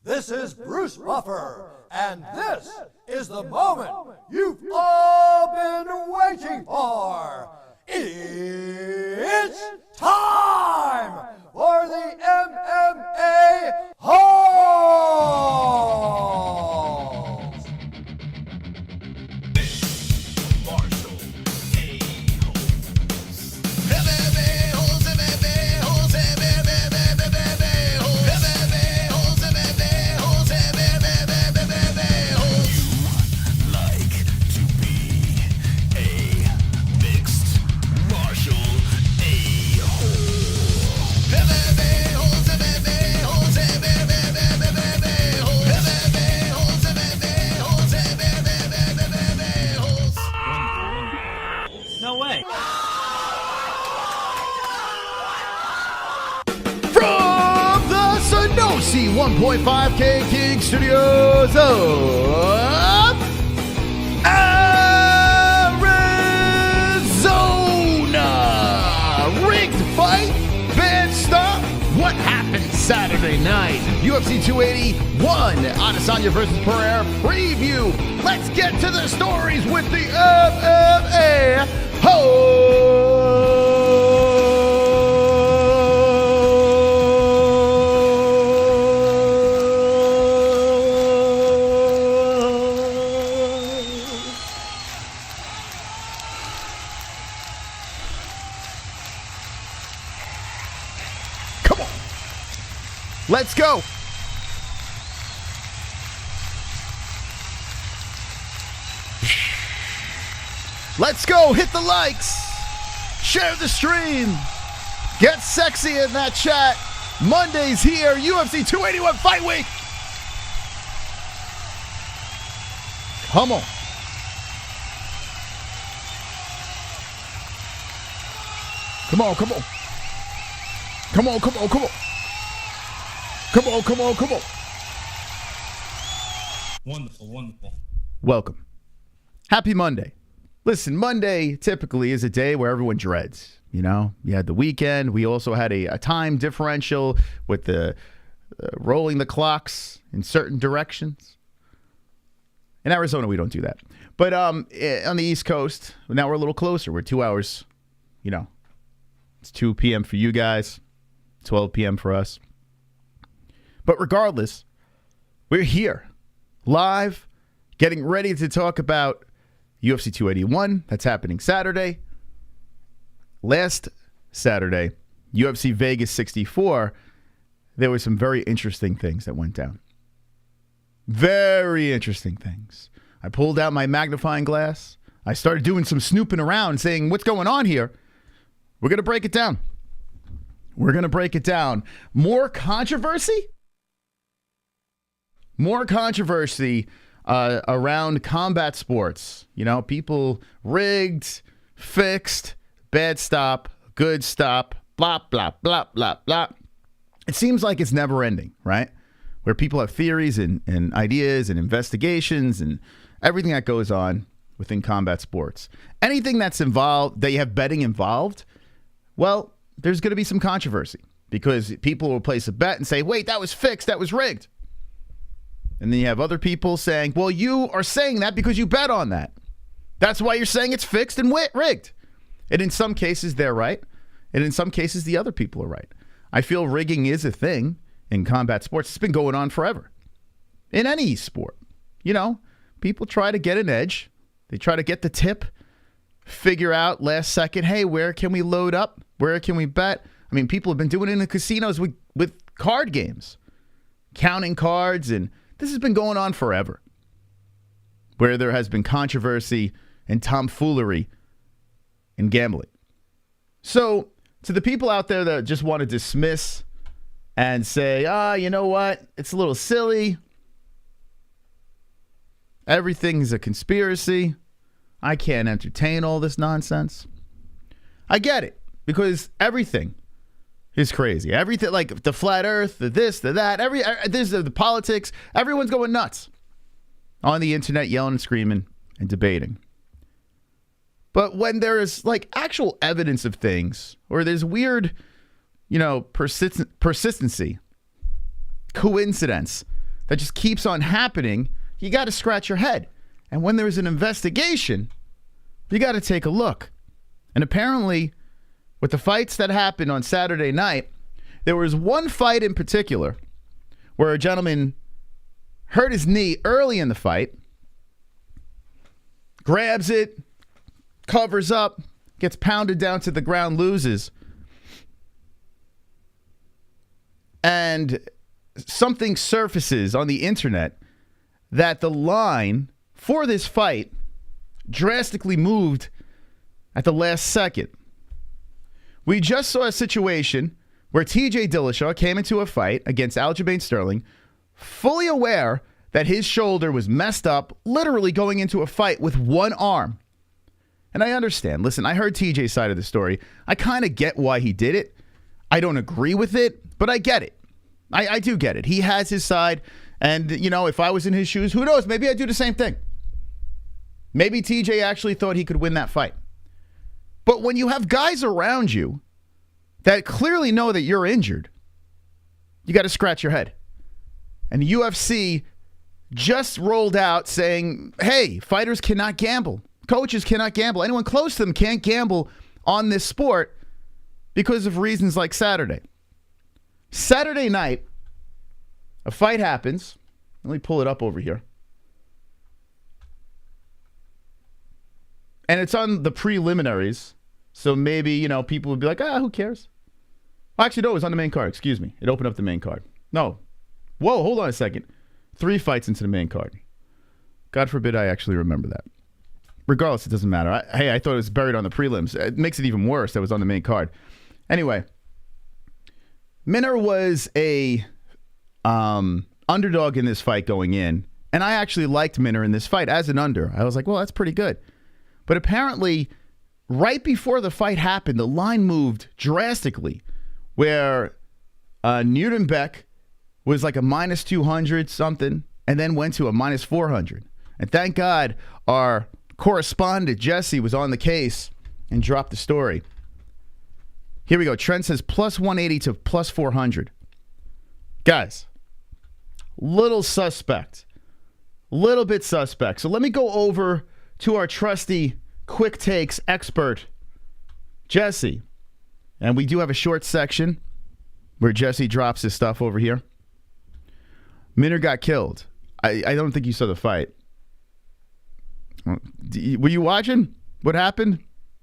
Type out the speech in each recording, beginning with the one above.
This is Bruce Buffer, and this is the moment you've all been waiting for. It's time for the MMA Holes! No way. From the Sanosi 1.5K King Studios of Arizona. Rigged fight, bad stuff. What happened Saturday night? UFC 281, Adesanya versus Pereira preview. Let's get to the stories with the MMA Come on. Let's go. Let's go. Hit the likes. Share the stream. Get sexy in that chat. Monday's here. UFC 281 Fight Week. Come on. Come on, come on. Come on, come on, come on. Come on, come on, come on. Wonderful, wonderful. Welcome. Happy Monday. Listen, Monday typically is a day where everyone dreads. You know, you had the weekend. We also had a time differential with the rolling the clocks in certain directions. In Arizona, we don't do that. But on the East Coast, now we're a little closer. We're 2 hours, you know. It's 2 p.m. for you guys, 12 p.m. for us. But regardless, we're here, live, getting ready to talk about UFC 281. That's happening Saturday. Last Saturday, UFC Vegas 64, there were some very interesting things that went down. Very interesting things. I pulled out my magnifying glass. I started doing some snooping around, saying, what's going on here? We're going to break it down. We're going to break it down. More controversy? More controversy around combat sports. You know, people rigged, fixed, bad stop, good stop, blah, blah, blah, blah, blah. It seems like it's never ending, right? Where people have theories and ideas and investigations and everything that goes on within combat sports. Anything that's involved, that you have betting involved, well, there's going to be some controversy because people will place a bet and say, wait, that was fixed, that was rigged. And then you have other people saying, well, you are saying that because you bet on that. That's why you're saying it's fixed and rigged. And in some cases, they're right. And in some cases, the other people are right. I feel rigging is a thing in combat sports. It's been going on forever. In any sport. You know, people try to get an edge. They try to get the tip, figure out last second, hey, where can we load up? Where can we bet? I mean, people have been doing it in the casinos with card games, counting cards, and this has been going on forever, where there has been controversy and tomfoolery in gambling. So, to the people out there that just want to dismiss and say, you know what? It's a little silly. Everything's a conspiracy. I can't entertain all this nonsense. I get it, because everything is crazy. Everything, like the flat earth, the this, the that, the politics, everyone's going nuts on the internet, yelling and screaming and debating. But when there is like actual evidence of things, or there's weird, you know, persistency, coincidence that just keeps on happening, you got to scratch your head. And when there's an investigation, you got to take a look. And apparently, with the fights that happened on Saturday night, there was one fight in particular where a gentleman hurt his knee early in the fight, grabs it, covers up, gets pounded down to the ground, loses. And something surfaces on the internet that the line for this fight drastically moved at the last second. We just saw a situation where TJ Dillashaw came into a fight against Aljamain Sterling, fully aware that his shoulder was messed up, literally going into a fight with one arm. And I understand. Listen, I heard TJ's side of the story. I kind of get why he did it. I don't agree with it, but I get it. I do get it. He has his side. And, you know, if I was in his shoes, who knows? Maybe I'd do the same thing. Maybe TJ actually thought he could win that fight. But when you have guys around you that clearly know that you're injured, you got to scratch your head. And the UFC just rolled out saying, hey, fighters cannot gamble. Coaches cannot gamble. Anyone close to them can't gamble on this sport because of reasons like Saturday. Saturday night, a fight happens. Let me pull it up over here. And it's on the preliminaries. So maybe, you know, people would be like, who cares? Actually, no, it was on the main card. Excuse me. It opened up the main card. No. Whoa, hold on a second. 3 fights into the main card. God forbid I actually remember that. Regardless, it doesn't matter. I thought it was buried on the prelims. It makes it even worse that it was on the main card. Anyway, Minner was a underdog in this fight going in, and I actually liked Minner in this fight as an under. I was like, well, that's pretty good. But apparently, right before the fight happened, the line moved drastically, where Nuñez was like a minus 200 something, and then went to a minus 400. And thank God our correspondent, Jesse, was on the case and dropped the story. Here we go. Trent says plus 180 to plus 400. Guys, little suspect. Little bit suspect. So let me go over to our trusty quick takes expert, Jesse. And we do have a short section where Jesse drops his stuff over here. Minner got killed. I don't think you saw the fight. Were you watching what happened?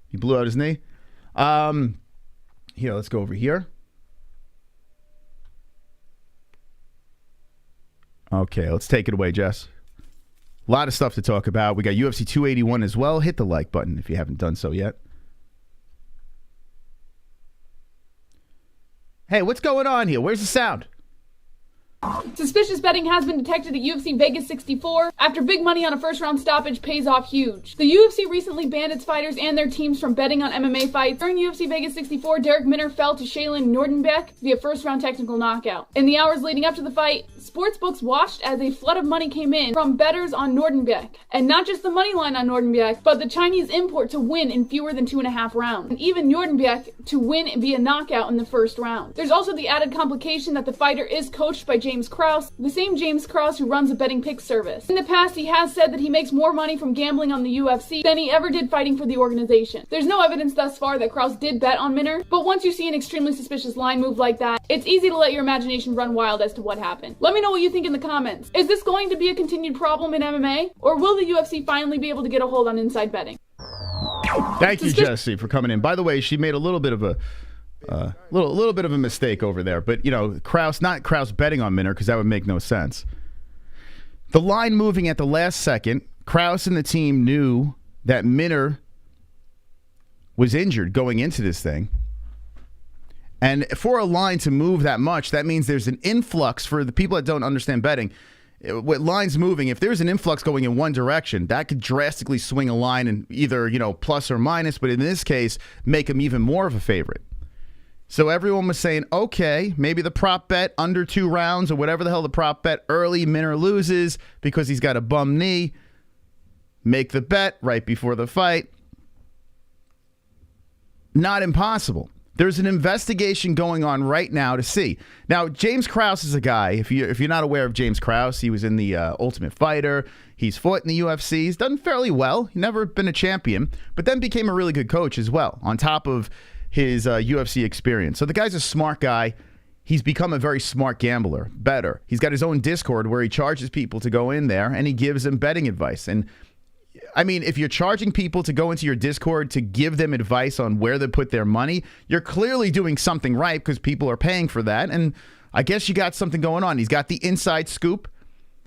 He blew out his knee. Here, let's go over here. Okay, let's take it away, Jess. A lot of stuff to talk about. We got UFC 281 as well. Hit the like button if you haven't done so yet. Hey, what's going on here? Where's the sound? Suspicious betting has been detected at UFC Vegas 64 after big money on a first-round stoppage pays off huge. The UFC recently banned its fighters and their teams from betting on MMA fights. During UFC Vegas 64, Derek Minner fell to Shaylin Nordenbeck via first-round technical knockout. In the hours leading up to the fight, sportsbooks watched as a flood of money came in from bettors on Nordenbeck. And not just the money line on Nordenbeck, but the Chinese import to win in fewer than 2.5 rounds. And even Nordenbeck to win via knockout in the first round. There's also the added complication that the fighter is coached by James Krause, the same James Krause who runs a betting pick service. In the past, he has said that he makes more money from gambling on the UFC than he ever did fighting for the organization. There's no evidence thus far that Krause did bet on Minner, but once you see an extremely suspicious line move like that, it's easy to let your imagination run wild as to what happened. Let me know what you think in the comments. Is this going to be a continued problem in MMA, or will the UFC finally be able to get a hold on inside betting? Thank you, Jesse, for coming in. By the way, she made a little bit of a little bit of a mistake over there, but you know, not Krause betting on Minner because that would make no sense. The line moving at the last second, Krause and the team knew that Minner was injured going into this thing. And for a line to move that much, that means there's an influx for the people that don't understand betting. With lines moving, if there's an influx going in one direction, that could drastically swing a line in either, you know, plus or minus, but in this case, make them even more of a favorite. So everyone was saying, okay, maybe the prop bet under 2 rounds or whatever the hell the prop bet early, Minner loses because he's got a bum knee. Make the bet right before the fight. Not impossible. There's an investigation going on right now to see. Now, James Krause is a guy, if you're not aware of James Krause, he was in the Ultimate Fighter. He's fought in the UFC. He's done fairly well. He's never been a champion, but then became a really good coach as well, on top of his UFC experience. So the guy's a smart guy. He's become a very smart gambler, better. He's got his own Discord where he charges people to go in there, and he gives them betting advice. And I mean, if you're charging people to go into your Discord to give them advice on where to put their money, you're clearly doing something right because people are paying for that. And I guess you got something going on. He's got the inside scoop.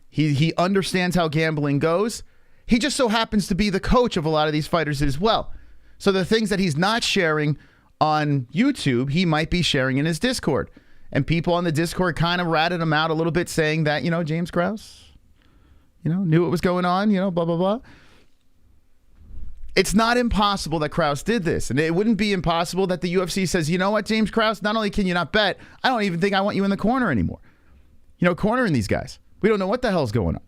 He understands how gambling goes. He just so happens to be the coach of a lot of these fighters as well. So the things that he's not sharing on YouTube, he might be sharing in his Discord. And people on the Discord kind of ratted him out a little bit, saying that, James Krause, knew what was going on, blah, blah, blah. It's not impossible that Krause did this. And it wouldn't be impossible that the UFC says, you know what, James Krause, not only can you not bet, I don't even think I want you in the corner anymore. Cornering these guys. We don't know what the hell's going on.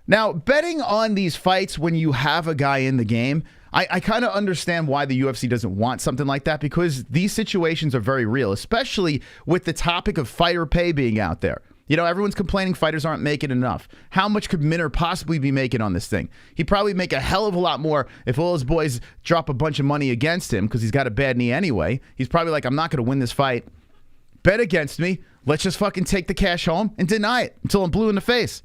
Now, betting on these fights when you have a guy in the game, I kind of understand why the UFC doesn't want something like that, because these situations are very real, especially with the topic of fighter pay being out there. Everyone's complaining fighters aren't making enough. How much could Minner possibly be making on this thing? He'd probably make a hell of a lot more if all his boys drop a bunch of money against him because he's got a bad knee anyway. He's probably like, I'm not going to win this fight. Bet against me. Let's just fucking take the cash home and deny it until I'm blue in the face.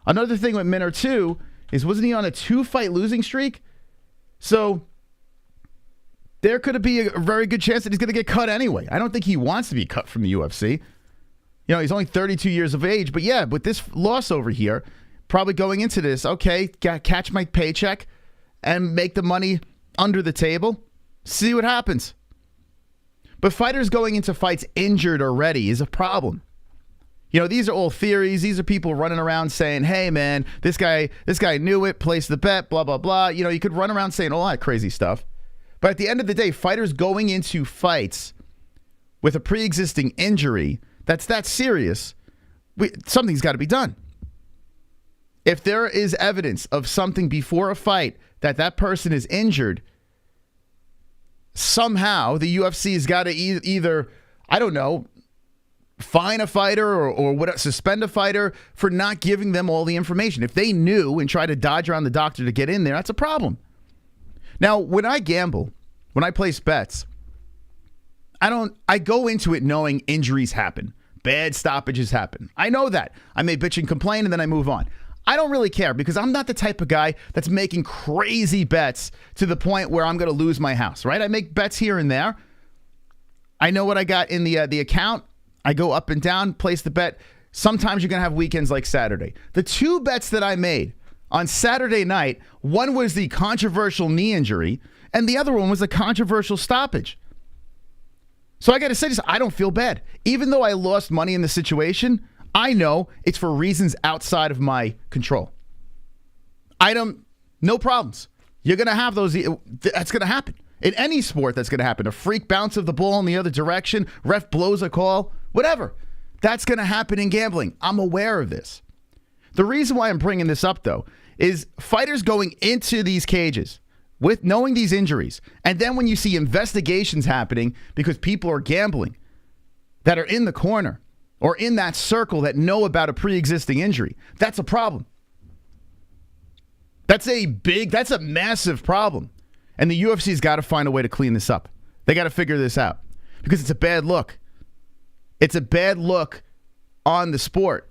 Another thing with Minner, too, is wasn't he on a 2-fight losing streak? So there could be a very good chance that he's going to get cut anyway. I don't think he wants to be cut from the UFC. He's only 32 years of age. But yeah, with this loss over here, probably going into this, okay, catch my paycheck and make the money under the table. See what happens. But fighters going into fights injured already is a problem. These are all theories. These are people running around saying, hey, man, this guy knew it, placed the bet, blah, blah, blah. You could run around saying a lot of crazy stuff. But at the end of the day, fighters going into fights with a pre-existing injury that's that serious, something's got to be done. If there is evidence of something before a fight that person is injured, somehow the UFC has got to either, I don't know, fine a fighter or suspend a fighter for not giving them all the information. If they knew and tried to dodge around the doctor to get in there, that's a problem. Now, when I gamble, when I place bets, I go into it knowing injuries happen. Bad stoppages happen. I know that. I may bitch and complain and then I move on. I don't really care because I'm not the type of guy that's making crazy bets to the point where I'm going to lose my house, right? I make bets here and there. I know what I got in the account. I go up and down, place the bet. Sometimes you're going to have weekends like Saturday. The 2 bets that I made on Saturday night, one was the controversial knee injury, and the other one was a controversial stoppage. So I got to say this, I don't feel bad. Even though I lost money in the situation, I know it's for reasons outside of my control. No problems. You're going to have those. That's going to happen. In any sport, that's going to happen. A freak bounce of the ball in the other direction, ref blows a call, whatever. That's going to happen in gambling. I'm aware of this. The reason why I'm bringing this up, though, is fighters going into these cages with knowing these injuries, and then when you see investigations happening because people are gambling that are in the corner or in that circle that know about a pre-existing injury, that's a problem. That's a massive problem. And the UFC's got to find a way to clean this up. They got to figure this out because it's a bad look. It's a bad look on the sport.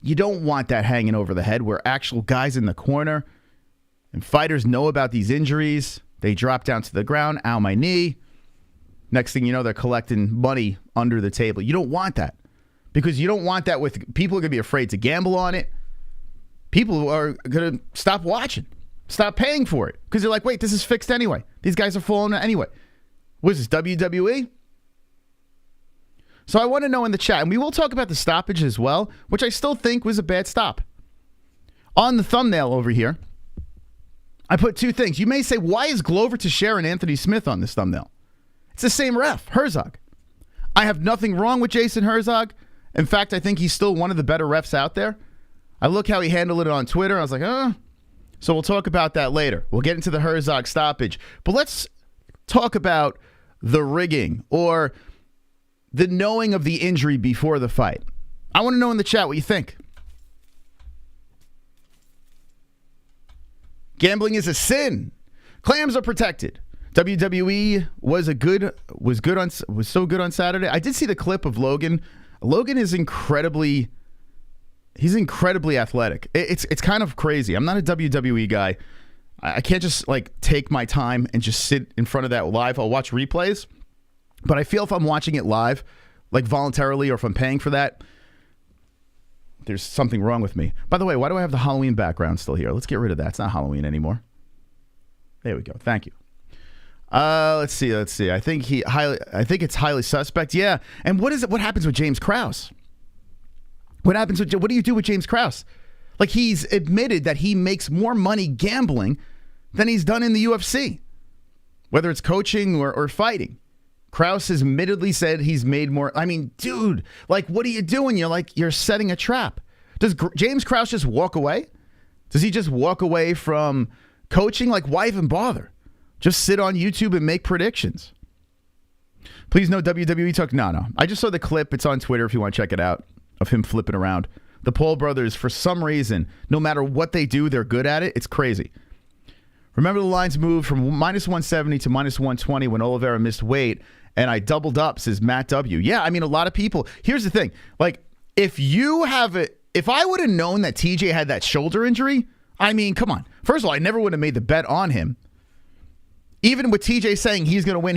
You don't want that hanging over the head where actual guys in the corner and fighters know about these injuries. They drop down to the ground. Ow, my knee. Next thing you know, they're collecting money under the table. You don't want that because you don't want that with people are going to be afraid to gamble on it. People are going to stop watching, stop paying for it because they're like, wait, this is fixed anyway. These guys are falling anyway. What is this, WWE? So I want to know in the chat, and we will talk about the stoppage as well, which I still think was a bad stop. On the thumbnail over here, I put 2 things. You may say, why is Glover Teixeira and Anthony Smith on this thumbnail? It's the same ref, Herzog. I have nothing wrong with Jason Herzog. In fact, I think he's still one of the better refs out there. I look how he handled it on Twitter. I was like, So we'll talk about that later. We'll get into the Herzog stoppage. But let's talk about the rigging or the knowing of the injury before the fight? I want to know in the chat what you think. Gambling is a sin. Clams are protected. WWE was so good on Saturday. I did see the clip of Logan. Logan is incredibly athletic. It's kind of crazy. I'm not a WWE guy. I can't just like take my time and just sit in front of that live. I'll watch replays, but I feel if I'm watching it live, like voluntarily, or if I'm paying for that, there's something wrong with me. By the way, why do I have the Halloween background still here? Let's get rid of that. It's not Halloween anymore. There we go. Thank you. Let's see. I think it's highly suspect. Yeah. And what happens with James Krause? What do you do with James Krause? Like, he's admitted that he makes more money gambling than he's done in the UFC, whether it's coaching or fighting. Krause has admittedly said he's made more. I mean, dude, like, what are you doing? You're setting a trap. Does James Krause just walk away? Does he just walk away from coaching? Like, why even bother? Just sit on YouTube and make predictions. Please no WWE talk. No. I just saw the clip. It's on Twitter if you want to check it out, of him flipping around. The Paul brothers, for some reason, no matter what they do, they're good at it. It's crazy. Remember, the lines moved from minus 170 to minus 120 when Oliveira missed weight, and I doubled up, says Matt W. Yeah, I mean, a lot of people. Here's the thing. Like, if I would have known that TJ had that shoulder injury, I mean, come on. First of all, I never would have made the bet on him. Even with TJ saying he's going to win,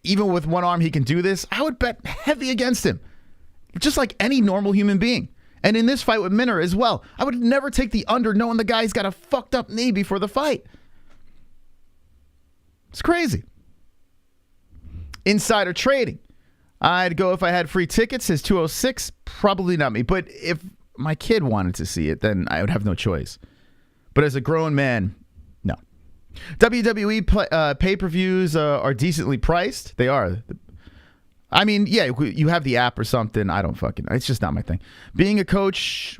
even with one arm he can do this, I would bet heavy against him. Just like any normal human being. And in this fight with Minner as well, I would never take the under knowing the guy's got a fucked up knee before the fight. It's crazy. Insider trading. I'd go if I had free tickets, says 206. Probably not me. But if my kid wanted to see it, then I would have no choice. But as a grown man, no. WWE pay-per-views are decently priced. They are. I mean, yeah, you have the app or something. I don't it's just not my thing. Being a coach,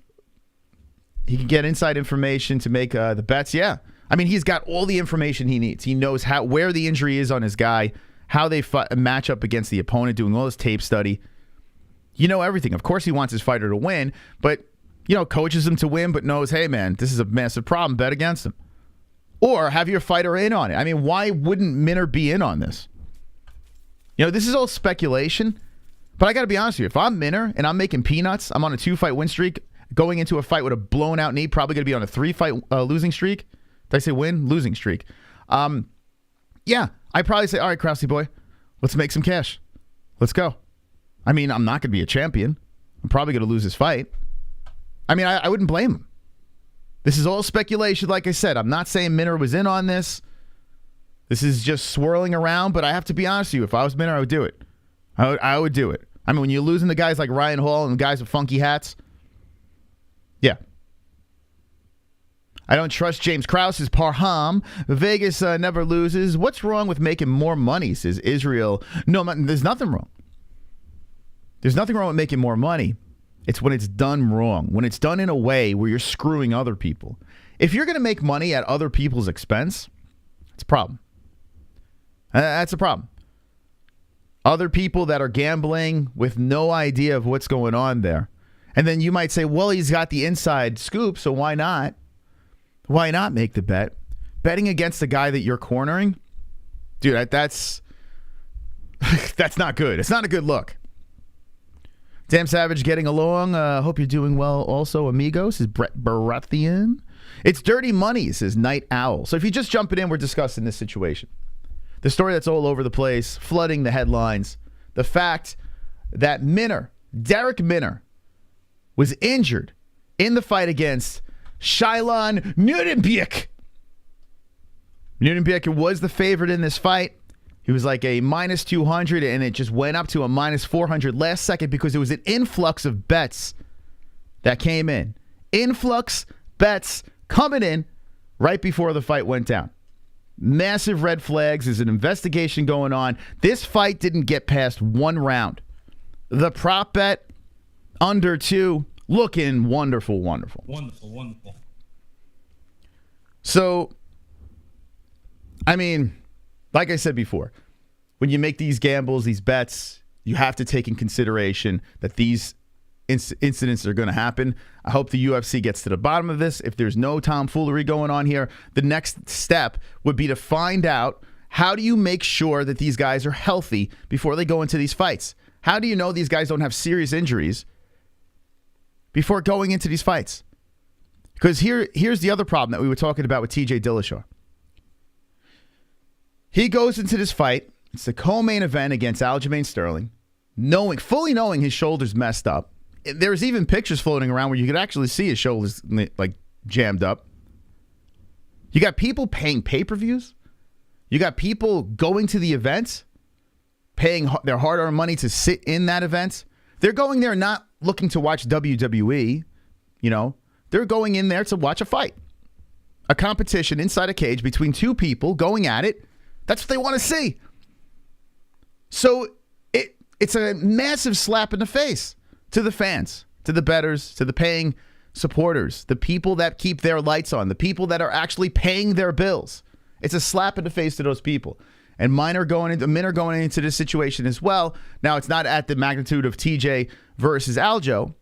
he can get inside information to make the bets. Yeah. I mean, he's got all the information he needs. He knows where the injury is on his guy, how they match up against the opponent, doing all his tape study. You know everything. Of course, he wants his fighter to win, but, coaches him to win, but knows, hey, man, this is a massive problem. Bet against him. Or have your fighter in on it. I mean, why wouldn't Minner be in on this? This is all speculation, but I got to be honest with you. If I'm Minner and I'm making peanuts, I'm on a 2-fight win streak, going into a fight with a blown-out knee, probably going to be on a 3-fight losing streak. Did I say win? Losing streak. Yeah, I'd probably say, all right, Krause boy, let's make some cash. Let's go. I mean, I'm not going to be a champion. I'm probably going to lose this fight. I mean, I wouldn't blame him. This is all speculation, like I said. I'm not saying Minner was in on this. This is just swirling around, but I have to be honest with you. If I was Minner, I would do it. I would do it. I mean, when you're losing to guys like Ryan Hall and guys with funky hats, yeah. I don't trust James Krause's Parham. Vegas never loses. What's wrong with making more money, says Israel. No, there's nothing wrong. There's nothing wrong with making more money. It's when it's done wrong. When it's done in a way where you're screwing other people. If you're going to make money at other people's expense, it's a problem. That's a problem. Other people that are gambling with no idea of what's going on there. And then you might say, well, he's got the inside scoop, so why not? Why not make the bet? Betting against the guy that you're cornering? Dude, that's not good. It's not a good look. Damn Savage getting along. Hope you're doing well also, amigos, says Brett Barathian. It's dirty money, says Night Owl. So if you're just jumping in, we're discussing this situation. The story that's all over the place, flooding the headlines. The fact that Derek Minner, was injured in the fight against Shailan Nuñez. Nuñez was the favorite in this fight. He was like a minus 200, and it just went up to a minus 400 last second because there was an influx of bets that came in. Influx bets coming in right before the fight went down. Massive red flags. There's an investigation going on. This fight didn't get past one round. The prop bet, under 2, looking wonderful. Wonderful. So, I mean, like I said before, when you make these gambles, these bets, you have to take in consideration that these incidents are going to happen. I hope the UFC gets to the bottom of this. If there's no tomfoolery going on here, the next step would be to find out, how do you make sure that these guys are healthy before they go into these fights? How do you know these guys don't have serious injuries before going into these fights? Because here's the other problem that we were talking about with TJ Dillashaw. He goes into this fight. It's the co-main event against Aljamain Sterling, fully knowing his shoulder's messed up. There's even pictures floating around where you could actually see his shoulders like jammed up. You got people paying pay-per-views. You got people going to the event, paying their hard-earned money to sit in that event. They're going there not looking to watch WWE, They're going in there to watch a fight. A competition inside a cage between two people going at it. That's what they want to see. So it's a massive slap in the face to the fans, to the bettors, to the paying supporters, the people that keep their lights on, the people that are actually paying their bills. It's a slap in the face to those people. And men are going into this situation as well. Now, it's not at the magnitude of TJ versus Aljo,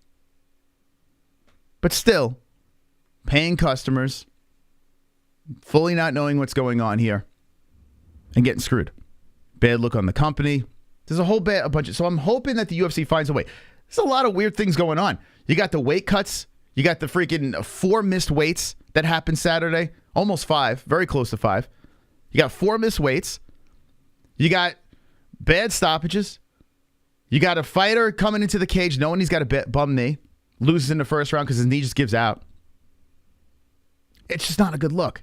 but still, paying customers, fully not knowing what's going on here, and getting screwed. Bad look on the company. There's a bunch of... So I'm hoping that the UFC finds a way. There's a lot of weird things going on. You got the weight cuts. You got the freaking 4 missed weights that happened Saturday. Almost 5. Very close to 5. You got 4 missed weights. You got bad stoppages. You got a fighter coming into the cage knowing he's got a bum knee. Loses in the first round because his knee just gives out. It's just not a good look.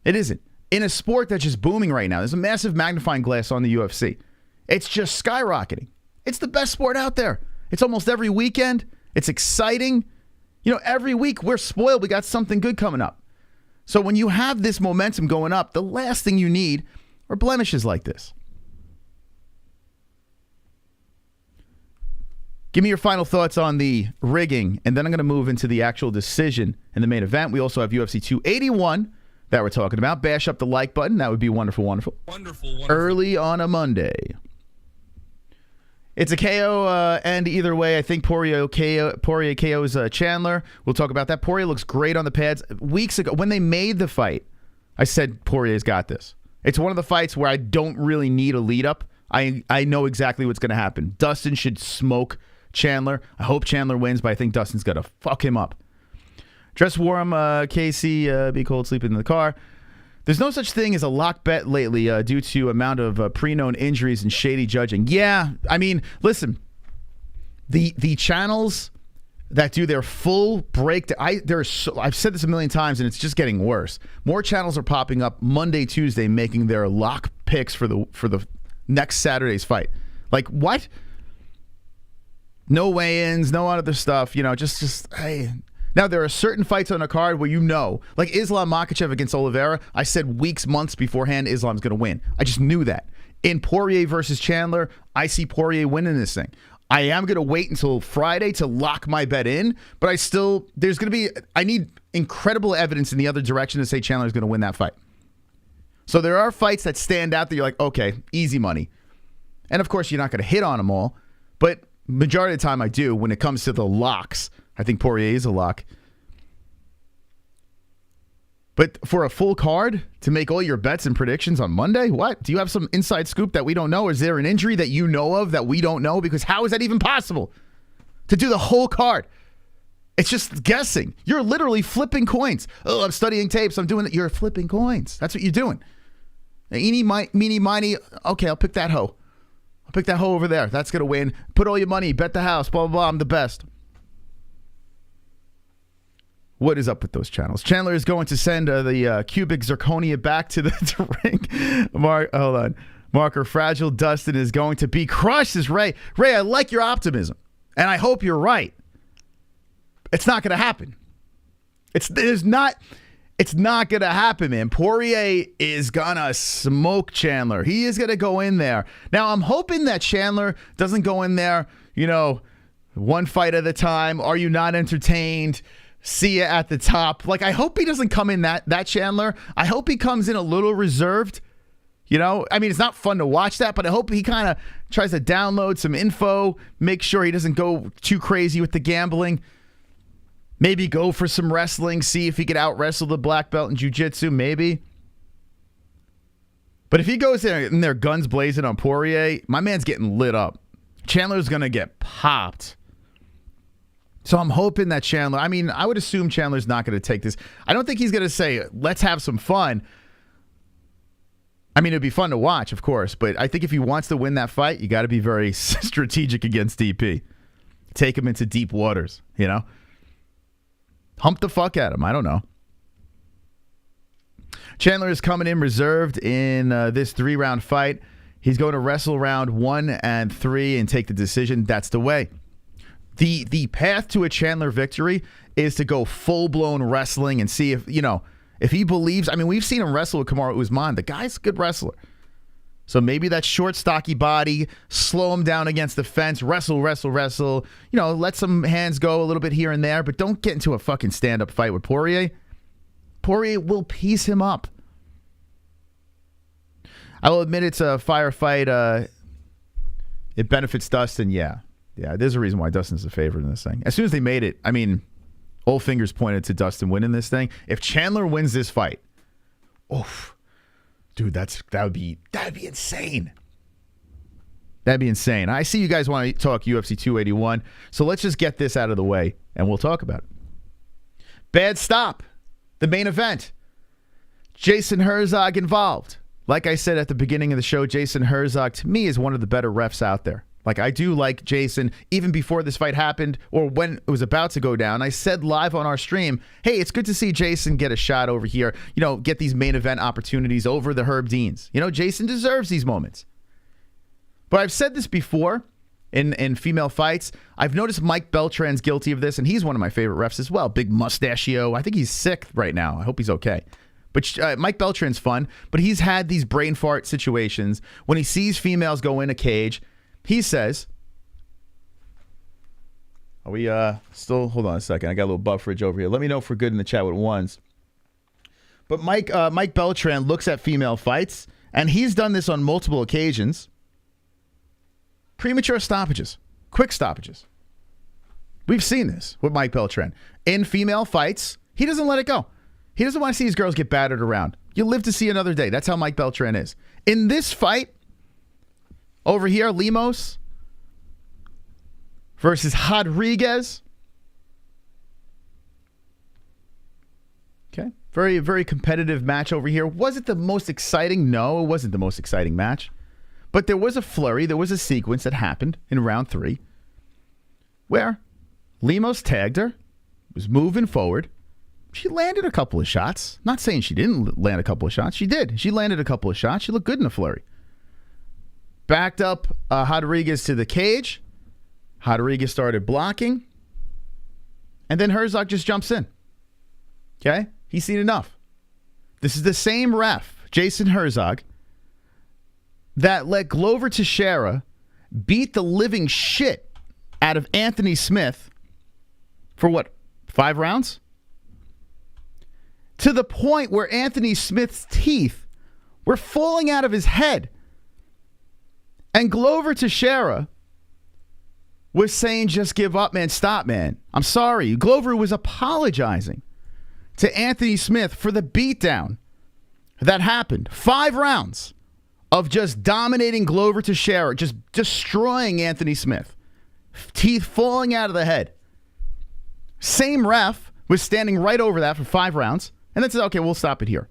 It isn't. In a sport that's just booming right now, there's a massive magnifying glass on the UFC. It's just skyrocketing. It's the best sport out there. It's almost every weekend. It's exciting. Every week we're spoiled. We got something good coming up. So when you have this momentum going up, the last thing you need are blemishes like this. Give me your final thoughts on the rigging, and then I'm going to move into the actual decision in the main event. We also have UFC 281 that we're talking about. Bash up the like button. That would be wonderful, wonderful. Wonderful. Early on a Monday. It's a KO, and either way, I think Poirier KOs Chandler. We'll talk about that. Poirier looks great on the pads. Weeks ago, when they made the fight, I said Poirier's got this. It's one of the fights where I don't really need a lead-up. I know exactly what's going to happen. Dustin should smoke Chandler. I hope Chandler wins, but I think Dustin's going to fuck him up. Dress warm, Casey, be cold, sleeping in the car. There's no such thing as a lock bet lately due to amount of pre-known injuries and shady judging. Yeah, I mean, listen, the channels that do their full breakdown, I've said this a million times, and it's just getting worse. More channels are popping up Monday, Tuesday, making their lock picks for the next Saturday's fight. Like, what? No weigh-ins, no other stuff, just hey. Now, there are certain fights on a card where like Islam Makhachev against Oliveira, I said weeks, months beforehand Islam's going to win. I just knew that. In Poirier versus Chandler, I see Poirier winning this thing. I am going to wait until Friday to lock my bet in, but I need incredible evidence in the other direction to say Chandler's going to win that fight. So there are fights that stand out that you're like, okay, easy money. And of course, you're not going to hit on them all, but majority of the time I do when it comes to the locks. I think Poirier is a lock. But for a full card to make all your bets and predictions on Monday, what? Do you have some inside scoop that we don't know? Is there an injury that you know of that we don't know? Because how is that even possible? To do the whole card. It's just guessing. You're literally flipping coins. Oh, I'm studying tapes. I'm doing it. You're flipping coins. That's what you're doing. Eeny, meeny, miny. Okay, I'll pick that hoe. I'll pick that hoe over there. That's going to win. Put all your money. Bet the house. Blah, blah, blah. I'm the best. What is up with those channels? Chandler is going to send the cubic zirconia back to the ring. Hold on. Marker Fragile Dustin is going to be crushed, as Ray. Ray, I like your optimism, and I hope you're right. It's not going to happen. It's not going to happen, man. Poirier is going to smoke Chandler. He is going to go in there. Now, I'm hoping that Chandler doesn't go in there, one fight at a time. Are you not entertained? See you at the top. Like, I hope he doesn't come in that Chandler. I hope he comes in a little reserved, You know, I mean, it's not fun to watch that, but I hope he kind of tries to download some info, make sure he doesn't go too crazy with the gambling. Maybe go for some wrestling, see if he could out-wrestle the black belt in jiu-jitsu, maybe. But if he goes in there guns blazing on Poirier, my man's getting lit up. Chandler's going to get popped. So I'm hoping that Chandler, I mean, I would assume Chandler's not going to take this. I don't think he's going to say, let's have some fun. I mean, it'd be fun to watch, of course, but I think if he wants to win that fight, you got to be very strategic against DP. Take him into deep waters, you know? Hump the fuck at him. I don't know. Chandler is coming in reserved in this 3-round fight. He's going to wrestle round 1 and 3 and take the decision. That's the way. The path to a Chandler victory is to go full-blown wrestling and see if, you know, if he believes, I mean, we've seen him wrestle with Kamaru Usman. The guy's a good wrestler. So maybe that short, stocky body, slow him down against the fence, wrestle. You know, let some hands go a little bit here and there, but don't get into a fucking stand-up fight with Poirier. Poirier will piece him up. I will admit it's a fire fight. It benefits Dustin, yeah. Yeah, there's a reason why Dustin's the favorite in this thing. As soon as they made it, I mean, all fingers pointed to Dustin winning this thing. If Chandler wins this fight, oof, dude, that'd be insane. That'd be insane. I see you guys want to talk UFC 281, so let's just get this out of the way, and we'll talk about it. Bad stop. The main event. Jason Herzog involved. Like I said at the beginning of the show, Jason Herzog, to me, is one of the better refs out there. Like, I do like Jason, even before this fight happened or when it was about to go down. I said live on our stream, hey, it's good to see Jason get a shot over here, you know, get these main event opportunities over the Herb Deans. You know, Jason deserves these moments. But I've said this before in female fights. I've noticed Mike Beltran's guilty of this, and he's one of my favorite refs as well. Big mustachio. I think he's sick right now. I hope he's okay. But Mike Beltran's fun, but he's had these brain fart situations when he sees females go in a cage. He says, are we still, hold on a second. I got a little bufferage over here. Let me know if we're good in the chat with ones. But Mike Beltran looks at female fights, and he's done this on multiple occasions. Premature stoppages, quick stoppages. We've seen this with Mike Beltran. In female fights, he doesn't let it go. He doesn't want to see his girls get battered around. You live to see another day. That's how Mike Beltran is. In this fight, over here, Lemos versus Rodriguez. Okay. Very, very competitive match over here. Was it the most exciting? No, it wasn't the most exciting match. But there was a flurry. There was a sequence that happened in round 3 where Lemos tagged her, was moving forward. She landed a couple of shots. Not saying she didn't land a couple of shots. She did. She landed a couple of shots. She looked good in the flurry. Backed up Rodriguez to the cage. Rodriguez started blocking. And then Herzog just jumps in. Okay? He's seen enough. This is the same ref, Jason Herzog, that let Glover Teixeira beat the living shit out of Anthony Smith for what, 5 rounds? To the point where Anthony Smith's teeth were falling out of his head. And Glover Teixeira was saying, just give up, man. Stop, man. I'm sorry. Glover was apologizing to Anthony Smith for the beatdown that happened. 5 rounds of just dominating Glover Teixeira, just destroying Anthony Smith. Teeth falling out of the head. Same ref was standing right over that for 5 rounds. And then said, okay, we'll stop it here.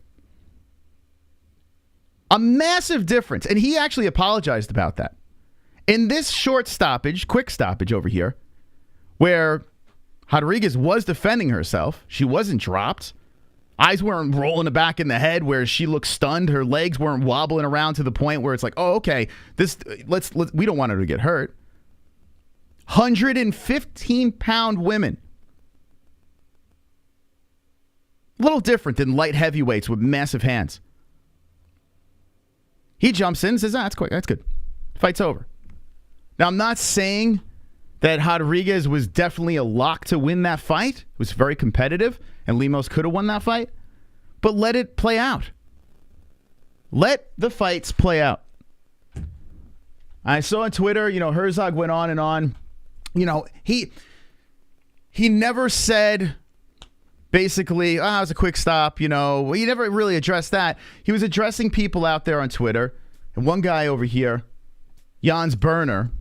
A massive difference. And he actually apologized about that. In this short stoppage, quick stoppage over here, where Rodriguez was defending herself, she wasn't dropped. Eyes weren't rolling back in the head where she looked stunned. Her legs weren't wobbling around to the point where it's like, oh, okay, let's we don't want her to get hurt. 115-pound women. A little different than light heavyweights with massive hands. He jumps in and says, that's quick. That's good. Fight's over. Now, I'm not saying that Rodriguez was definitely a lock to win that fight. It was very competitive, and Lemos could have won that fight. But let it play out. Let the fights play out. I saw on Twitter, Herzog went on and on. He never said basically, it was a quick stop, he never really addressed that. He was addressing people out there on Twitter. And one guy over here, Jans Burner,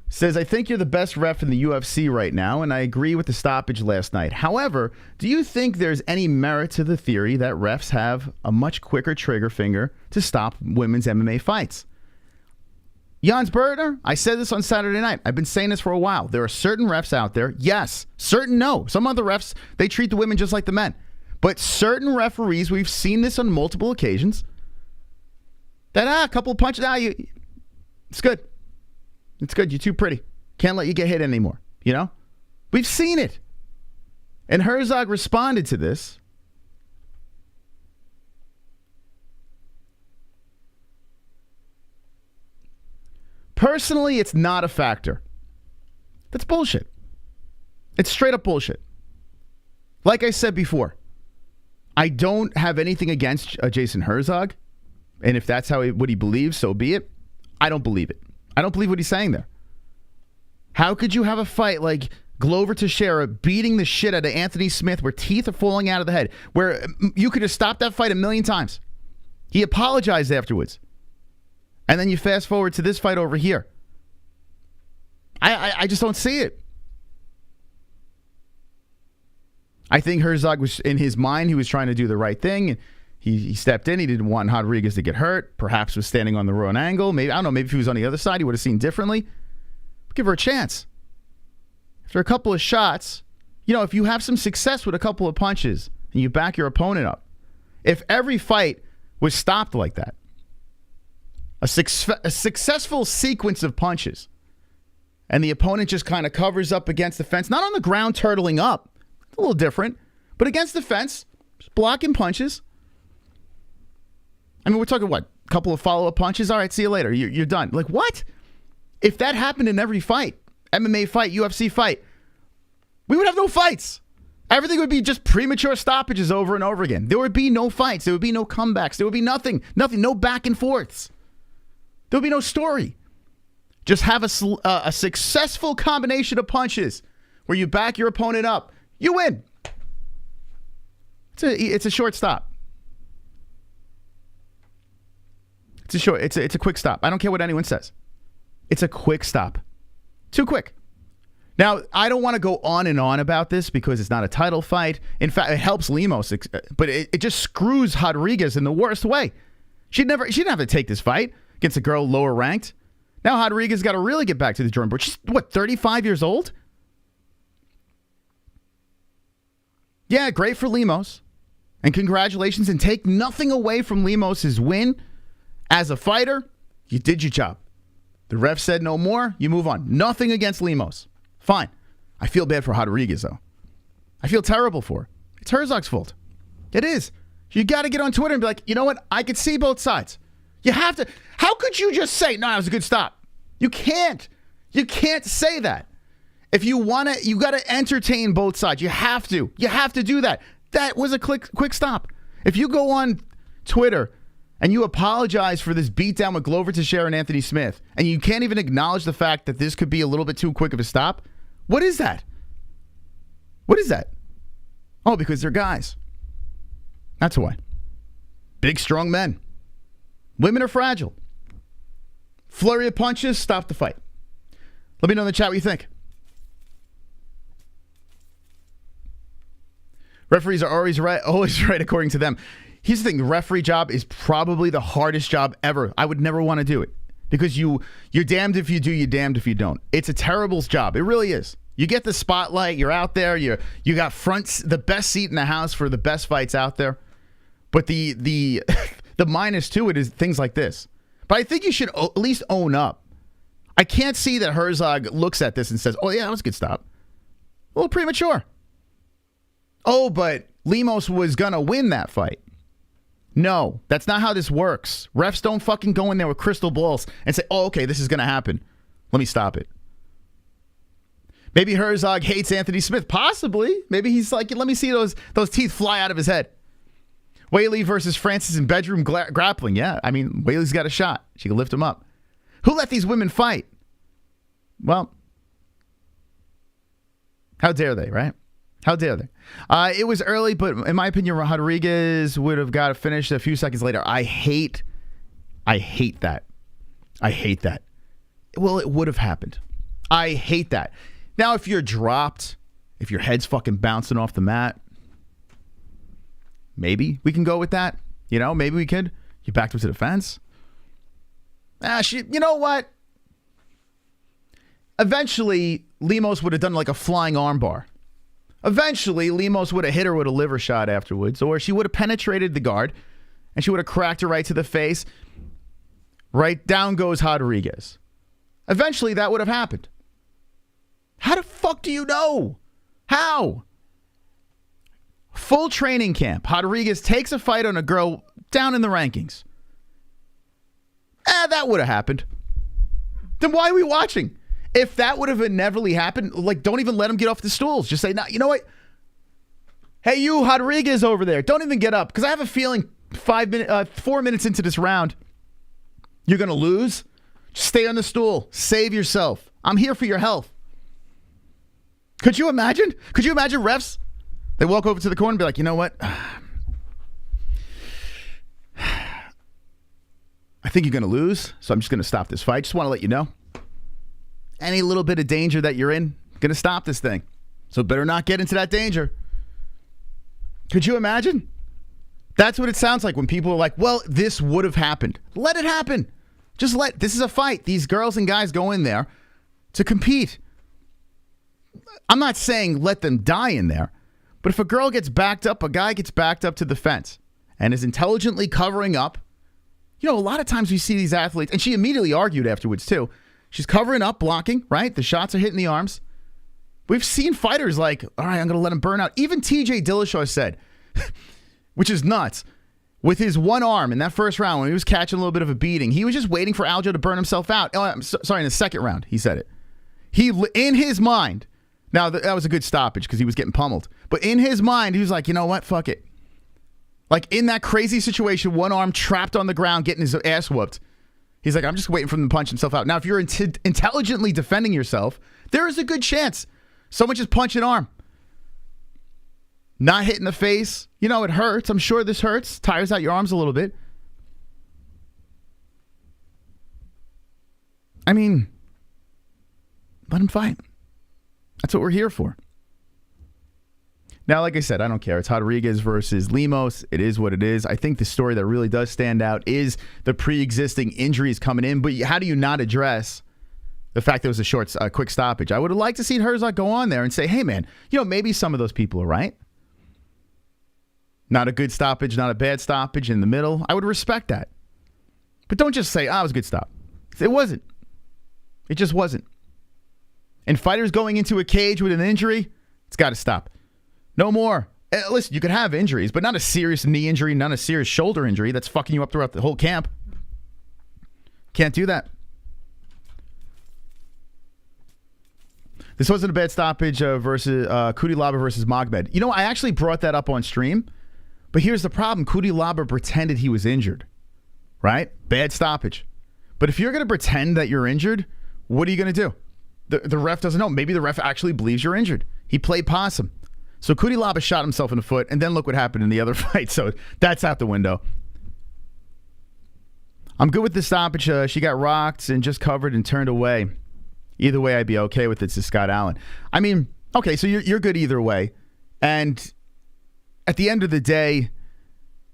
says, I think you're the best ref in the UFC right now, and I agree with the stoppage last night. However, do you think there's any merit to the theory that refs have a much quicker trigger finger to stop women's MMA fights? Jans Burner, I said this on Saturday night. I've been saying this for a while. There are certain refs out there, yes, certain no. Some other refs, they treat the women just like the men. But certain referees, we've seen this on multiple occasions, that a couple of punches, it's good. It's good. You're too pretty. Can't let you get hit anymore. We've seen it. And Herzog responded to this. Personally, it's not a factor. That's bullshit. It's straight up bullshit. Like I said before, I don't have anything against Jason Herzog. And if that's what he believes, so be it. I don't believe it. I don't believe what he's saying there. How could you have a fight like Glover Teixeira beating the shit out of Anthony Smith where teeth are falling out of the head, where you could have stopped that fight a million times? He apologized afterwards. And then you fast forward to this fight over here. I just don't see it. I think Herzog was, in his mind, he was trying to do the right thing. He stepped in. He didn't want Rodriguez to get hurt. Perhaps was standing on the wrong angle. Maybe, I don't know, maybe if he was on the other side, he would have seen differently. Give her a chance. After a couple of shots, if you have some success with a couple of punches and you back your opponent up, if every fight was stopped like that, a successful sequence of punches, and the opponent just kind of covers up against the fence, not on the ground turtling up, a little different, but against the fence, just blocking punches. I mean, we're talking, what, a couple of follow-up punches? All right, see you later. You're done. Like, what? If that happened in every fight, MMA fight, UFC fight, we would have no fights. Everything would be just premature stoppages over and over again. There would be no fights. There would be no comebacks. There would be nothing, no back and forths. There would be no story. Just have a successful combination of punches where you back your opponent up. You win. It's a short stop. It's a quick stop. I don't care what anyone says. It's a quick stop. Too quick. Now, I don't want to go on and on about this because it's not a title fight. In fact, it helps Lemos, but it just screws Rodriguez in the worst way. She didn't have to take this fight against a girl lower ranked. Now Rodriguez got to really get back to the drawing board. She's, 35 years old? Yeah, great for Lemos. And congratulations, and take nothing away from Lemos' win. As a fighter, you did your job. The ref said no more, you move on. Nothing against Lemos. Fine. I feel bad for Rodriguez, though. I feel terrible for her. It's Herzog's fault. It is. You got to get on Twitter and be like, you know what? I could see both sides. You have to. How could you just say, no, it was a good stop? You can't. You can't say that. If you want to, you got to entertain both sides. You have to. You have to do that. That was a quick stop. If you go on Twitter and you apologize for this beatdown with Glover Teixeira and Anthony Smith, and you can't even acknowledge the fact that this could be a little bit too quick of a stop, what is that? What is that? Oh, because they're guys. That's why. Big, strong men. Women are fragile. Flurry of punches, stop the fight. Let me know in the chat what you think. Referees are always right according to them. Here's the thing, the referee job is probably the hardest job ever. I would never want to do it because you're damned if you do, you're damned if you don't. It's a terrible job. It really is. You get the spotlight, you're out there, you got the best seat in the house for the best fights out there. But the the minus to it is things like this. But I think you should at least own up. I can't see that Herzog looks at this and says, oh yeah, that was a good stop. A little premature. Oh, but Lemos was going to win that fight. No, that's not how this works. Refs don't fucking go in there with crystal balls and say, oh, okay, this is going to happen. Let me stop it. Maybe Herzog hates Anthony Smith. Possibly. Maybe he's like, let me see those teeth fly out of his head. Weili versus Francis in bedroom grappling. Yeah, I mean, Weili's got a shot. She can lift him up. Who let these women fight? Well, how dare they, right? How dare they? It was early, but in my opinion, Rodriguez would have got to finish a few seconds later. I hate that. I hate that. Well, it would have happened. I hate that. Now, if you're dropped, if your head's fucking bouncing off the mat, maybe we can go with that. You know, maybe we could. You backed up to the fence. You know what? Eventually, Lemos would have done like a flying armbar. Eventually, Lemos would have hit her with a liver shot afterwards, or she would have penetrated the guard, and she would have cracked her right to the face. Right down goes Rodriguez. Eventually, that would have happened. How the fuck do you know? How? Full training camp. Rodriguez takes a fight on a girl down in the rankings. That would have happened. Then why are we watching? If that would have inevitably happened, like, don't even let him get off the stools. Just say, nah, you know what? Hey, you, Rodriguez over there, don't even get up. Because I have a feeling 4 minutes into this round, you're going to lose. Just stay on the stool. Save yourself. I'm here for your health. Could you imagine? Could you imagine refs? They walk over to the corner and be like, you know what? I think you're going to lose, so I'm just going to stop this fight. Just want to let you know. Any little bit of danger that you're in, going to stop this thing. So better not get into that danger. Could you imagine? That's what it sounds like when people are like, well, this would have happened. Let it happen. This is a fight. These girls and guys go in there to compete. I'm not saying let them die in there, but if a girl gets backed up, a guy gets backed up to the fence and is intelligently covering up, you know, a lot of times we see these athletes, and she immediately argued afterwards too. She's covering up, blocking, right? The shots are hitting the arms. We've seen fighters like, all right, I'm going to let him burn out. Even TJ Dillashaw said, which is nuts, with his one arm in that first round when he was catching a little bit of a beating, he was just waiting for Aljo to burn himself out. Oh, I'm sorry, in the second round, he said it. In his mind, now that was a good stoppage because he was getting pummeled, but in his mind, he was like, you know what, fuck it. Like in that crazy situation, one arm trapped on the ground, getting his ass whooped. He's like, I'm just waiting for him to punch himself out. Now, if you're intelligently defending yourself, there is a good chance someone just punch an arm. Not hitting the face. You know, it hurts. I'm sure this hurts. Tires out your arms a little bit. I mean, let him fight. That's what we're here for. Now, like I said, I don't care. It's Rodriguez versus Lemos. It is what it is. I think the story that really does stand out is the pre-existing injuries coming in. But how do you not address the fact that it was a quick stoppage? I would have liked to see Herzog go on there and say, hey, man, you know, maybe some of those people are right. Not a good stoppage, not a bad stoppage in the middle. I would respect that. But don't just say, it was a good stop. It wasn't. It just wasn't. And fighters going into a cage with an injury, it's got to stop. No more. Listen, you could have injuries, but not a serious knee injury, not a serious shoulder injury that's fucking you up throughout the whole camp. Can't do that. This wasn't a bad stoppage versus Kudilaba versus Magomed. You know, I actually brought that up on stream, but here's the problem. Kudilaba pretended he was injured, right? Bad stoppage. But if you're going to pretend that you're injured, what are you going to do? The ref doesn't know. Maybe the ref actually believes you're injured. He played possum. So Kudilaba shot himself in the foot, and then look what happened in the other fight. So that's out the window. I'm good with the stoppage. She got rocked and just covered and turned away. Either way, I'd be okay with it, to Scott Allen. I mean, okay, so you're good either way. And at the end of the day,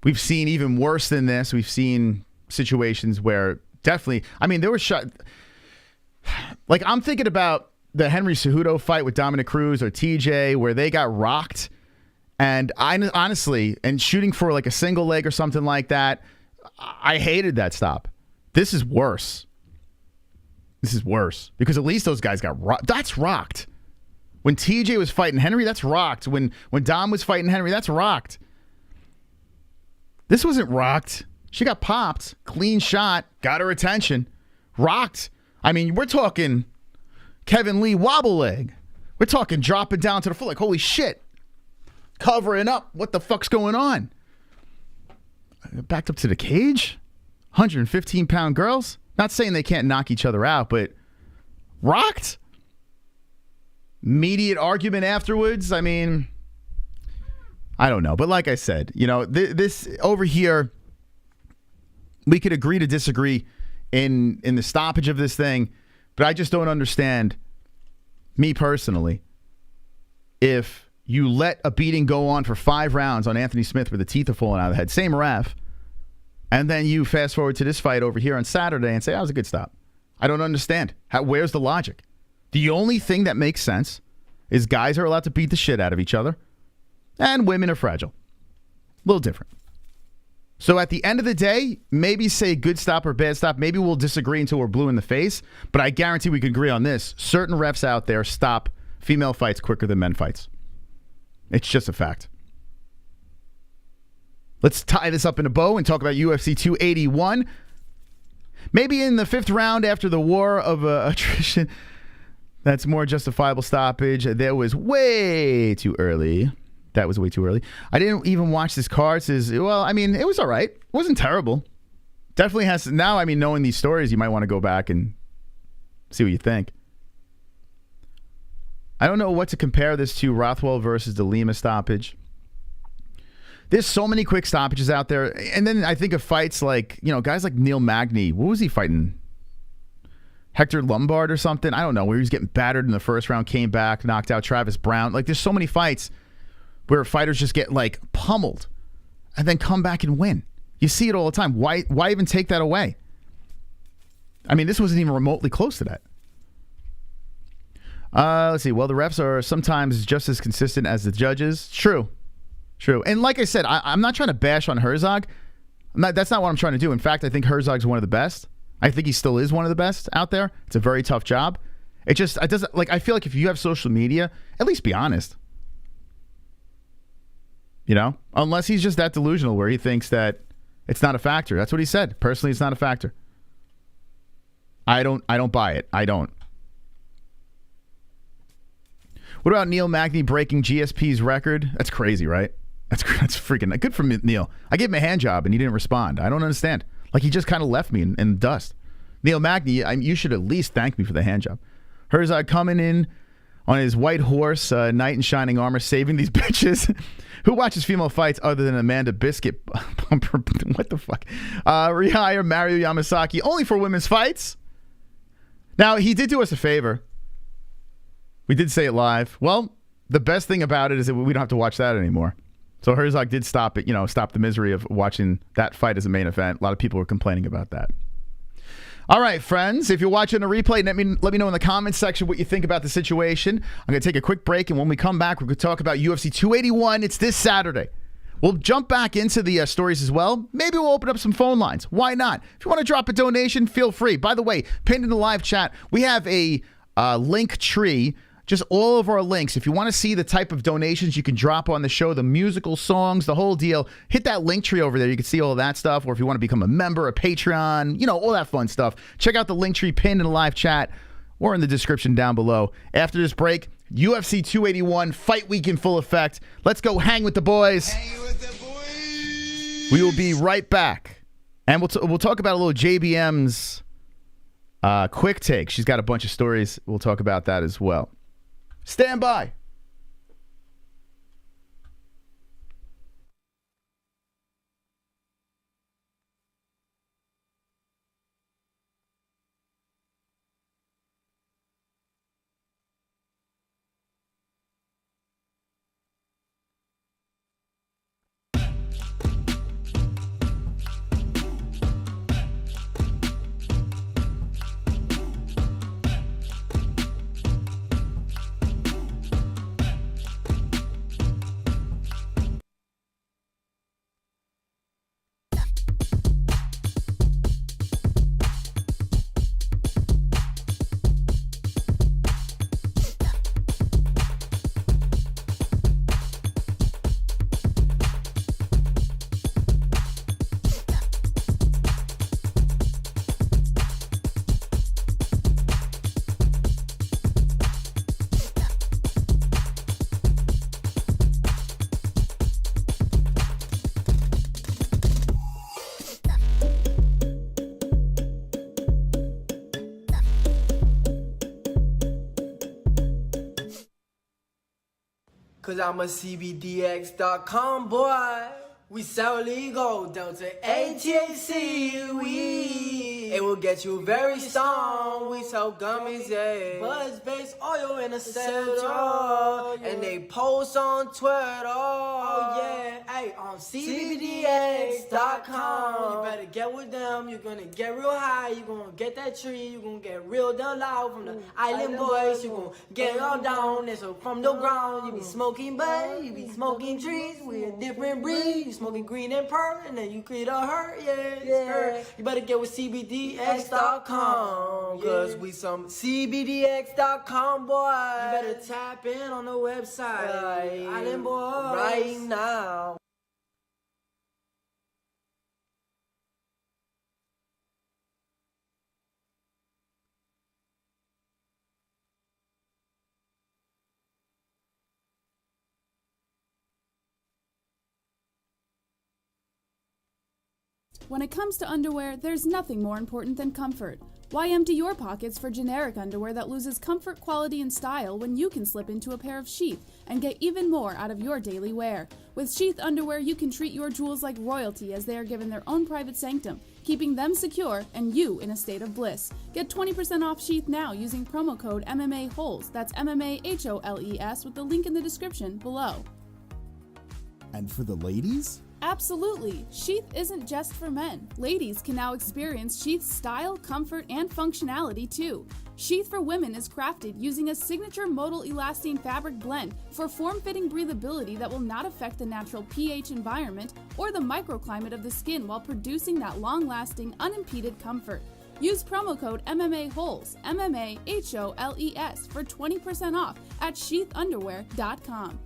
we've seen even worse than this. We've seen situations where definitely, I mean, there were shot. Like, I'm thinking about the Henry Cejudo fight with Dominic Cruz or TJ where they got rocked. And I honestly, and shooting for like a single leg or something like that, I hated that stop. This is worse. This is worse because at least those guys got rocked. That's rocked. When TJ was fighting Henry, that's rocked. When Dom was fighting Henry, that's rocked. This wasn't rocked. She got popped. Clean shot. Got her attention. Rocked. I mean, we're talking Kevin Lee wobble leg. We're talking dropping down to the floor like, holy shit. Covering up. What the fuck's going on? backed up to the cage. 115-pound girls. Not saying they can't knock each other out, but rocked. Immediate argument afterwards. I mean, I don't know. But like I said, this over here, we could agree to disagree in the stoppage of this thing, but I just don't understand, me personally, if you let a beating go on for 5 rounds on Anthony Smith where the teeth are falling out of the head, same ref, and then you fast forward to this fight over here on Saturday and say, that was a good stop. I don't understand. Where's the logic? The only thing that makes sense is guys are allowed to beat the shit out of each other, and women are fragile. A little different. So at the end of the day, maybe say good stop or bad stop. Maybe we'll disagree until we're blue in the face, but I guarantee we could agree on this. Certain refs out there stop female fights quicker than men fights. It's just a fact. Let's tie this up in a bow and talk about UFC 281. Maybe in the 5th round after the war of attrition, that's more justifiable stoppage. That was way too early. That was way too early. I didn't even watch this card. Well, I mean, it was all right. It wasn't terrible. Definitely has. Now, I mean, knowing these stories, you might want to go back and see what you think. I don't know what to compare this to. Rothwell versus the Lima stoppage. There's so many quick stoppages out there. And then I think of fights like, guys like Neil Magny. What was he fighting? Hector Lombard or something? I don't know. Where he was getting battered in the first round, came back, knocked out Travis Brown. Like, there's so many fights where fighters just get, like, pummeled and then come back and win. You see it all the time. Why even take that away? I mean, this wasn't even remotely close to that. Let's see. Well, the refs are sometimes just as consistent as the judges. True. And like I said, I'm not trying to bash on Herzog. That's not what I'm trying to do. In fact, I think Herzog's one of the best. I think he still is one of the best out there. It's a very tough job. It doesn't, like, I feel like if you have social media, at least be honest. Unless he's just that delusional where he thinks that it's not a factor. That's what he said. Personally, it's not a factor. I don't buy it. I don't. What about Neil Magny breaking GSP's record? That's crazy, right? That's freaking good for Neil. I gave him a hand job and he didn't respond. I don't understand. Like, he just kind of left me in the dust. Neil Magny, you should at least thank me for the hand job. Herzog coming in on his white horse, knight in shining armor, saving these bitches. Who watches female fights other than Amanda Biscuit? What the fuck? Rehire Mario Yamasaki only for women's fights. Now, he did do us a favor. We did say it live. Well, the best thing about it is that we don't have to watch that anymore. So Herzog did stop it, stop the misery of watching that fight as a main event. A lot of people were complaining about that. All right, friends, if you're watching a replay, let me know in the comments section what you think about the situation. I'm going to take a quick break, and when we come back, we're going to talk about UFC 281. It's this Saturday. We'll jump back into the stories as well. Maybe we'll open up some phone lines. Why not? If you want to drop a donation, feel free. By the way, pinned in the live chat, we have a link tree. Just all of our links. If you want to see the type of donations you can drop on the show, the musical songs, the whole deal, hit that link tree over there. You can see all of that stuff. Or if you want to become a member, a Patreon, all that fun stuff, check out the link tree pinned in the live chat or in the description down below. After this break, UFC 281, fight week in full effect. Let's go hang with the boys. Hang with the boys. We will be right back. And we'll talk about a little JBM's quick take. She's got a bunch of stories. We'll talk about that as well. Stand by. Cause I'm a CBDX.com boy. We sell legal, Delta ATHC weed. It will get you very stoned. We sell gummies, yeah. Buzz-based oil and etc. And they post on Twitter. Oh yeah, hey, on CBDX.com. You better get with them. You're gonna get real high. You're gonna get that tree. You're gonna get real down loud from the island boys. You're gonna get all down. And so from the ground, you be smoking bud. You be smoking trees. We a different breed. You smoking green and purple, and then you could hurt, yeah. You better get with CBDX.com, cause we some CBDX.com boys. You better tap in on the website, Island Boys, right now. When it comes to underwear, there's nothing more important than comfort. Why empty your pockets for generic underwear that loses comfort, quality, and style when you can slip into a pair of Sheath and get even more out of your daily wear? With Sheath underwear, you can treat your jewels like royalty as they are given their own private sanctum, keeping them secure and you in a state of bliss. Get 20% off Sheath now using promo code MMA-Holes. That's MMA-HOLES with the link in the description below. And for the ladies? Absolutely! Sheath isn't just for men. Ladies can now experience Sheath's style, comfort, and functionality too. Sheath for women is crafted using a signature modal elastane fabric blend for form-fitting breathability that will not affect the natural pH environment or the microclimate of the skin while producing that long-lasting, unimpeded comfort. Use promo code MMA-Holes, MMA-HOLES, for 20% off at sheathunderwear.com.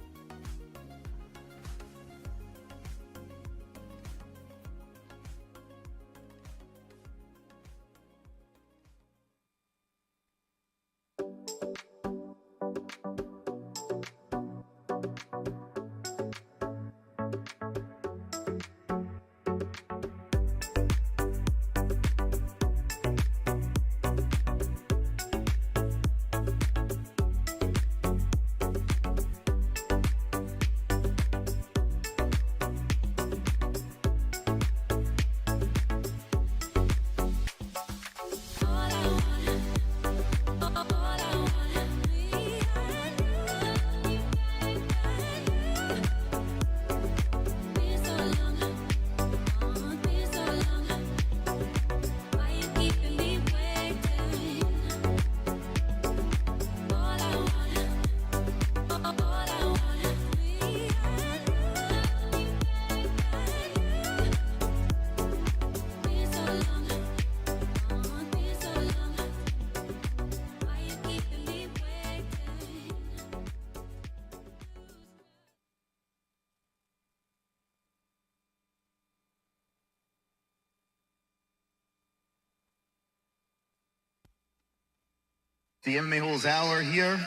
The MMA Holes Hour here.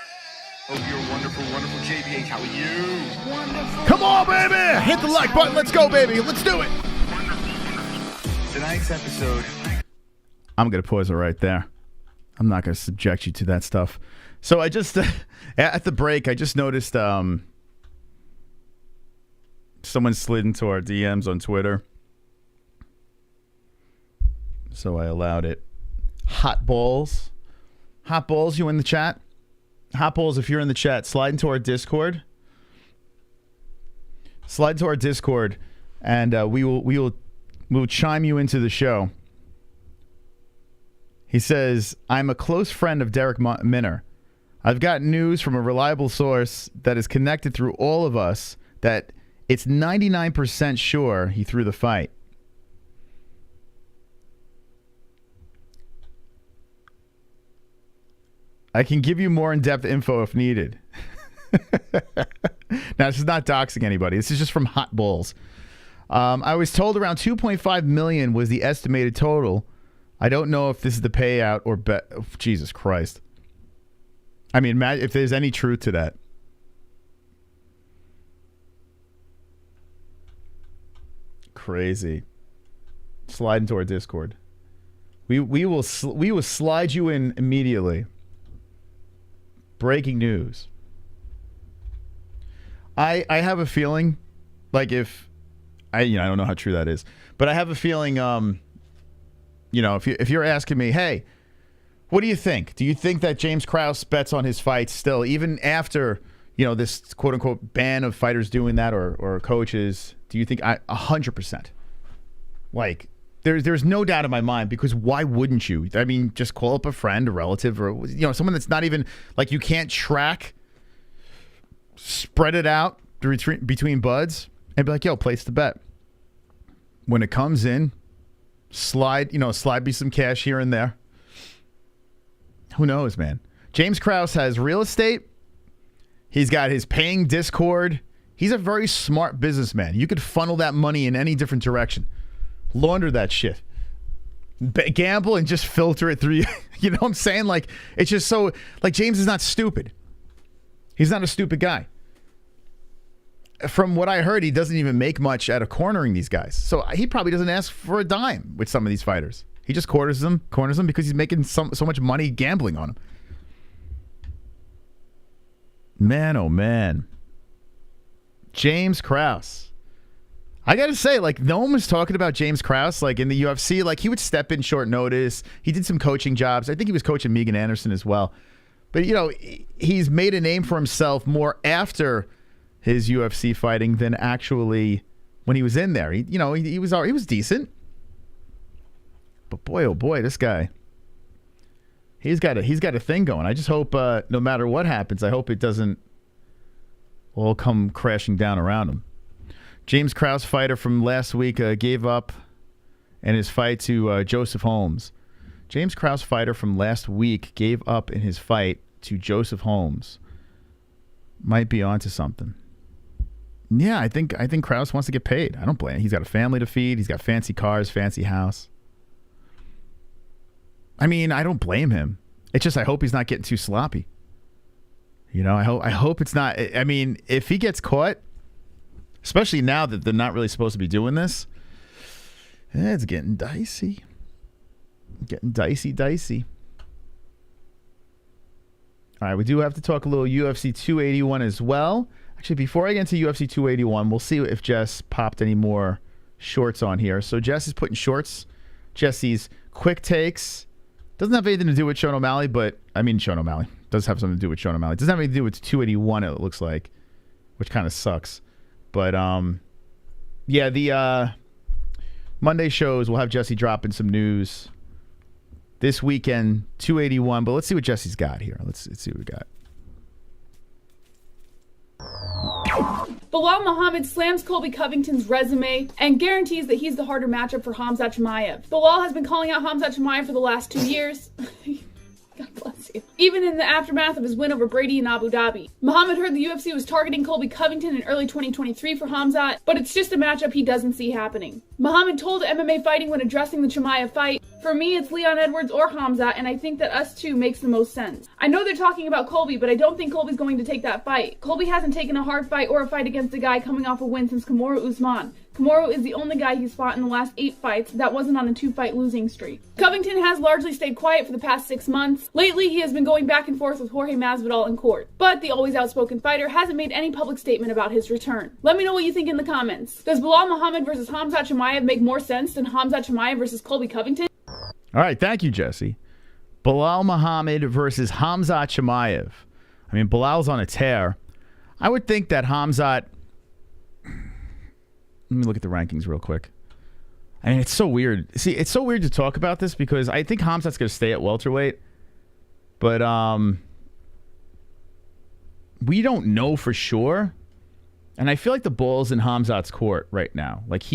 Hope you're wonderful, wonderful. JBH, how are you? Wonderful. Come on, baby! Hit the like button. Let's go, baby. Let's do it. Tonight's episode. I'm going to pause it right there. I'm not going to subject you to that stuff. So I just, at the break, I just noticed someone slid into our DMs on Twitter. So I allowed it. Hot Balls. Hot Balls, you in the chat? Hot Balls, if you're in the chat, slide into our Discord. Slide into our Discord, and we will chime you into the show. He says, I'm a close friend of Derek Minner. I've got news from a reliable source that is connected through all of us that it's 99% sure he threw the fight. I can give you more in-depth info if needed. Now, this is not doxing anybody. This is just from Hot Balls. I was told around $2.5 million was the estimated total. I don't know if this is the payout or Jesus Christ. I mean, if there's any truth to that. Crazy. Slide into our Discord. We will slide you in immediately. Breaking news. I have a feeling, like if I don't know how true that is, but I have a feeling, if you're asking me, hey, what do you think? Do you think that James Krause bets on his fights still, even after this quote unquote ban of fighters doing that or coaches? Do you think 100%? Like there's no doubt in my mind, because why wouldn't you? I mean, just call up a friend, a relative, or someone that's not even like you can't track. Spread it out between buds and be like, yo, place the bet. When it comes in, slide me some cash here and there. Who knows, man? James Krause has real estate. He's got his paying Discord. He's a very smart businessman. You could funnel that money in any different direction. Launder that shit. Gamble and just filter it through. You know what I'm saying? Like, it's just so, like, James is not stupid. He's not a stupid guy. From what I heard, he doesn't even make much out of cornering these guys. So he probably doesn't ask for a dime with some of these fighters. He just corners them because he's making so much money gambling on them. Man, oh man. James Krause. I got to say, like, no one was talking about James Krause, like, in the UFC. Like, he would step in short notice. He did some coaching jobs. I think he was coaching Megan Anderson as well. But, he's made a name for himself more after his UFC fighting than actually when he was in there. He was decent. But boy, oh boy, this guy, he's got a thing going. I just hope no matter what happens, I hope it doesn't all come crashing down around him. James Krause, fighter from last week, gave up in his fight to Joseph Holmes. James Krause, fighter from last week, gave up in his fight to Joseph Holmes. Might be onto something. Yeah, I think Krause wants to get paid. I don't blame him. He's got a family to feed. He's got fancy cars, fancy house. I mean, I don't blame him. It's just I hope he's not getting too sloppy. I hope it's not. I mean, if he gets caught, especially now that they're not really supposed to be doing this, it's getting dicey. Getting dicey. All right, we do have to talk a little UFC 281 as well. Actually, before I get into UFC 281, we'll see if Jess popped any more shorts on here. So Jess is putting shorts. Jesse's quick takes. Doesn't have anything to do with Sean O'Malley, but I mean Sean O'Malley. Does have something to do with Sean O'Malley. Doesn't have anything to do with 281, it looks like, which kind of sucks. But, yeah, the Monday shows, we'll have Jesse dropping some news this weekend, 281. But let's see what Jesse's got here. Let's see what we got. Bilal Muhammad slams Colby Covington's resume and guarantees that he's the harder matchup for Hamzat Chimaev. Bilal has been calling out Hamzat Chimaev for the last 2 years. God bless you. Even in the aftermath of his win over Brady in Abu Dhabi. Muhammad heard the UFC was targeting Colby Covington in early 2023 for Hamzat, but it's just a matchup he doesn't see happening. Muhammad told MMA Fighting when addressing the Chimaev fight, "For me, it's Leon Edwards or Hamzat, and I think that us two makes the most sense. I know they're talking about Colby, but I don't think Colby's going to take that fight. Colby hasn't taken a hard fight or a fight against a guy coming off a win since Kamaru Usman. Kamaru is the only guy he's fought in the last 8 fights that wasn't on a 2-fight losing streak. Covington has largely stayed quiet for the past 6 months. Lately, he has been going back and forth with Jorge Masvidal in court, but the always outspoken fighter hasn't made any public statement about his return. Let me know what you think in the comments. Does Bilal Muhammad versus Hamzat Chimaev make more sense than Hamzat Chimaev versus Colby Covington?" All right, thank you, Jesse. Bilal Muhammad versus Hamzat Chimaev. I mean, Bilal's on a tear. I would think that Hamzat... Let me look at the rankings real quick. I mean, it's so weird. See, it's so weird to talk about this because I think Hamzat's going to stay at welterweight. But we don't know for sure. And I feel like the ball's in Hamzat's court right now. Like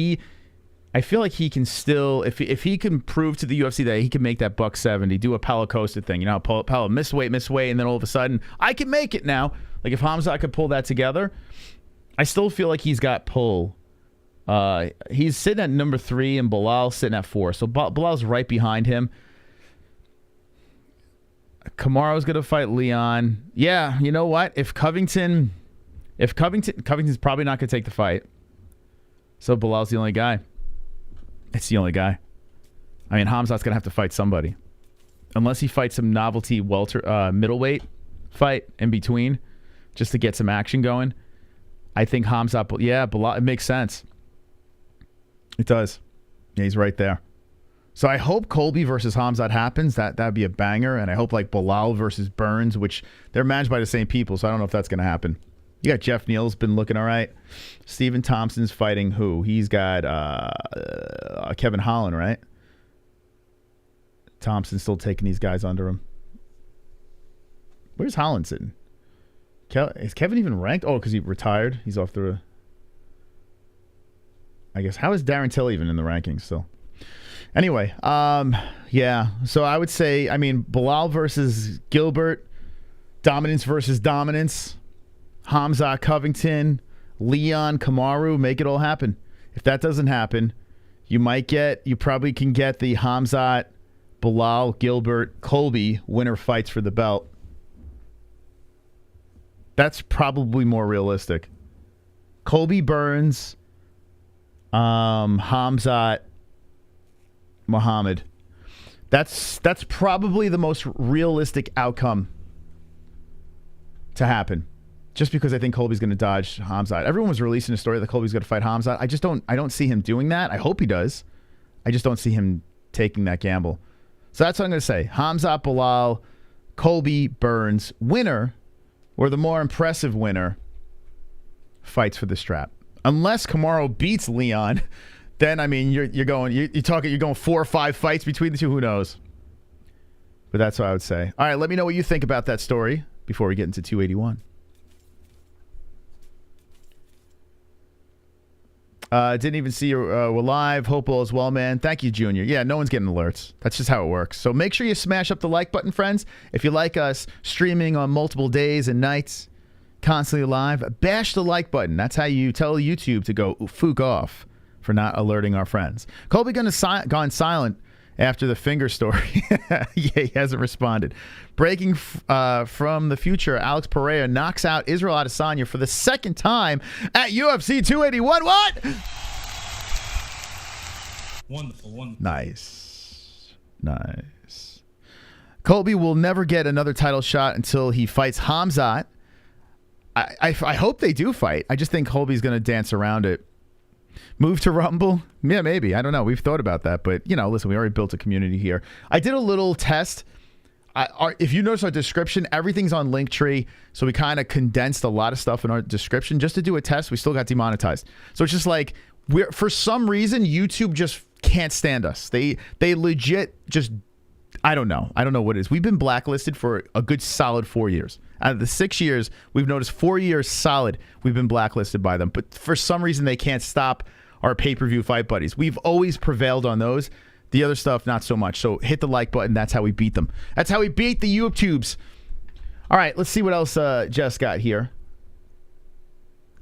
I feel like he can still, if he can prove to the UFC that he can make that $170, do a Paulo Costa thing. You know, Paulo miss weight, and then all of a sudden, I can make it now. Like if Hamzat could pull that together, I still feel like he's got pull. He's sitting at number 3 and Bilal's sitting at 4. So Bilal's right behind him. Kamaru's going to fight Leon. Yeah, you know what? Covington's probably not going to take the fight. So Bilal's the only guy. It's the only guy. I mean, Hamzat's going to have to fight somebody. Unless he fights some novelty middleweight fight in between just to get some action going. I think Hamzat, yeah, Bilal, it makes sense. It does. Yeah, he's right there. So I hope Colby versus Hamzat happens. That'd be a banger. And I hope like Bilal versus Burns, which they're managed by the same people. So I don't know if that's going to happen. You got Jeff Neal's been looking all right. Stephen Thompson's fighting who? He's got Kevin Holland, right? Thompson's still taking these guys under him. Where's Holland sitting? Is Kevin even ranked? Oh, because he retired. He's off the... I guess. How is Darren Till even in the rankings still? Anyway, yeah. So I would say, I mean, Bilal versus Gilbert, dominance versus dominance, Hamzat Covington, Leon Kamaru, make it all happen. If that doesn't happen, you probably can get the Hamzat, Bilal, Gilbert, Colby winner fights for the belt. That's probably more realistic. Colby Burns, Hamzat, Muhammad. That's probably the most realistic outcome to happen. Just because I think Colby's going to dodge Hamzat. Everyone was releasing a story that Colby's going to fight Hamzat. I don't see him doing that. I hope he does. I just don't see him taking that gamble. So that's what I'm going to say. Hamzat, Bilal, Colby, Burns, winner, or the more impressive winner, fights for the strap. Unless Kamaru beats Leon, then I mean you're going 4 or 5 fights between the two. Who knows? But that's what I would say. All right, let me know what you think about that story before we get into 281. Didn't even see you were live. Hope all is well, man. Thank you, Junior. Yeah, no one's getting alerts. That's just how it works. So make sure you smash up the like button, friends. If you like us streaming on multiple days and nights, constantly live, bash the like button. That's how you tell YouTube to go fook off for not alerting our friends. Colby gone silent after the finger story. Yeah, he hasn't responded. Breaking from the future, Alex Pereira knocks out Israel Adesanya for the second time at UFC 281. What? Wonderful. Nice. Colby will never get another title shot until he fights Hamzat. I hope they do fight. I just think Colby's going to dance around it. Move to Rumble? Yeah, maybe. I don't know. We've thought about that. But, listen, we already built a community here. I did a little test. If you notice our description, everything's on Linktree. So we kind of condensed a lot of stuff in our description just to do a test. We still got demonetized. So it's just like, for some reason, YouTube just can't stand us. They legit just... I don't know what it is. We've been blacklisted for a good solid 4 years. Out of the 6 years, we've noticed 4 years solid we've been blacklisted by them. But for some reason, they can't stop our pay-per-view fight buddies. We've always prevailed on those. The other stuff, not so much. So hit the like button. That's how we beat them. That's how we beat the YouTubes. All right, let's see what else Jess got here.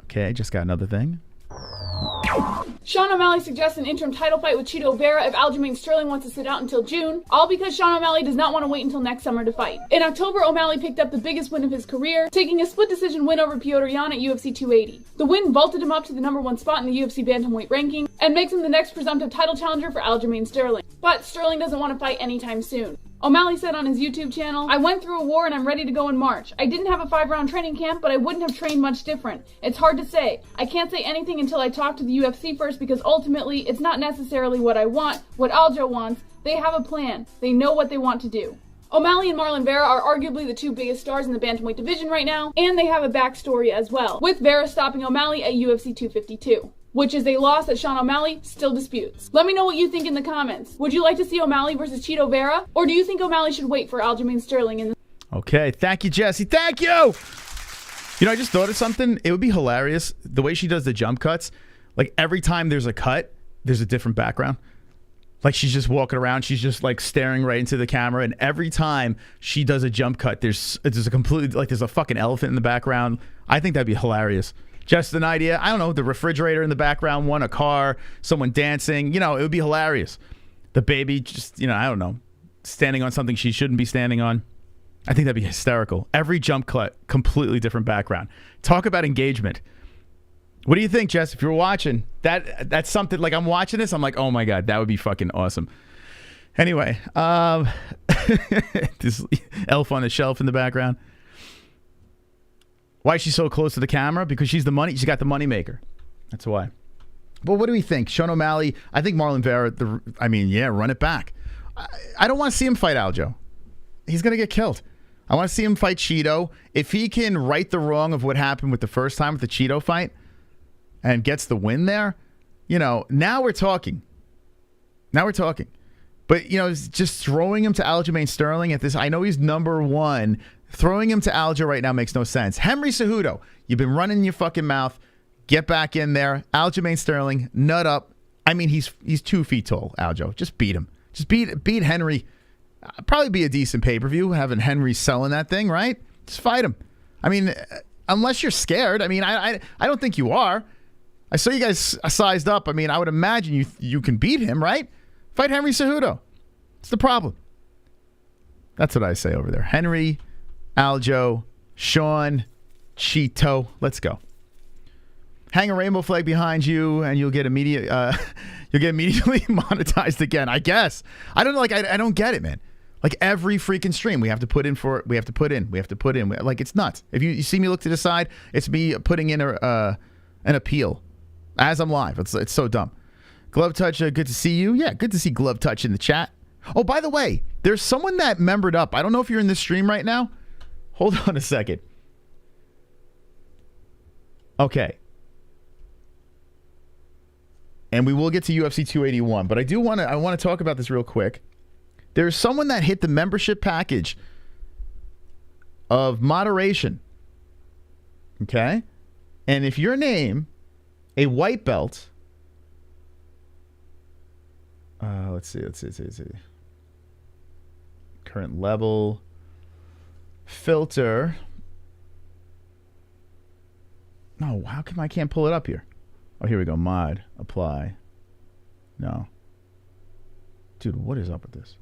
Okay, just got another thing. Sean O'Malley suggests an interim title fight with Chito Vera if Aljamain Sterling wants to sit out until June, all because Sean O'Malley does not want to wait until next summer to fight. In October, O'Malley picked up the biggest win of his career, taking a split decision win over Piotr Jan at UFC 280. The win vaulted him up to the #1 spot in the UFC bantamweight ranking, and makes him the next presumptive title challenger for Aljamain Sterling. But Sterling doesn't want to fight anytime soon. O'Malley said on his YouTube channel, "I went through a war and I'm ready to go in March. I didn't have a 5-round training camp, but I wouldn't have trained much different. It's hard to say. I can't say anything until I talk to the UFC first because ultimately it's not necessarily what I want, what Aljo wants. They have a plan. They know what they want to do." O'Malley and Marlon Vera are arguably the two biggest stars in the bantamweight division right now, and they have a backstory as well, with Vera stopping O'Malley at UFC 252. Which is a loss that Sean O'Malley still disputes. Let me know what you think in the comments. Would you like to see O'Malley versus Chito Vera? Or do you think O'Malley should wait for Aljamain Sterling in the... Okay, thank you, Jesse. Thank you! I just thought of something. It would be hilarious, the way she does the jump cuts. Like, every time there's a cut, there's a different background. Like, she's just walking around, she's just, like, staring right into the camera, and every time she does a jump cut, there's a completely, like, there's a fucking elephant in the background. I think that'd be hilarious. Just an idea. I don't know, the refrigerator in the background, a car, someone dancing. It would be hilarious. The baby just, I don't know, standing on something she shouldn't be standing on. I think that'd be hysterical. Every jump cut, completely different background. Talk about engagement. What do you think, Jess? If you're watching, that's something, like, I'm watching this, I'm like, oh my God, that would be fucking awesome. Anyway, this elf on the shelf in the background. Why is she so close to the camera? Because she's the money. She got the money maker. That's why. But what do we think? Sean O'Malley, I think Marlon Vera, run it back. I don't want to see him fight Aljo. He's going to get killed. I want to see him fight Cheeto. If he can right the wrong of what happened with the first time with the Cheeto fight and gets the win there, now we're talking. But, just throwing him to Aljamain Sterling at this, I know he's number one. Throwing him to Aljo right now makes no sense. Henry Cejudo, you've been running your fucking mouth. Get back in there. Aljamain Sterling, nut up. I mean, he's 2 feet tall, Aljo. Just beat him. Just beat Henry. Probably be a decent pay-per-view, having Henry selling that thing, right? Just fight him. I mean, unless you're scared. I mean, I don't think you are. I saw you guys sized up. I mean, I would imagine you can beat him, right? Fight Henry Cejudo. It's the problem. That's what I say over there. Henry, Aljo, Sean, Cheeto. Let's go. Hang a rainbow flag behind you, and you'll get immediately monetized again. I guess. I don't know. Like I don't get it, man. Like every freaking stream, we have to put in. Like it's nuts. If you see me look to the side, it's me putting in an appeal as I'm live. It's so dumb. Glove Touch, good to see you. Yeah, good to see Glove Touch in the chat. Oh, by the way, there's someone that membered up. I don't know if you're in this stream right now. Hold on a second. Okay. And we will get to UFC 281, but I want to talk about this real quick. There's someone that hit the membership package of moderation. Okay? And if your name, a white belt, let's see. Current level, filter. No, how come I can't pull it up here? Oh, here we go. Mod. Apply. No. Dude, what is up with this?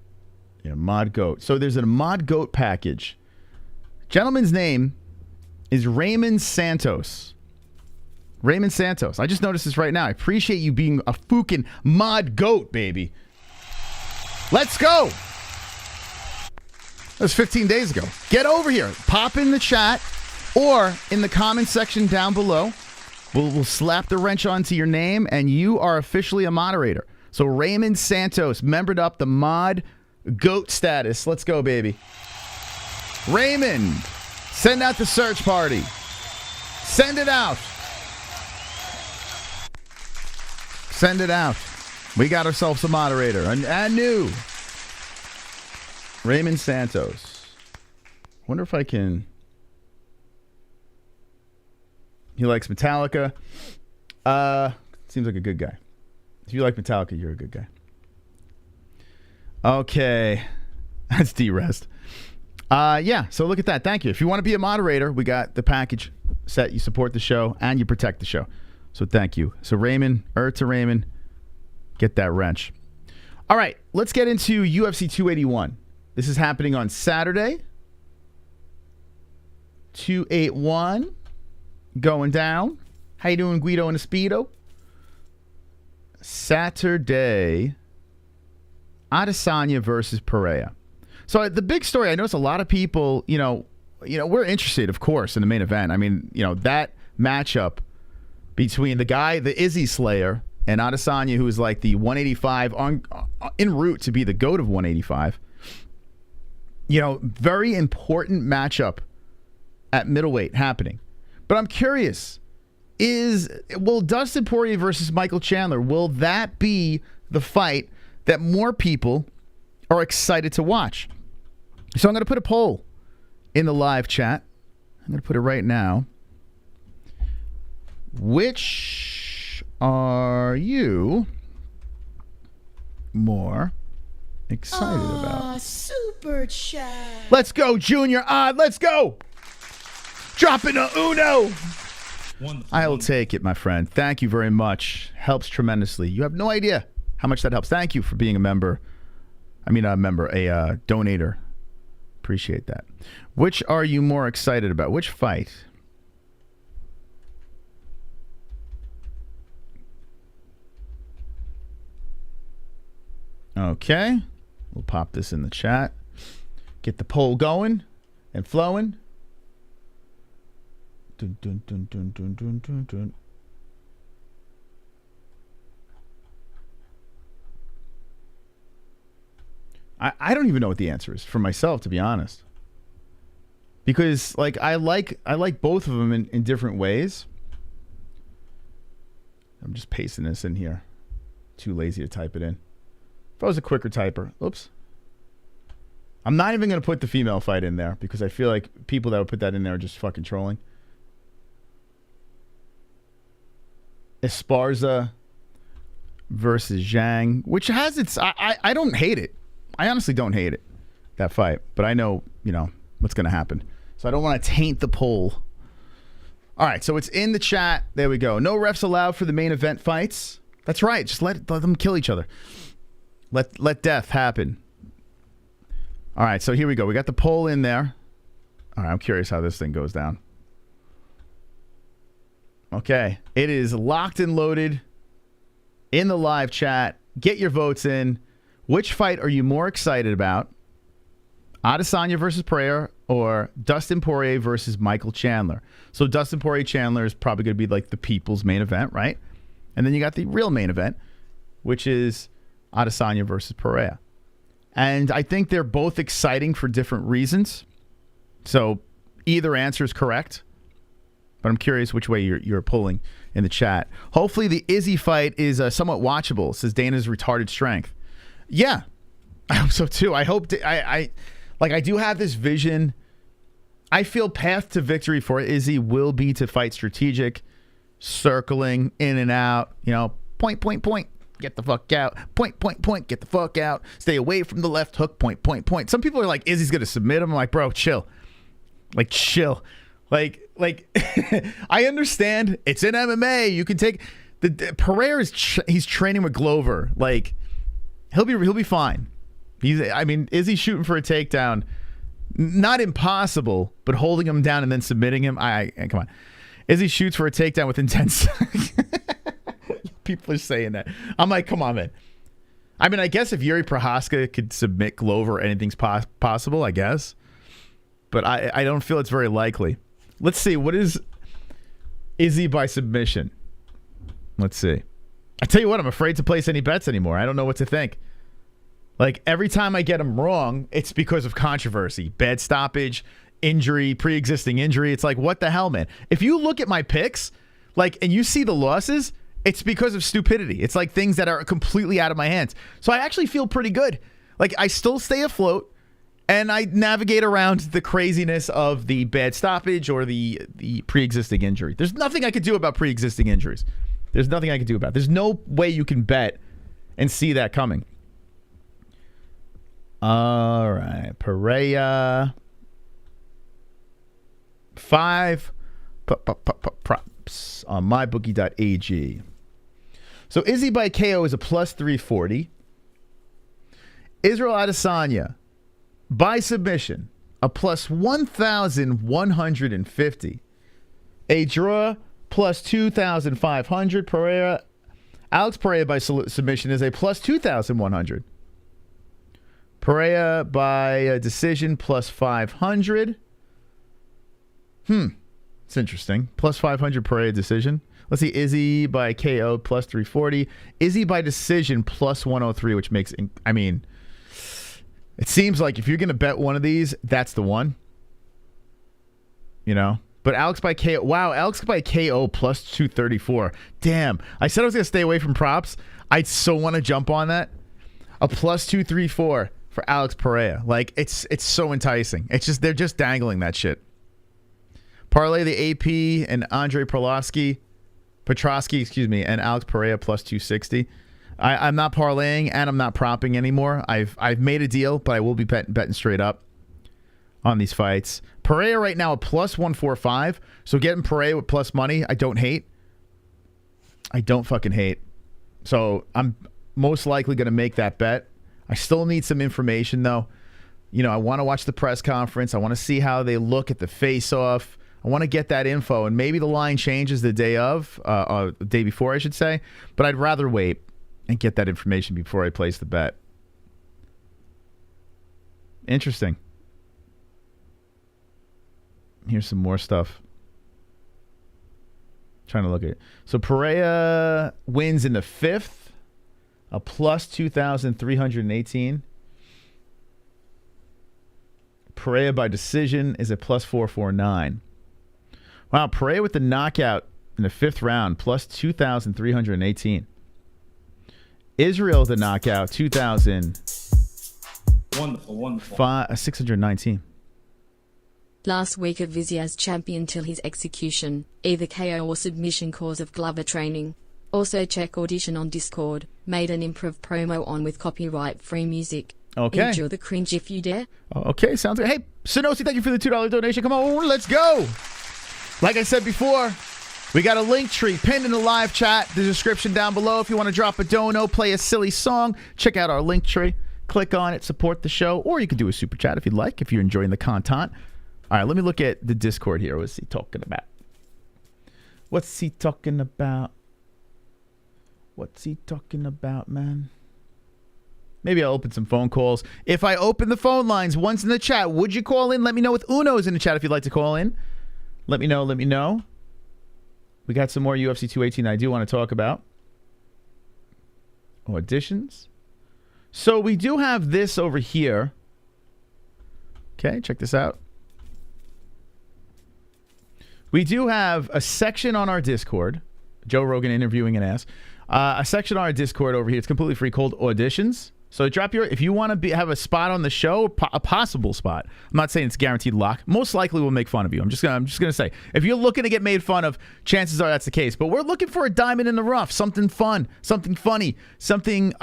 Yeah, Mod Goat. So there's a Mod Goat package. Gentleman's name is Raymond Santos. Raymond Santos. I just noticed this right now. I appreciate you being a fucking Mod Goat, baby. Let's go. That was 15 days ago. Get over here. Pop in the chat or in the comment section down below. We'll slap the wrench onto your name, and you are officially a moderator. So Raymond Santos membered up the Mod Goat status. Let's go, baby. Raymond, send out the search party. Send it out. Send it out. We got ourselves a moderator. And new. Raymond Santos. Wonder if I can... He likes Metallica. Seems like a good guy. If you like Metallica, you're a good guy. Okay. That's D-Rest. Yeah, so look at that. Thank you. If you want to be a moderator, we got the package set. You support the show, and you protect the show. So thank you. So Raymond, to Raymond, get that wrench. All right, let's get into UFC 281. This is happening on Saturday. 281. Going down. How you doing, Guido and a Speedo? Saturday, Adesanya versus Pereira. So the big story, I notice a lot of people, we're interested, of course, in the main event. I mean, that matchup between the guy, the Izzy Slayer, and Adesanya, who is like the 185 en route to be the GOAT of 185. Very important matchup at middleweight happening. But I'm curious, will Dustin Poirier versus Michael Chandler, will that be the fight that more people are excited to watch? So I'm going to put a poll in the live chat. I'm going to put it right now. Which are you more excited about? Super chat. Let's go, Junior Odd. Let's go. Dropping a Uno. I'll take it, my friend. Thank you very much. Helps tremendously. You have no idea how much that helps. Thank you for being a member. A donator. Appreciate that. Which are you more excited about? Which fight? Okay. We'll pop this in the chat. Get the poll going and flowing. Dun, dun, dun, dun, dun, dun, dun, dun. I don't even know what the answer is for myself, to be honest. Because like I like both of them in different ways. I'm just pasting this in here. Too lazy to type it in. If I was a quicker typer, oops. I'm not even going to put the female fight in there because I feel like people that would put that in there are just fucking trolling. Esparza versus Zhang, which has its... I don't hate it. I honestly don't hate it, that fight. But I know, what's going to happen. So I don't want to taint the poll. All right, so it's in the chat. There we go. No refs allowed for the main event fights. That's right. Just let them kill each other. Let death happen. All right, so here we go. We got the poll in there. All right, I'm curious how this thing goes down. Okay, it is locked and loaded in the live chat. Get your votes in. Which fight are you more excited about? Adesanya versus Pereira or Dustin Poirier versus Michael Chandler? So Dustin Poirier Chandler is probably going to be like the people's main event, right? And then you got the real main event, which is Adesanya versus Pereira. And I think they're both exciting for different reasons. So either answer is correct. But I'm curious which way you're pulling in the chat. Hopefully the Izzy fight is somewhat watchable, says Dana's retarded strength. Yeah, I hope so too. I hope I do have this vision. I feel path to victory for Izzy will be to fight strategic, circling in and out. Point, get the fuck out. Point, get the fuck out. Stay away from the left hook. Point. Some people are like, Izzy's gonna submit him. I'm like, bro, chill. Chill. Like I understand it's in MMA. You can take the Pereira he's training with Glover. Like he'll be fine. Izzy's shooting for a takedown. Not impossible, but holding him down and then submitting him. Come on. Izzy shoots for a takedown within 10 seconds. People are saying that. I'm like, come on, man. I guess if Yuri Prohaska could submit Glover, anything's possible, I guess. But I don't feel it's very likely. Let's see. What is Izzy by submission? Let's see. I tell you what, I'm afraid to place any bets anymore. I don't know what to think. Like, every time I get them wrong, it's because of controversy. Bad stoppage, injury, pre-existing injury. It's like, what the hell, man? If you look at my picks, and you see the losses, it's because of stupidity. It's like things that are completely out of my hands. So I actually feel pretty good. I still stay afloat, and I navigate around the craziness of the bad stoppage or the pre-existing injury. There's nothing I could do about pre-existing injuries. There's nothing I could do about it. There's no way you can bet and see that coming. All right. Pereira. 5 props on mybookie.ag. So Izzy by KO is a plus 340. Israel Adesanya by submission, a plus 1,150. A draw, plus 2,500. Pereira, Alex Pereira by submission is a plus 2,100. Pereira by a decision, plus 500. It's interesting. Plus 500 Pereira decision. Let's see, Izzy by KO, plus 340. Izzy by decision, plus 103, which makes, it seems like if you're going to bet one of these, that's the one. But Alex by KO, wow, Alex by KO, plus 234. Damn, I said I was going to stay away from props. I so want to jump on that. A plus 234 for Alex Pereira. It's so enticing. It's just, they're just dangling that shit. Parlay the AP and Andre Petrosky, and Alex Pereira plus 260. I'm not parlaying and I'm not propping anymore. I've made a deal, but I will be betting straight up on these fights. Pereira right now a plus 145. So getting Pereira with plus money, I don't hate. I don't fucking hate. So I'm most likely going to make that bet. I still need some information though. I want to watch the press conference. I want to see how they look at the face-off. I want to get that info, and maybe the line changes the day before, I should say. But I'd rather wait and get that information before I place the bet. Interesting. Here's some more stuff. Trying to look at it. So Pereira wins in the 5th, a plus 2,318. Pereira by decision is a plus 449. Wow, Pereira with the knockout in the 5th round, plus 2,318. Israel the knockout, 2,000. Wonderful. 619. Last week of Vizia's champion till his execution, either KO or submission cause of Glover training. Also check audition on Discord, made an improv promo on with copyright-free music. Okay. Endure the cringe if you dare. Okay, sounds good. Hey, Sonosi, thank you for the $2 donation. Come on, let's go. Like I said before, we got a link tree pinned in the live chat, the description down below. If you want to drop a dono, play a silly song, check out our link tree. Click on it, support the show, or you can do a super chat if you'd like, if you're enjoying the content. All right, let me look at the Discord here. What's he talking about? What's he talking about? What's he talking about, man? Maybe I'll open some phone calls. If I open the phone lines once in the chat, would you call in? Let me know with Uno's in the chat if you'd like to call in. Let me know. We got some more UFC 218 I do want to talk about. Auditions. So we do have this over here. Okay, check this out. We do have a section on our Discord. Joe Rogan interviewing an ass. A section on our Discord over here. It's completely free called Auditions. So drop your, if you want to have a spot on the show, a possible spot. I'm not saying it's guaranteed lock. Most likely we'll make fun of you. I'm just gonna say, if you're looking to get made fun of, chances are that's the case. But we're looking for a diamond in the rough, something fun, something funny, something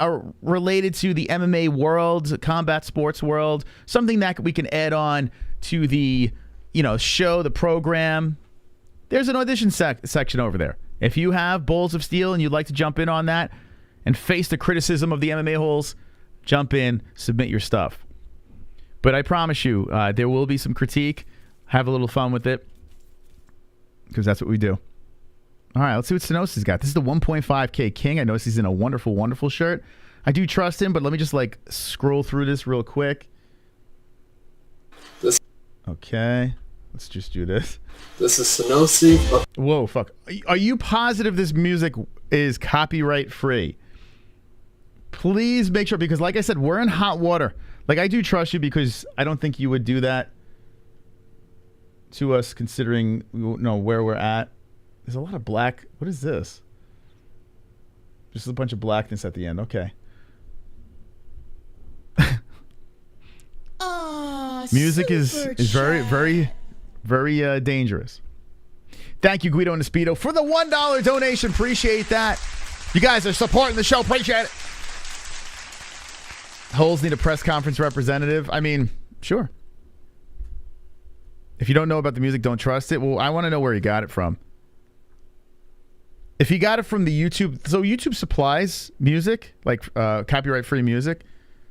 related to the MMA world, combat sports world, something that we can add on to the, show, the program. There's an audition section over there. If you have Bowls of Steel and you'd like to jump in on that and face the criticism of the MMA-Holes, jump in, submit your stuff. But I promise you, there will be some critique. Have a little fun with it, because that's what we do. All right, let's see what Sinosi's got. This is the 1.5K King. I notice he's in a wonderful, wonderful shirt. I do trust him, but let me just scroll through this real quick. Okay, let's just do this. This is Sinosi. Whoa, fuck. Are you positive this music is copyright free? Please make sure, because like I said, we're in hot water. I do trust you, because I don't think you would do that to us, considering where we're at. There's a lot of black. What is this? Just a bunch of blackness at the end. Okay. Music is very, very, very dangerous. Thank you, Guido and Speedo, for the $1 donation. Appreciate that. You guys are supporting the show. Appreciate it. Holes need a press conference representative. I mean, sure. If you don't know about the music, don't trust it. Well, I want to know where you got it from. If you got it from the YouTube, so YouTube supplies music, copyright-free music.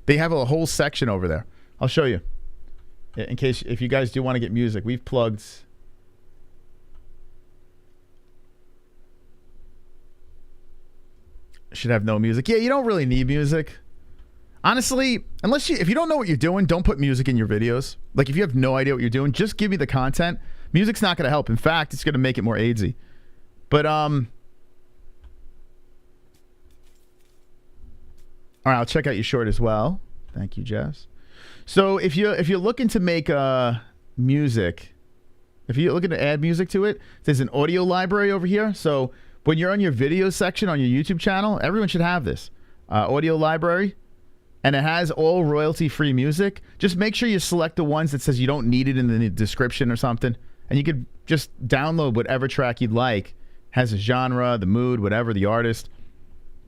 They have a whole section over there. I'll show you. In case, if you guys do want to get music, we've plugged. Should have no music. Yeah, you don't really need music. Honestly, if you don't know what you're doing, don't put music in your videos. If you have no idea what you're doing, just give me the content. Music's not going to help. In fact, it's going to make it more AIDSy. But all right, I'll check out your short as well. Thank you, Jess. So if you're looking to make music, if you're looking to add music to it, there's an audio library over here. So when you're on your video section on your YouTube channel, everyone should have this audio library. And it has all royalty-free music. Just make sure you select the ones that says you don't need it in the description or something. And you could just download whatever track you'd like. Has a genre, the mood, whatever, the artist.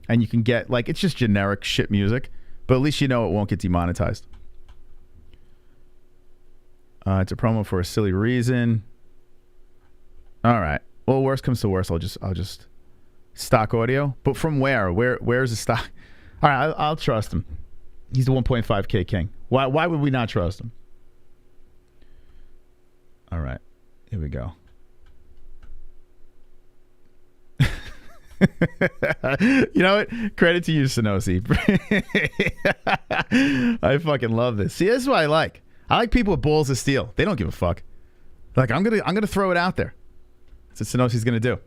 And you can get, it's just generic shit music. But at least you know it won't get demonetized. It's a promo for a silly reason. All right. Well, worst comes to worst, I'll just stock audio. But from where? Where's the stock? All right, I'll trust him. He's the 1.5K King. Why would we not trust him? All right. Here we go. You know what? Credit to you, Sonosi. I fucking love this. See, this is what I like. I like people with balls of steel. They don't give a fuck. I'm gonna throw it out there. That's what Sonosi's gonna do.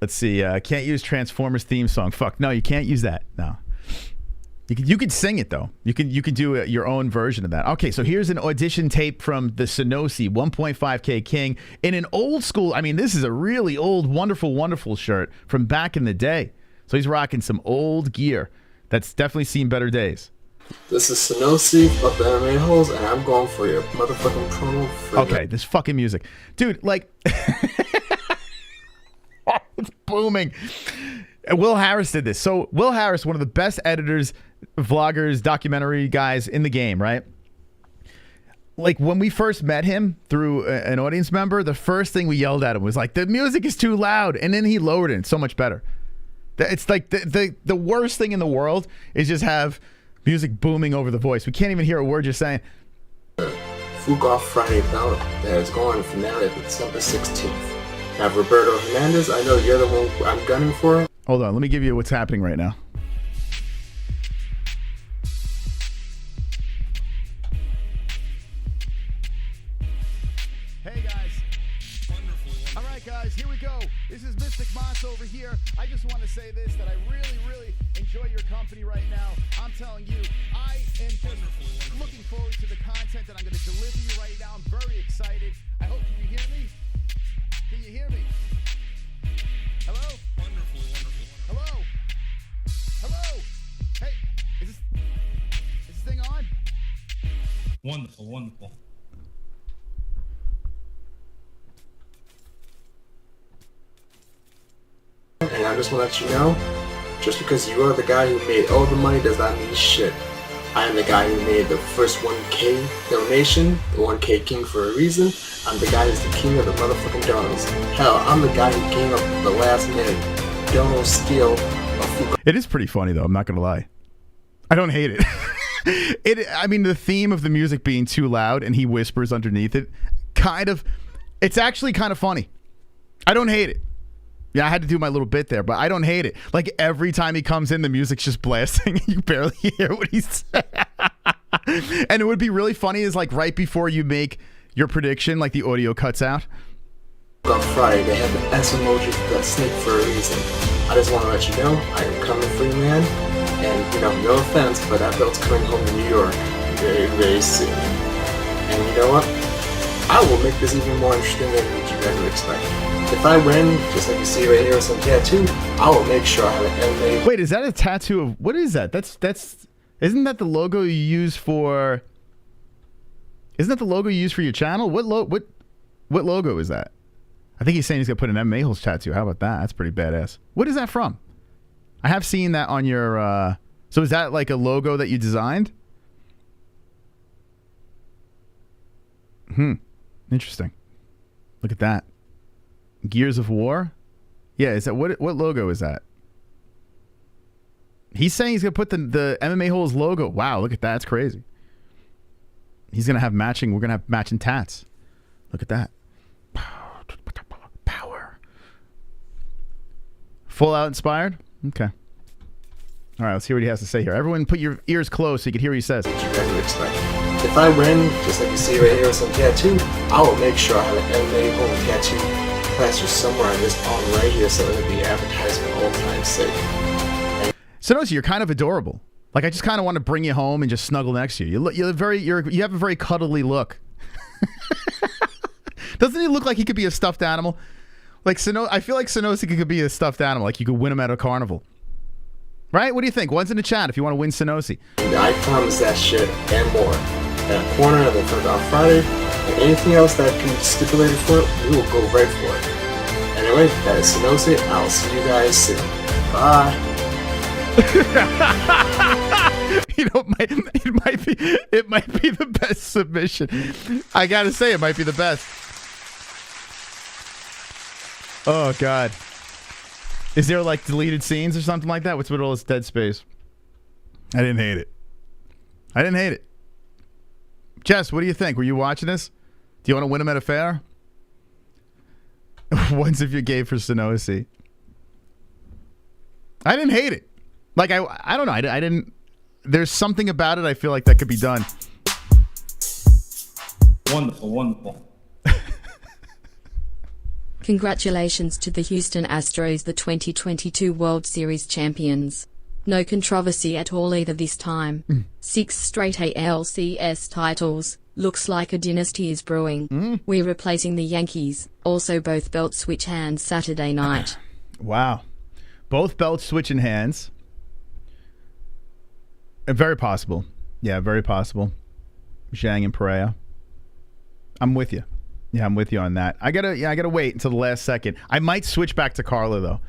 Let's see. Can't use Transformers theme song. Fuck. No, you can't use that. No. You could sing it though. You can do your own version of that. Okay, so here's an audition tape from the Sonosi 1.5K King in an old school. I mean, this is a really old, wonderful, wonderful shirt from back in the day. So he's rocking some old gear that's definitely seen better days. This is Sonosi of the MMA-Holes, and I'm going for your motherfucking promo. Okay, this fucking music, dude. Like, it's booming. Will Harris did this. So Will Harris, one of the best editors, vloggers, documentary guys in the game, right? Like when we first met him through an audience member, the first thing we yelled at him was like, the music is too loud. And then he lowered it. It's so much better. It's like the worst thing in the world is just have music booming over the voice. We can't even hear a word you're saying. Fugoff Friday bout that is going to finale December 16th. Now, Roberto Hernandez, I know you're the one I'm gunning for. Hold on, let me give you what's happening right now. Hey guys. Wonderful. All right guys, here we go. This is Mystic Moss over here. I just want to say this, that I really, really enjoy your company right now. I'm telling you, I am just looking forward to the content that I'm going to deliver you right now. I'm very excited. I hope, can you hear me? Can you hear me? Hello? Wonderful, wonderful. Hello? Hello? Hey, is this thing on? Wonderful, wonderful. And I just want to let you know, just because you are the guy who made all the money does not mean shit. I am the guy who made the first 1K donation, the 1K king for a reason. I'm the guy who's the king of the motherfucking donos. Hell, I'm the guy who came up with the last minute dono steal of Fugoff. It is pretty funny though, I'm not gonna lie. I don't hate it. I mean, the theme of the music being too loud and he whispers underneath it, it's actually kind of funny. I don't hate it. Yeah, I had to do my little bit there, but I don't hate it. Like every time he comes in, the music's just blasting. You barely hear what he's saying. And it would be really funny is like right before you make your prediction, like the audio cuts out. On Friday, they had the S emoji for that snake for a reason. I just want to let you know, I am coming for you, man. And, no offense, but that belt's coming home to New York very, very soon. And you know what? I will make this even more interesting than what you guys would expect. If I win, just like you see right here with some tattoo, I will make sure I have an MMA. Wait, is that a tattoo of, what is that? Isn't that the logo you use for, your channel? What logo is that? I think he's saying he's going to put an MMA-Holes tattoo. How about that? That's pretty badass. What is that from? I have seen that on your, so is that like a logo that you designed? Interesting. Look at that. Gears of War? Yeah, is that what logo is that? He's saying he's gonna put the MMA-Holes logo. Wow, look at that. That's crazy. We're gonna have matching tats. Look at that. Power. Full out inspired? Okay. All right, let's hear what he has to say here. Everyone put your ears closed so you can hear what he says. What you guys would expect. If I win, just like you see right here with some tattoo, I will make sure I have an MMA-Holes tattoo plastered somewhere on this arm right here so it'll be advertised for all time's sake. Sonosi, you're kind of adorable. Like I just kind of want to bring you home and just snuggle next to you. You have a very cuddly look. Doesn't he look like he could be a stuffed animal? Like I feel like Sonosi could be a stuffed animal. Like you could win him at a carnival. Right? What do you think? One's in the chat if you want to win Sonosi. I promise that shit and more. That corner of the on Friday, and anything else that can be stipulated for it, we will go right for it. Anyway, that is Sonosi. I'll see you guys soon. Bye. It might be the best submission. I gotta say, it might be the best. Oh God. Is there like deleted scenes or something like that? What's with all this dead space? I didn't hate it. Jess, what do you think? Were you watching this? Do you want to win him at a fair? Once if you're gay for Sonosi. I didn't hate it. Like, I don't know. I didn't. There's something about it I feel like that could be done. Wonderful, wonderful. Congratulations to the Houston Astros, the 2022 World Series champions. No controversy at all either this time. 6 straight ALCS titles. Looks like a dynasty is brewing. We're replacing the Yankees. Also, both belts switch hands Saturday night. Wow. Both belts switching hands. Very possible. Yeah, very possible. Zhang and Pereira. I'm with you. Yeah, I'm with you on that. I gotta wait until the last second. I might switch back to Carla though.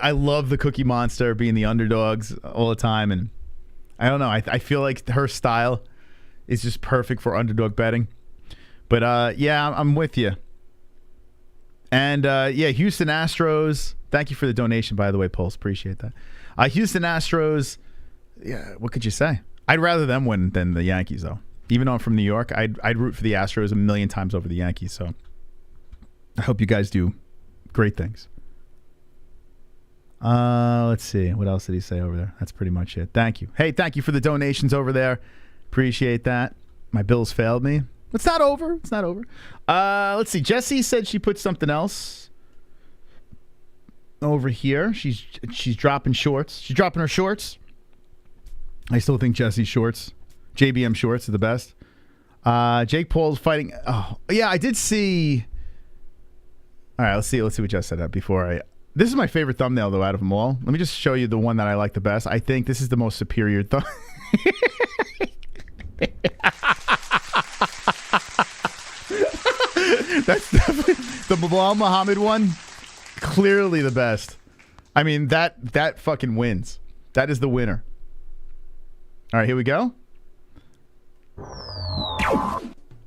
I love the Cookie Monster being the underdogs all the time, and I don't know. I feel like her style is just perfect for underdog betting. But yeah, I'm with you. And yeah, Houston Astros. Thank you for the donation, by the way, Pulse. Appreciate that. Houston Astros. Yeah, what could you say? I'd rather them win than the Yankees, though. Even though I'm from New York, I'd root for the Astros a million times over the Yankees. So I hope you guys do great things. Let's see. What else did he say over there? That's pretty much it. Thank you. Hey, thank you for the donations over there. Appreciate that. My bills failed me. It's not over. It's not over. Let's see. Jessie said she put something else over here. She's dropping shorts. She's dropping her shorts. I still think Jessie's shorts, JBM shorts, are the best. Jake Paul's fighting. Oh, yeah, I did see. All right, let's see what Jess said up before I. This is my favorite thumbnail, though, out of them all. Let me just show you the one that I like the best. I think this is the most superior thumbnail. That's definitely the Bilal Muhammad one. Clearly the best. I mean, that fucking wins. That is the winner. All right, here we go.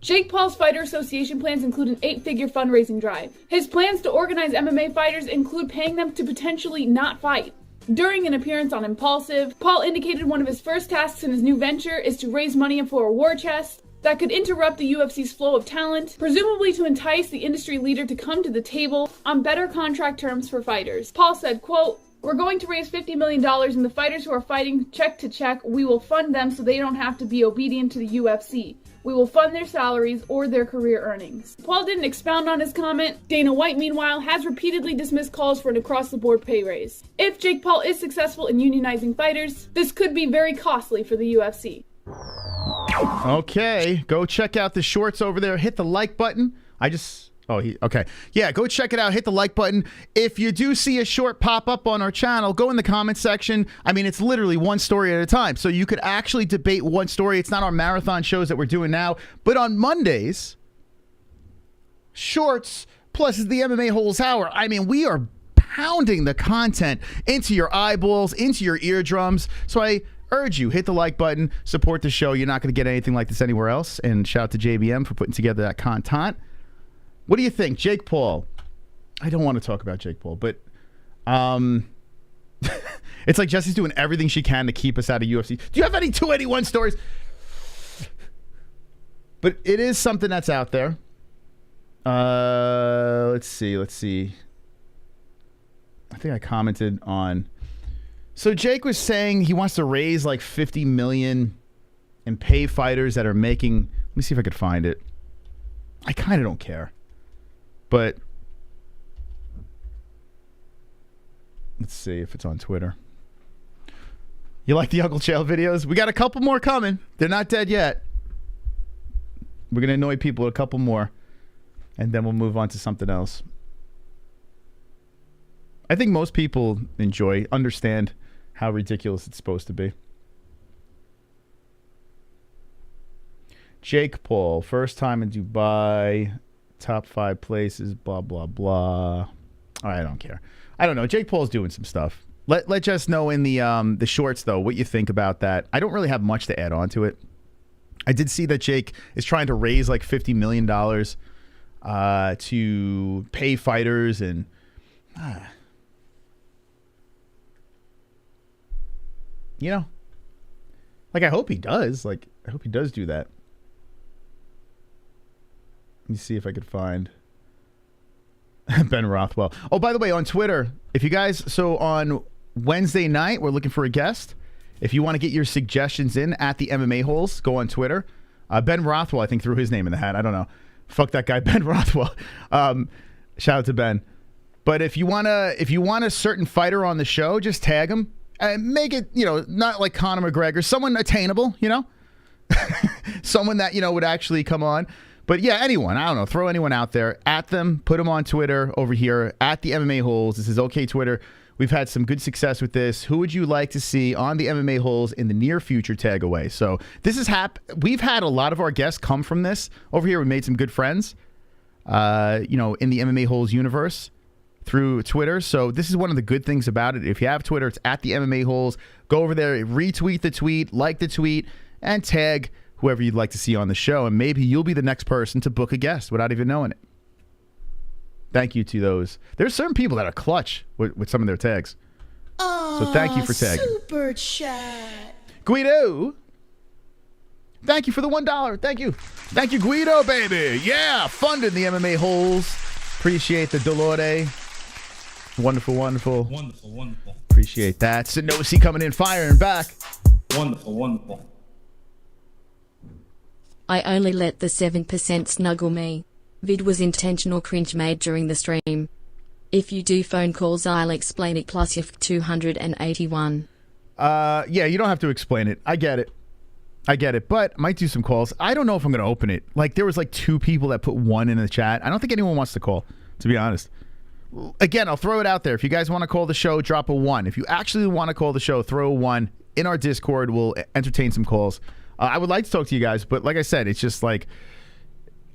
Jake Paul's Fighter Association plans include an 8-figure fundraising drive. His plans to organize MMA fighters include paying them to potentially not fight. During an appearance on Impulsive, Paul indicated one of his first tasks in his new venture is to raise money for a war chest that could interrupt the UFC's flow of talent, presumably to entice the industry leader to come to the table on better contract terms for fighters. Paul said, quote, "We're going to raise $50 million, and the fighters who are fighting check to check, we will fund them so they don't have to be obedient to the UFC. We will fund their salaries or their career earnings." Paul didn't expound on his comment. Dana White, meanwhile, has repeatedly dismissed calls for an across-the-board pay raise. If Jake Paul is successful in unionizing fighters, this could be very costly for the UFC. Okay, go check out the shorts over there. Hit the like button. Okay. Yeah, go check it out. Hit the like button. If you do see a short pop up on our channel, go in the comment section. I mean, it's literally one story at a time. So you could actually debate one story. It's not our marathon shows that we're doing now. But on Mondays, shorts plus the MMA-Holes Hour. I mean, we are pounding the content into your eyeballs, into your eardrums. So I urge you, hit the like button, support the show. You're not going to get anything like this anywhere else. And shout out to JBM for putting together that content. What do you think? Jake Paul. I don't want to talk about Jake Paul, but it's like Jesse's doing everything she can to keep us out of UFC. Do you have any 281 stories? But it is something that's out there. Let's see. I think I commented on. So Jake was saying he wants to raise like $50 million and pay fighters that are making. Let me see if I could find it. I kind of don't care. But let's see if it's on Twitter. You like the Uncle Chael videos? We got a couple more coming. They're not dead yet. We're going to annoy people with a couple more. And then we'll move on to something else. I think most people understand how ridiculous it's supposed to be. Jake Paul, first time in Dubai, top 5 places, blah, blah, blah. I don't care. I don't know. Jake Paul's doing some stuff. Let Jess know in the shorts, though, what you think about that. I don't really have much to add on to it. I did see that Jake is trying to raise like $50 million to pay fighters and... you know, like I hope he does. Like I hope he does do that. Let me see if I could find Ben Rothwell. Oh, by the way, on Twitter, if you guys, so on Wednesday night, we're looking for a guest. If you want to get your suggestions in at the MMA Holes, go on Ben Rothwell, I think, threw his name in the hat. I don't know. Fuck that guy, Ben Rothwell. Shout out to Ben. But if you want a certain fighter on the show, just tag him and make it, not like Conor McGregor, someone attainable, someone that, would actually come on. But yeah, anyone, I don't know, throw anyone out there, at them, put them on Twitter over here, at the MMA Holes. This is OK Twitter. We've had some good success with this. Who would you like to see on the MMA Holes in the near future tag away? So this is we've had a lot of our guests come from this over here. We made some good friends, in the MMA Holes universe through Twitter. So this is one of the good things about it. If you have Twitter, it's at the MMA Holes. Go over there, retweet the tweet, like the tweet, and tag whoever you'd like to see on the show. And maybe you'll be the next person to book a guest without even knowing it. Thank you to those. There's certain people that are clutch with some of their tags. So thank you for tagging. Super chat. Guido. Thank you for the $1. Thank you. Thank you, Guido, baby. Yeah, funding the MMA Holes. Appreciate the Dolore. Wonderful, wonderful. Wonderful, wonderful. Appreciate that. Sinosi coming in, firing back. Wonderful, wonderful. I only let the 7% snuggle me. Vid was intentional cringe made during the stream. If you do phone calls, I'll explain it plus if 281. Yeah, you don't have to explain it. I get it, but I might do some calls. I don't know if I'm going to open it. Like, there was like 2 people that put 1 in the chat. I don't think anyone wants to call, to be honest. Again, I'll throw it out there. If you guys want to call the show, drop a 1. If you actually want to call the show, throw a 1. In our Discord, we'll entertain some calls. I would like to talk to you guys, but like I said, it's just like,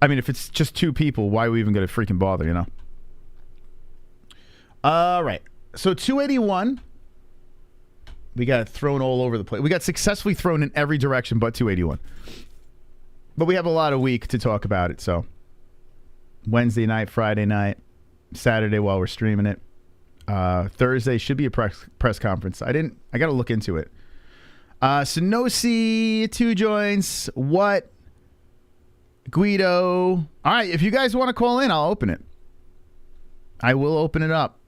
if it's just 2 people, why are we even going to freaking bother, All right. So 281. We got thrown all over the place. We got successfully thrown in every direction but 281. But we have a lot of week to talk about it, so Wednesday night, Friday night, Saturday while we're streaming it. Thursday should be a press conference. I got to look into it. Sinosi, 2 joints. What? Guido. All right, if you guys want to call in, I'll open it. I will open it up.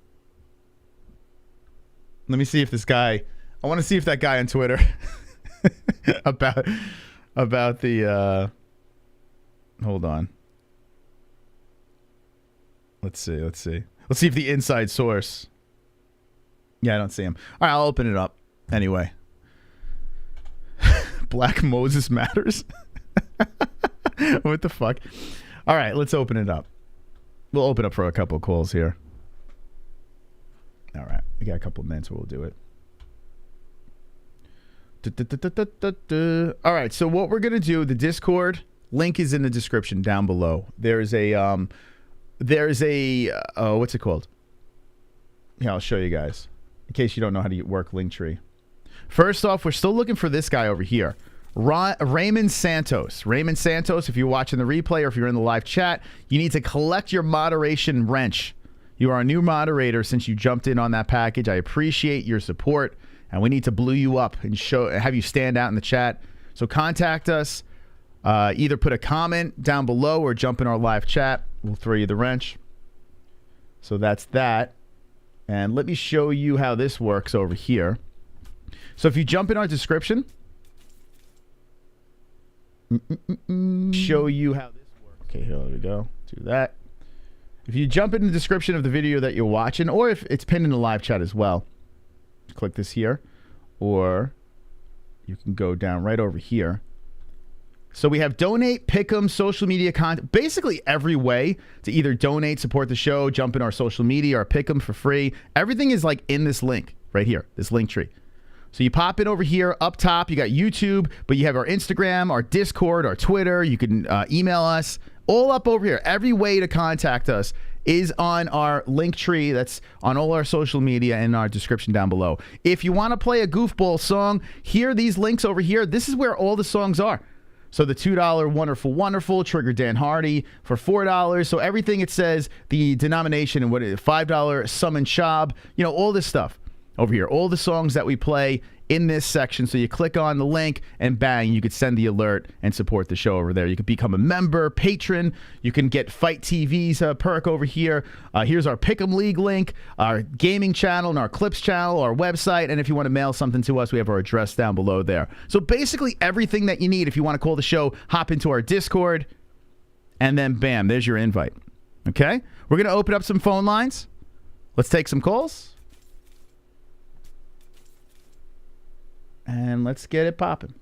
Let me see if I want to see if that guy on Twitter about the hold on. Let's see if the inside source. Yeah, I don't see him. All right, I'll open it up anyway. Black Moses matters. What the fuck? All right, let's open it up. We'll open up for a couple of calls here. All right, we got a couple of minutes where we'll do it. All right, so what we're gonna do, the Discord link is in the description down below. There's a what's it called? Yeah, I'll show you guys in case you don't know how to work Linktree. First off, we're still looking for this guy over here. Raymond Santos. Raymond Santos, if you're watching the replay or if you're in the live chat, you need to collect your moderation wrench. You are a new moderator since you jumped in on that package. I appreciate your support, and we need to blue you up and have you stand out in the chat. So contact us. Either put a comment down below or jump in our live chat. We'll throw you the wrench. So that's that. And let me show you how this works over here. So if you jump in our description, show you how this works. Okay, here we go. Do that. If you jump in the description of the video that you're watching, or if it's pinned in the live chat as well, click this here, or you can go down right over here. So we have donate, pick'em, social media content, basically every way to either donate, support the show, jump in our social media, or pick'em for free. Everything is like in this link right here, this link tree. So you pop in over here, up top, you got YouTube, but you have our Instagram, our Discord, our Twitter. You can email us, all up over here. Every way to contact us is on our link tree that's on all our social media and our description down below. If you want to play a goofball song, here, these links over here, this is where all the songs are. So the $2 Wonderful Wonderful, Trigger Dan Hardy for $4. So everything it says, the denomination and what is it, $5 Summon Shab, all this stuff over here. All the songs that we play in this section. So you click on the link and bang, you could send the alert and support the show over there. You could become a member, patron. You can get Fight TV's perk over here. Here's our Pick'em League link, our gaming channel and our clips channel, our website. And if you want to mail something to us, we have our address down below there. So basically everything that you need. If you want to call the show, hop into our Discord and then bam, there's your invite. Okay? We're going to open up some phone lines. Let's take some calls. And let's get it popping.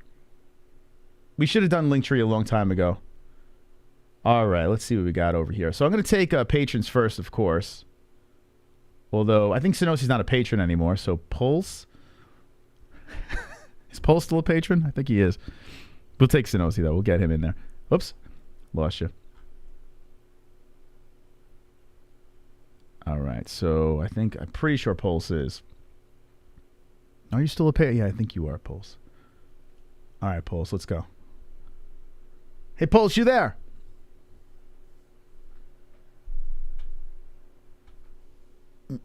We should have done Linktree a long time ago. All right, let's see what we got over here. So I'm going to take patrons first, of course. Although, I think Sinosi's not a patron anymore, so Pulse. Is Pulse still a patron? I think he is. We'll take Sinosi, though. We'll get him in there. Oops. Lost you. All right, so I'm pretty sure Pulse is. Are you still a patron? Yeah, I think you are, Pulse. All right, Pulse, let's go. Hey, Pulse, you there?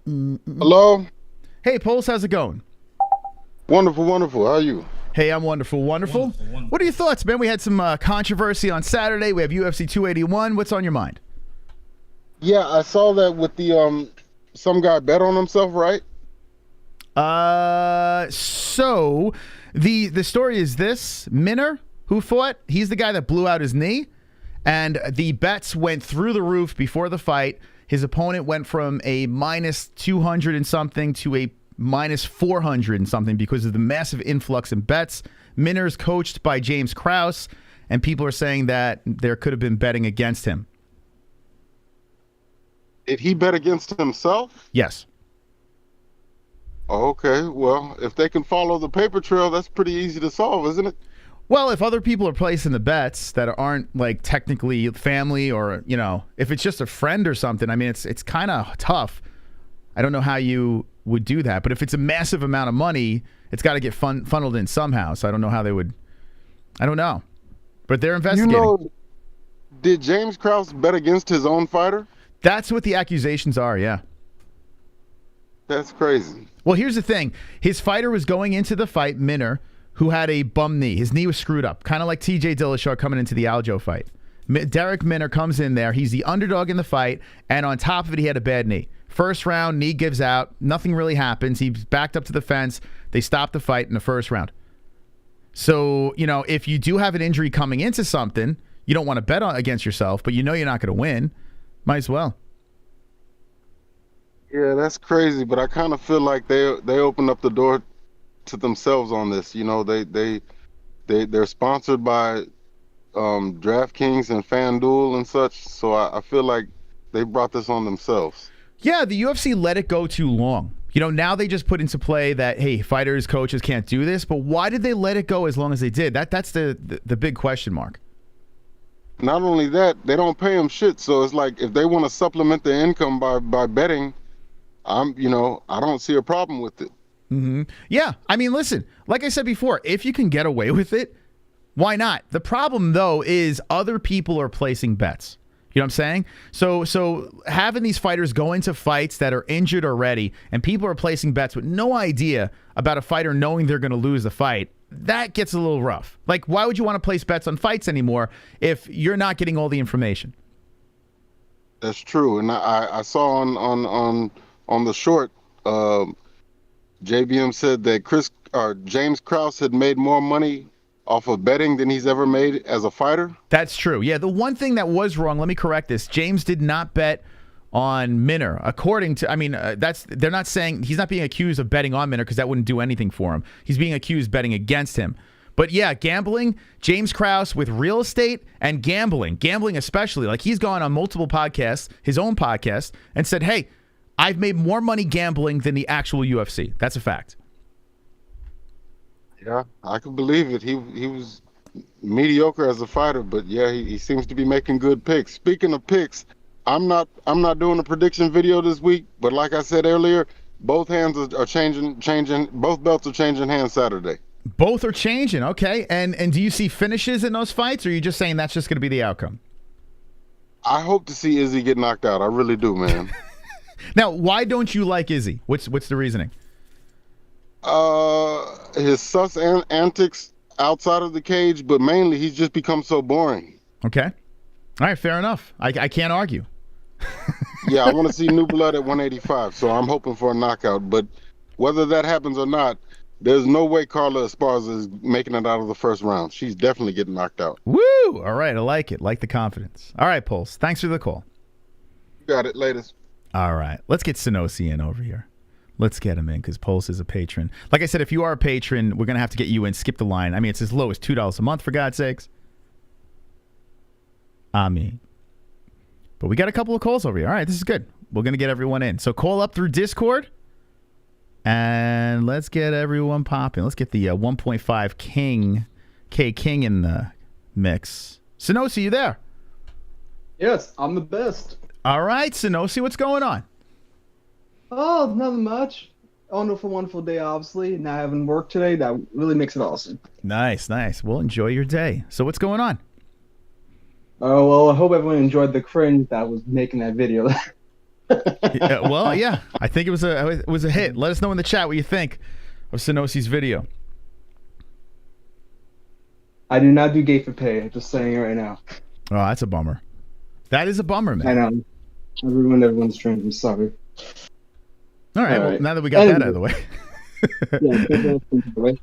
Hello? Hey, Pulse, how's it going? Wonderful, wonderful. How are you? Hey, I'm wonderful, wonderful. What are your thoughts, man? We had some controversy on Saturday. We have UFC 281. What's on your mind? Yeah, I saw that with the some guy bet on himself, right? So the story is this: Minner, who fought, he's the guy that blew out his knee, and the bets went through the roof before the fight. His opponent went from a minus 200 and something to a minus 400 and something because of the massive influx in bets. Minner's coached by James Krause, and people are saying that there could have been betting against him. Did he bet against himself? Yes. Okay, well, if they can follow the paper trail, that's pretty easy to solve, isn't it? Well, if other people are placing the bets that aren't like technically family or, if it's just a friend or something, I mean, it's kind of tough. I don't know how you would do that, but if it's a massive amount of money, it's got to get funneled in somehow. So I don't know how they would. I don't know, but they're investigating. Did James Krause bet against his own fighter? That's what the accusations are. Yeah. That's crazy. Well, here's the thing. His fighter was going into the fight, Minner, who had a bum knee. His knee was screwed up, kind of like TJ Dillashaw coming into the Aljo fight. Derek Minner comes in there. He's the underdog in the fight, and on top of it, he had a bad knee. First round, knee gives out. Nothing really happens. He's backed up to the fence. They stop the fight in the first round. So, if you do have an injury coming into something, you don't want to bet against yourself, but you're not going to win. Might as well. Yeah, that's crazy, but I kind of feel like they opened up the door to themselves on this. They're sponsored by DraftKings and FanDuel and such, so I feel like they brought this on themselves. Yeah, the UFC let it go too long. Now they just put into play that, hey, fighters, coaches can't do this, but why did they let it go as long as they did? That's the big question mark. Not only that, they don't pay them shit, so it's like if they want to supplement their income by betting, I don't see a problem with it. Mm-hmm. Yeah, I mean, listen, like I said before, if you can get away with it, why not? The problem, though, is other people are placing bets. You know what I'm saying? So having these fighters go into fights that are injured already, and people are placing bets with no idea about a fighter knowing they're going to lose the fight, that gets a little rough. Like, why would you want to place bets on fights anymore if you're not getting all the information? That's true, and I saw on the short, JBM said that James Krause had made more money off of betting than he's ever made as a fighter. That's true. Yeah, the one thing that was wrong, let me correct this. James did not bet on Minner. According to, they're not saying, he's not being accused of betting on Minner because that wouldn't do anything for him. He's being accused of betting against him. But yeah, gambling, James Krause with real estate and gambling especially, like he's gone on multiple podcasts, his own podcast, and said, hey, I've made more money gambling than the actual UFC. That's a fact. Yeah, I can believe it. He was mediocre as a fighter, but yeah, he seems to be making good picks. Speaking of picks, I'm not doing a prediction video this week, but like I said earlier, both hands are changing. Both belts are changing hands Saturday. Both are changing, okay. And do you see finishes in those fights, or are you just saying that's just going to be the outcome? I hope to see Izzy get knocked out. I really do, man. Now, why don't you like Izzy? What's the reasoning? His sus antics outside of the cage, but mainly he's just become so boring. Okay. All right, fair enough. I can't argue. Yeah, I want to see new blood at 185, so I'm hoping for a knockout. But whether that happens or not, there's no way Carla Esparza is making it out of the first round. She's definitely getting knocked out. Woo! All right, I like it. Like the confidence. All right, Pulse. Thanks for the call. got it. Latest. All right. Let's get Sinosi in over here. Let's get him in because Pulse is a patron. Like I said, if you are a patron, we're going to have to get you in. Skip the line. I mean, it's as low as $2 a month, for God's sakes. I mean. But we got a couple of calls over here. All right, this is good. We're going to get everyone in. So call up through Discord. And let's get everyone popping. Let's get the 1.5 King in the mix. Sinosi, you there? Yes, I'm the best. All right, Sinosi, what's going on? Oh, nothing much. Wonderful day, obviously. Not having work today, that really makes it awesome. Nice. Well, enjoy your day. So what's going on? Oh, well, I hope everyone enjoyed the cringe that was making that video. Yeah. I think it was a hit. Let us know in the chat what you think of Sinosi's video. I do not do gay for pay. Just saying it right now. Oh, that's a bummer. That is a bummer, man. I know. I ruined everyone's dream. I'm sorry. All right. Well, now that we got that out of the way.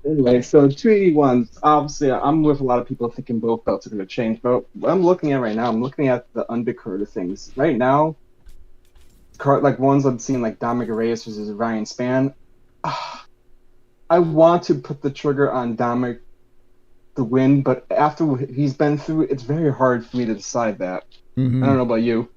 Anyway, so 281s. Obviously, I'm with a lot of people thinking both belts are going to change. But what I'm looking at right now, I'm looking at the undercard of things. Right now, like ones I'm seeing like Dominic Reyes versus Ryan Spann. I want to put the trigger on Dominic to win, but after he's been through, it's very hard for me to decide that. Mm-hmm. I don't know about you.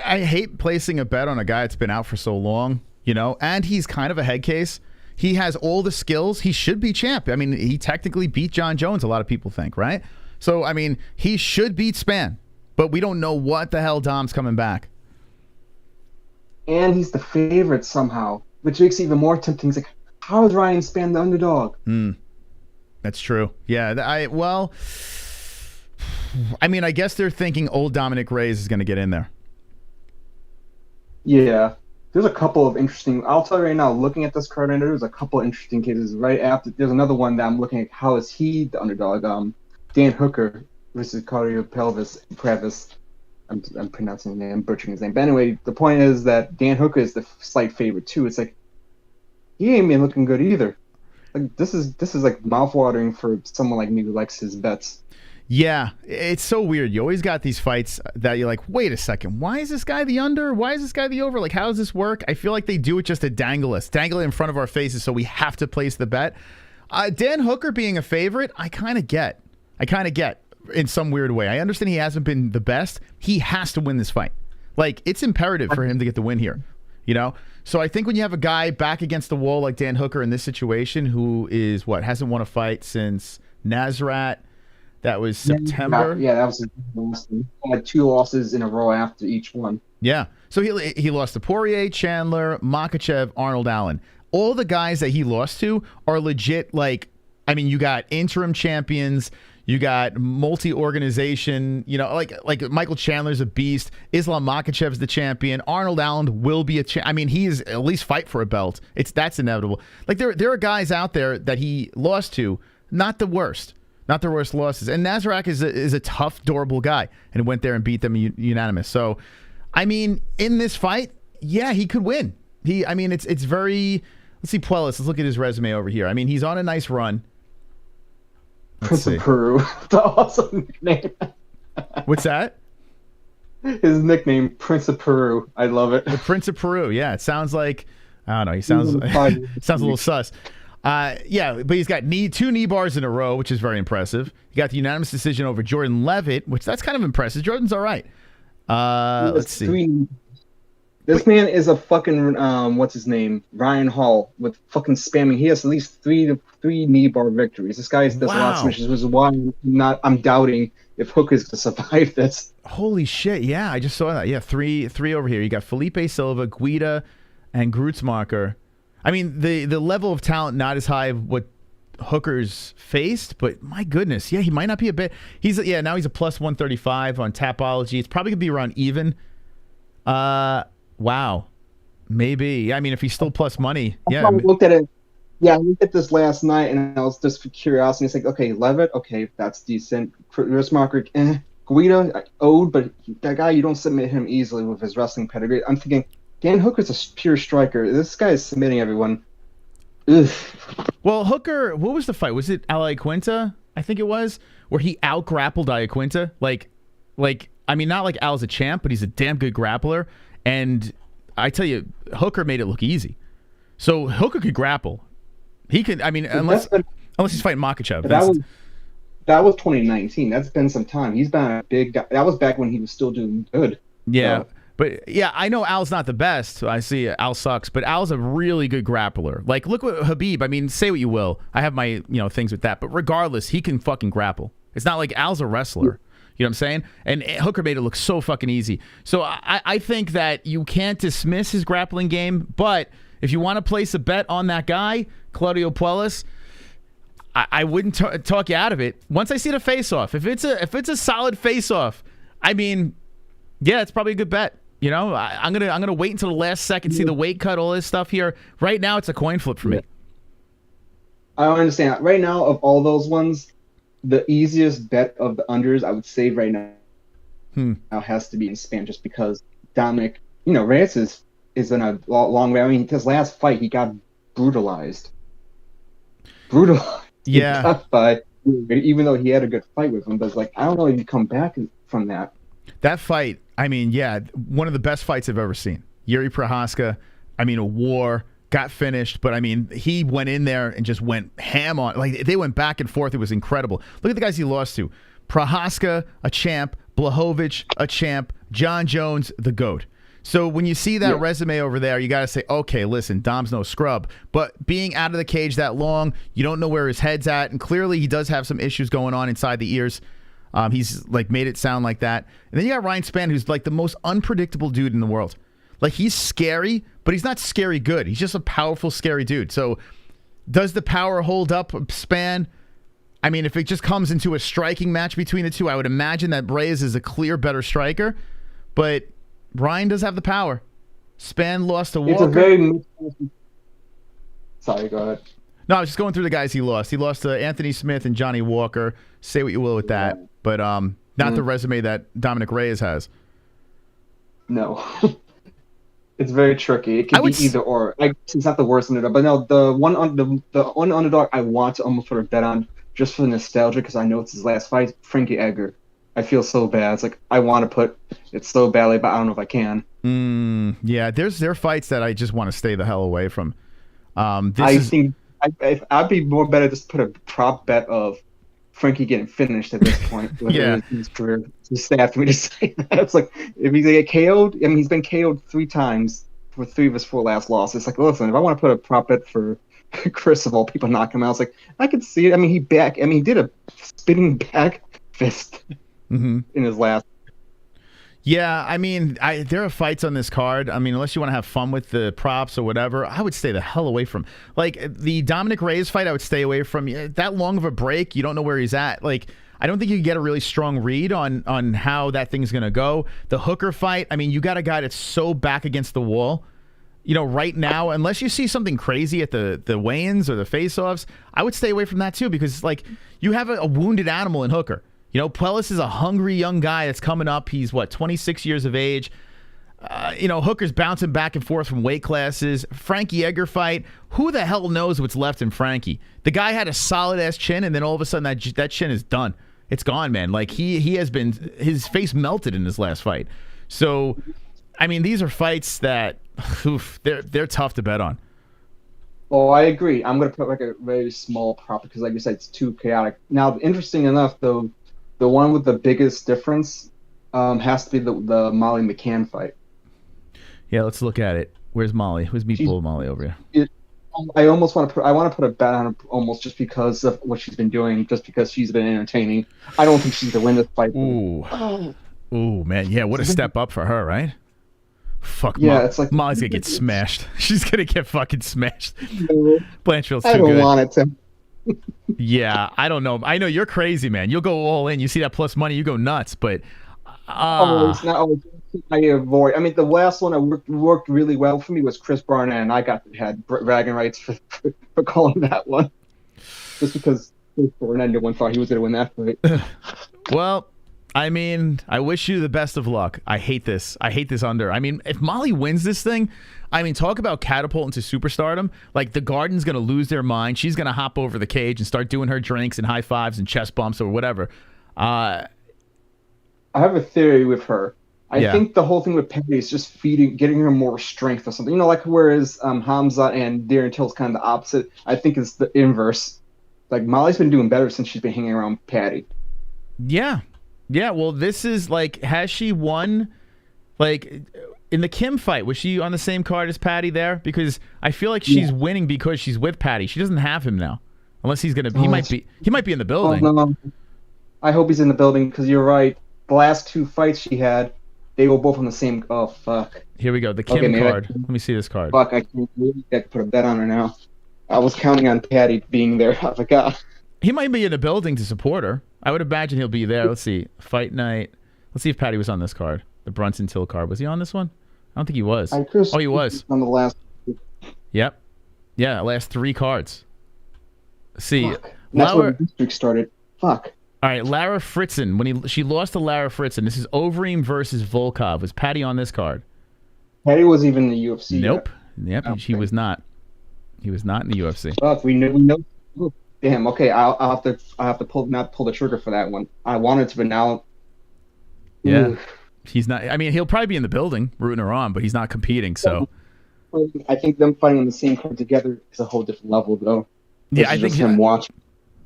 I hate placing a bet on a guy that's been out for so long, and he's kind of a head case. He has all the skills. He should be champ. I mean, he technically beat John Jones, a lot of people think, right? So, I mean, he should beat Spann, but we don't know what the hell Dom's coming back. And he's the favorite somehow, which makes it even more tempting. It's like, how is Ryan Spann the underdog? That's true. Yeah, I guess they're thinking old Dominic Reyes is going to get in there. Yeah. There's a couple of interesting... I'll tell you right now, looking at this card, there's a couple of interesting cases right after... There's another one that I'm looking at. How is he the underdog? Dan Hooker versus Claudio Pravis. I'm pronouncing his name. I'm butchering his name. But anyway, the point is that Dan Hooker is the slight favorite, too. It's like, he ain't been looking good either. Like this is like mouthwatering for someone like me who likes his bets. Yeah, it's so weird. You always got these fights that you're like, wait a second, why is this guy the under? Why is this guy the over? Like, how does this work? I feel like they do it just to dangle it in front of our faces so we have to place the bet. Dan Hooker being a favorite, I kind of get in some weird way. I understand he hasn't been the best. He has to win this fight. Like, it's imperative for him to get the win here, So I think when you have a guy back against the wall like Dan Hooker in this situation, who is hasn't won a fight since Nasrat. That was September. Yeah, that was his last one. He had 2 losses in a row after each one. Yeah. So he lost to Poirier, Chandler, Makhachev, Arnold Allen. All the guys that he lost to are legit, you got interim champions, you got multi-organization, like Michael Chandler's a beast, Islam Makhachev's the champion, Arnold Allen will be a champion. He is at least fight for a belt. That's inevitable. Like there are guys out there that he lost to, not the worst losses. And Nasrat is a tough, durable guy, and went there and beat them unanimous. So, in this fight, yeah, he could win. It's very. Let's see, Puelas. Let's look at his resume over here. He's on a nice run. Prince of Peru. That's an awesome nickname. What's that? His nickname, Prince of Peru. I love it. The Prince of Peru. Yeah, it sounds like. I don't know. He sounds a little sus. Yeah, but he's got 2 knee bars in a row, which is very impressive. He got the unanimous decision over Jordan Levitt, which that's kind of impressive. Jordan's all right. Let's see. This man is a fucking what's his name? Ryan Hall with fucking spamming. He has at least 3 knee bar victories. This guy does a lot of submissions, which is why I'm doubting if Hook is to survive this. Holy shit! Yeah, I just saw that. Yeah, 3 over here. You got Felipe Silva, Guida, and Grutzmacher. The level of talent not as high of what Hooker's faced, but my goodness, yeah, he might not be a bit. Now he's a plus 135 on Tapology. It's probably gonna be around even. Wow, maybe. If he's still plus money, yeah. I looked at it. Yeah, I looked at this last night, and I was just for curiosity. It's like, okay, Levitt, okay, that's decent. Grutzmacher, Guida, owed, but that guy, you don't submit him easily with his wrestling pedigree. I'm thinking. Dan Hooker's a pure striker. This guy is submitting everyone. Ugh. Well, Hooker, what was the fight? Was it Iaquinta? I think it was, where he out-grappled Iaquinta. Not like Al's a champ, but he's a damn good grappler. And I tell you, Hooker made it look easy. So Hooker could grapple. He could. I mean, unless he's fighting Makhachev. That was 2019. That's been some time. He's been a big guy. That was back when he was still doing good. Yeah. So. But yeah, I know Al's not the best. I see Al sucks, but Al's a really good grappler. Like, look what Khabib. I mean, say what you will. I have my things with that, but regardless, he can fucking grapple. It's not like Al's a wrestler. You know what I'm saying? And Hooker made it look so fucking easy. So I think that you can't dismiss his grappling game, but if you want to place a bet on that guy, Claudio Puelles, I wouldn't talk you out of it. Once I see the face-off, if it's a solid face-off, I mean, yeah, it's probably a good bet. I'm gonna wait until the last second, see the weight cut, all this stuff here. Right now, it's a coin flip for me. I don't understand. Right now, of all those ones, the easiest bet of the unders I would say right now has to be in Span, just because Dominic, Reyes is in a long way. I mean, his last fight, he got brutalized. Yeah. Even though he had a good fight with him, but it's like, I don't know if you come back from that. That fight, I mean, yeah, one of the best fights I've ever seen. Yuri Prochazka, I mean, a war, got finished, but I mean, he went in there and just went ham on. Like, they went back and forth. It was incredible. Look at the guys he lost to. Prochazka, a champ. Blachowicz, a champ. John Jones, the GOAT. So when you see that resume over there, you got to say, okay, listen, Dom's no scrub. But being out of the cage that long, you don't know where his head's at. And clearly he does have some issues going on inside the ears. He's like made it sound like that. And then you got Ryan Spann, who's like the most unpredictable dude in the world. Like, he's scary, but he's not scary good. He's just a powerful, scary dude. So does the power hold up Spann? I mean, if it just comes into a striking match between the two, I would imagine that Reyes is a clear better striker. But Ryan does have the power. Spann lost to Walker. Sorry, go ahead. No, I was just going through the guys he lost. He lost to Anthony Smith and Johnny Walker. Say what you will with that. But not the resume that Dominic Reyes has. No. It's very tricky. It could be either or. It's not the worst underdog. But no, the one underdog I want to almost put a bet on, just for the nostalgia, because I know it's his last fight, Frankie Edgar. I feel so bad. It's like, I want to put it so badly, but I don't know if I can. Yeah, there are fights that I just want to stay the hell away from. Think I'd be more better just put a prop bet of Frankie getting finished at this point. Yeah. His career. It's sad for me to say that. It's like, if he get KO'd, I mean, he's been KO'd 3 times for 3 of his 4 last losses. It's like, listen, if I want to put a prop bet for Chris, of all people, knock him out, it's like, I could see it. I mean, he did a spinning back fist in his last. Yeah, I mean, there are fights on this card. I mean, unless you want to have fun with the props or whatever, I would stay the hell away from. Like, the Dominic Reyes fight, I would stay away from. That long of a break, you don't know where he's at. Like, I don't think you can get a really strong read on how that thing's going to go. The Hooker fight, I mean, you got a guy that's so back against the wall. Right now, unless you see something crazy at the weigh-ins or the face-offs, I would stay away from that too, because, like, you have a wounded animal in Hooker. Puelles is a hungry young guy that's coming up. He's, 26 years of age. Hooker's bouncing back and forth from weight classes. Frankie Edgar fight. Who the hell knows what's left in Frankie? The guy had a solid-ass chin, and then all of a sudden that chin is done. It's gone, man. Like, he has been... His face melted in his last fight. So, I mean, these are fights that... they're tough to bet on. Oh, I agree. I'm going to put, like, a very small prop because, like you said, it's too chaotic. Now, interesting enough, though, the one with the biggest difference has to be the Molly McCann fight. Yeah, let's look at it. Where's Molly? Who's Meatball Molly over here? I almost want to put a bet on her almost just because of what she's been doing, just because she's been entertaining. I don't think she's going to win this fight. Ooh, man. Yeah, what a step up for her, right? Fuck, yeah, it's like Molly's going to get smashed. She's going to get fucking smashed. Blanchfield's too good. I don't want it to. Yeah, I don't know. I know you're crazy, man. You'll go all in. You see that plus money, you go nuts. But it's not always. I avoid. I mean, the last one that worked really well for me was Chris Barnett, and I had bragging rights for calling that one, just because Chris Barnett, no one thought he was going to win that fight. Well, I mean, I wish you the best of luck. I hate this. I hate this under. I mean, if Molly wins this thing, I mean, talk about catapult into superstardom. Like, the Garden's going to lose their mind. She's going to hop over the cage and start doing her drinks and high fives and chest bumps or whatever. I have a theory with her. I think the whole thing with Patty is just getting her more strength or something. You know, like whereas Hamzat and Darren Till's kind of the opposite. I think it's the inverse. Like Molly's been doing better since she's been hanging around Patty. Yeah. Yeah, well, this is like, has she won? Like, in the Kim fight, was she on the same card as Patty there? Because I feel like she's winning because she's with Patty. She doesn't have him now. Unless he's going to, he might be in the building. Oh, no. I hope he's in the building because you're right. The last 2 fights she had, they were both on the same. Oh fuck! Here we go. The Kim card. Let me see this card. Fuck! I can't believe I could put a bet on her now. I was counting on Patty being there. I forgot. He might be in the building to support her. I would imagine he'll be there. Let's see. Fight night. Let's see if Patty was on this card. The Brunson Till card. Was he on this one? I don't think he was. Oh, he was. On the last. Yep. Yeah, last 3 cards. Let's see. That's when the streak started. Fuck. All right, Lara Fritzen. She lost to Lara Fritzen. This is Overeem versus Volkov. Was Patty on this card? Patty wasn't even in the UFC. Nope. Yet. Yep, he was not. He was not in the UFC. Fuck, we know. Damn. Okay, I'll have to pull the trigger for that one. I wanted to, but now. Yeah. Ooh. He's not. I mean, he'll probably be in the building rooting her on, but he's not competing. So. I think them fighting on the same card together is a whole different level, though. Yeah, I think him watching.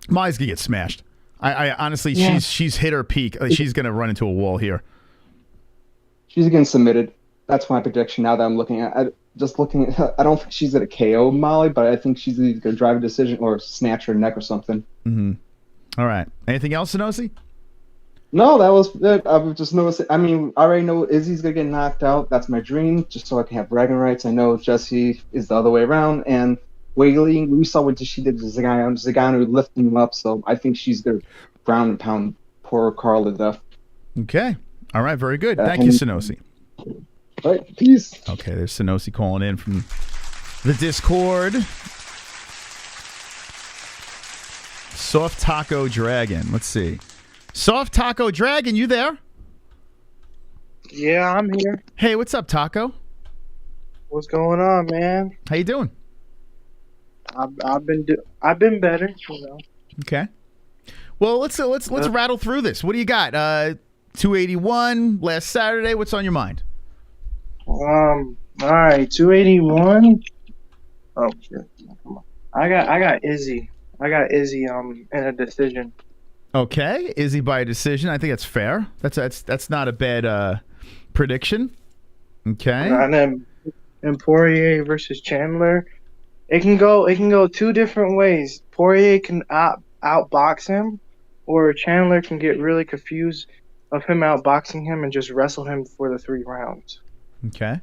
Molly's gonna get smashed. I honestly, she's hit her peak. She's gonna run into a wall here. She's getting submitted. That's my prediction. Now that I'm looking at, I don't think she's gonna KO Molly, but I think she's either gonna drive a decision or snatch her neck or something. Mm-hmm. All right. Anything else, Sonosi? No, that was it. I've just noticed. I mean, I already know Izzy's gonna get knocked out. That's my dream, just so I can have bragging rights. I know Jesse is the other way around, and Weili, we saw what she did to Zagano lifting him up, so I think she's gonna ground and pound poor Carla to death. Okay. All right. Very good. Thank you, Sonosi. All right. Peace. Okay. There's Sonosi calling in from the Discord. Soft Taco Dragon. Let's see. Soft Taco Dragon, you there? Yeah, I'm here. Hey, what's up, Taco? What's going on, man? How you doing? I've been better, you know. Okay. Well, let's rattle through this. What do you got? 281 last Saturday. What's on your mind? All right, 281. Oh shit! Come on. I got Izzy. I got Izzy in a decision. Okay, Izzy by a decision. I think that's fair. That's not a bad prediction. Okay. And then Poirier versus Chandler. It can go 2 different ways. Poirier can outbox him, or Chandler can get really confused of him outboxing him and just wrestle him for the 3 rounds. Okay.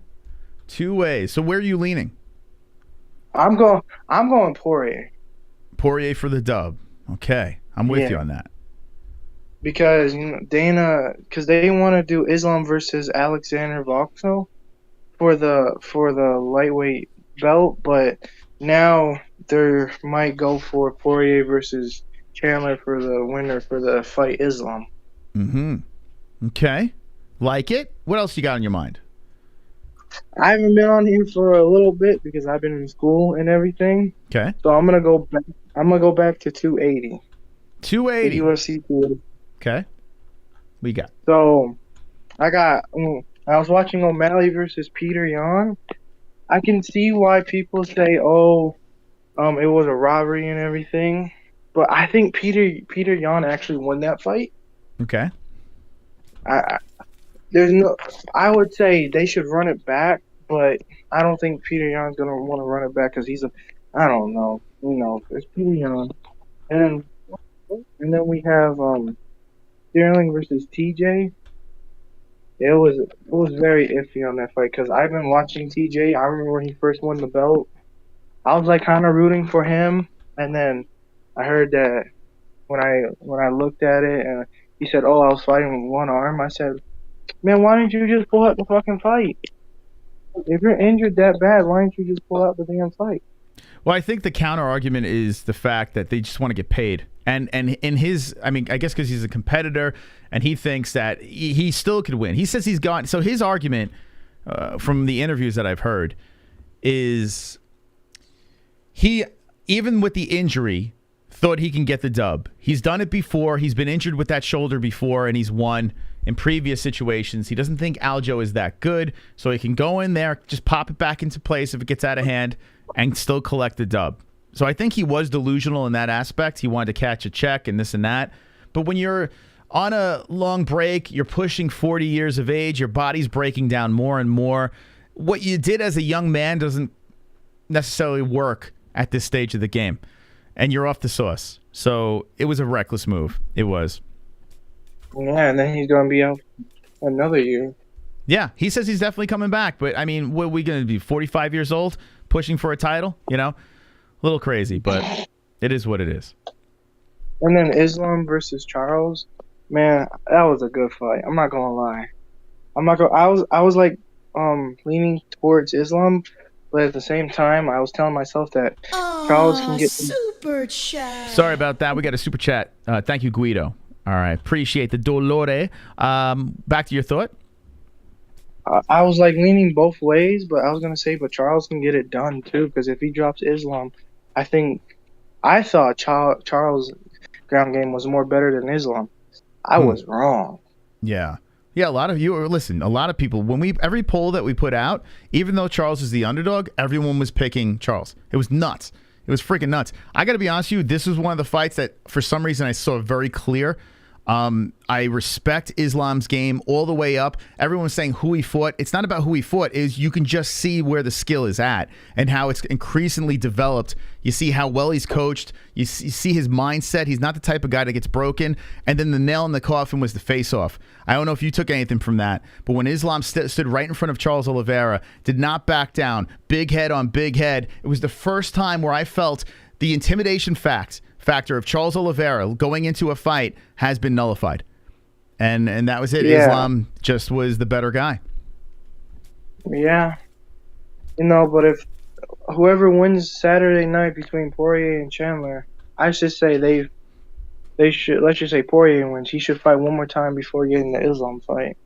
2 ways. So where are you leaning? I'm going Poirier. Poirier for the dub. Okay. I'm with you on that. Because because they want to do Islam versus Alexander Volkov for the lightweight belt, but now they might go for Poirier versus Chandler for the winner for the fight Islam. Mm-hmm. Okay. Like it. What else you got on your mind? I haven't been on here for a little bit because I've been in school and everything. Okay. So I'm gonna go back to 280. 280. UFC 280. Okay. We got. So I was watching O'Malley versus Peter Yan. I can see why people say, it was a robbery and everything, but I think Peter Yan actually won that fight. Okay. I would say they should run it back, but I don't think Peter Yan's gonna want to run it back because I don't know, it's Peter Yan, and then we have Sterling versus TJ. It was very iffy on that fight because I've been watching TJ. I remember when he first won the belt. I was like kind of rooting for him, and then I heard that when I looked at it and he said, "Oh, I was fighting with one arm." I said, "Man, why didn't you just pull out the fucking fight? If you're injured that bad, why didn't you just pull out the damn fight?" Well, I think the counter argument is the fact that they just want to get paid. And in his, I mean, I guess because he's a competitor and he thinks that he still could win. He says he's gone. So his argument from the interviews that I've heard is he, even with the injury, thought he can get the dub. He's done it before. He's been injured with that shoulder before and he's won. in previous situations. He doesn't think Aljo is that good, so he can go in there, just pop it back into place if it gets out of hand, and still collect the dub. So I think he was delusional in that aspect. He wanted to catch a check and this and that. But when you're on a long break, you're pushing 40 years of age, your body's breaking down more and more. What you did as a young man doesn't necessarily work at this stage of the game. And you're off the sauce. So it was a reckless move. It was. Yeah, and then he's going to be out another year. Yeah, he says he's definitely coming back. But, I mean, what are we going to be, 45 years old, pushing for a title? You know? A little crazy, but it is what it is. And then Islam versus Charles. Man, that was a good fight. I'm not going to lie. I was like leaning towards Islam, but at the same time, I was telling myself that Charles can get super chat. Sorry about that. We got a super chat. Thank you, Guido. All right. Appreciate the dolore. Back to your thought. I was like leaning both ways, but I was going to say, but Charles can get it done too, because if he drops Islam, I thought Charles' ground game was more better than Islam. I was wrong. Yeah. Yeah, a lot of people, every poll that we put out, even though Charles is the underdog, everyone was picking Charles. It was nuts. It was freaking nuts. I got to be honest with you, this was one of the fights that, for some reason, I saw very clear. I respect Islam's game all the way up. Everyone was saying who he fought. It's not about who he fought. Is you can just see where the skill is at and how it's increasingly developed. You see how well he's coached. You see his mindset. He's not the type of guy that gets broken. And then the nail in the coffin was the face-off. I don't know if you took anything from that, but when Islam stood right in front of Charles Oliveira, did not back down, big head on big head, it was the first time where I felt the intimidation factor of Charles Oliveira going into a fight has been nullified. And that was it. Yeah. Islam just was the better guy. Yeah. But if whoever wins Saturday night between Poirier and Chandler, I should say they should, let's just say Poirier wins. He should fight one more time before getting the Islam fight.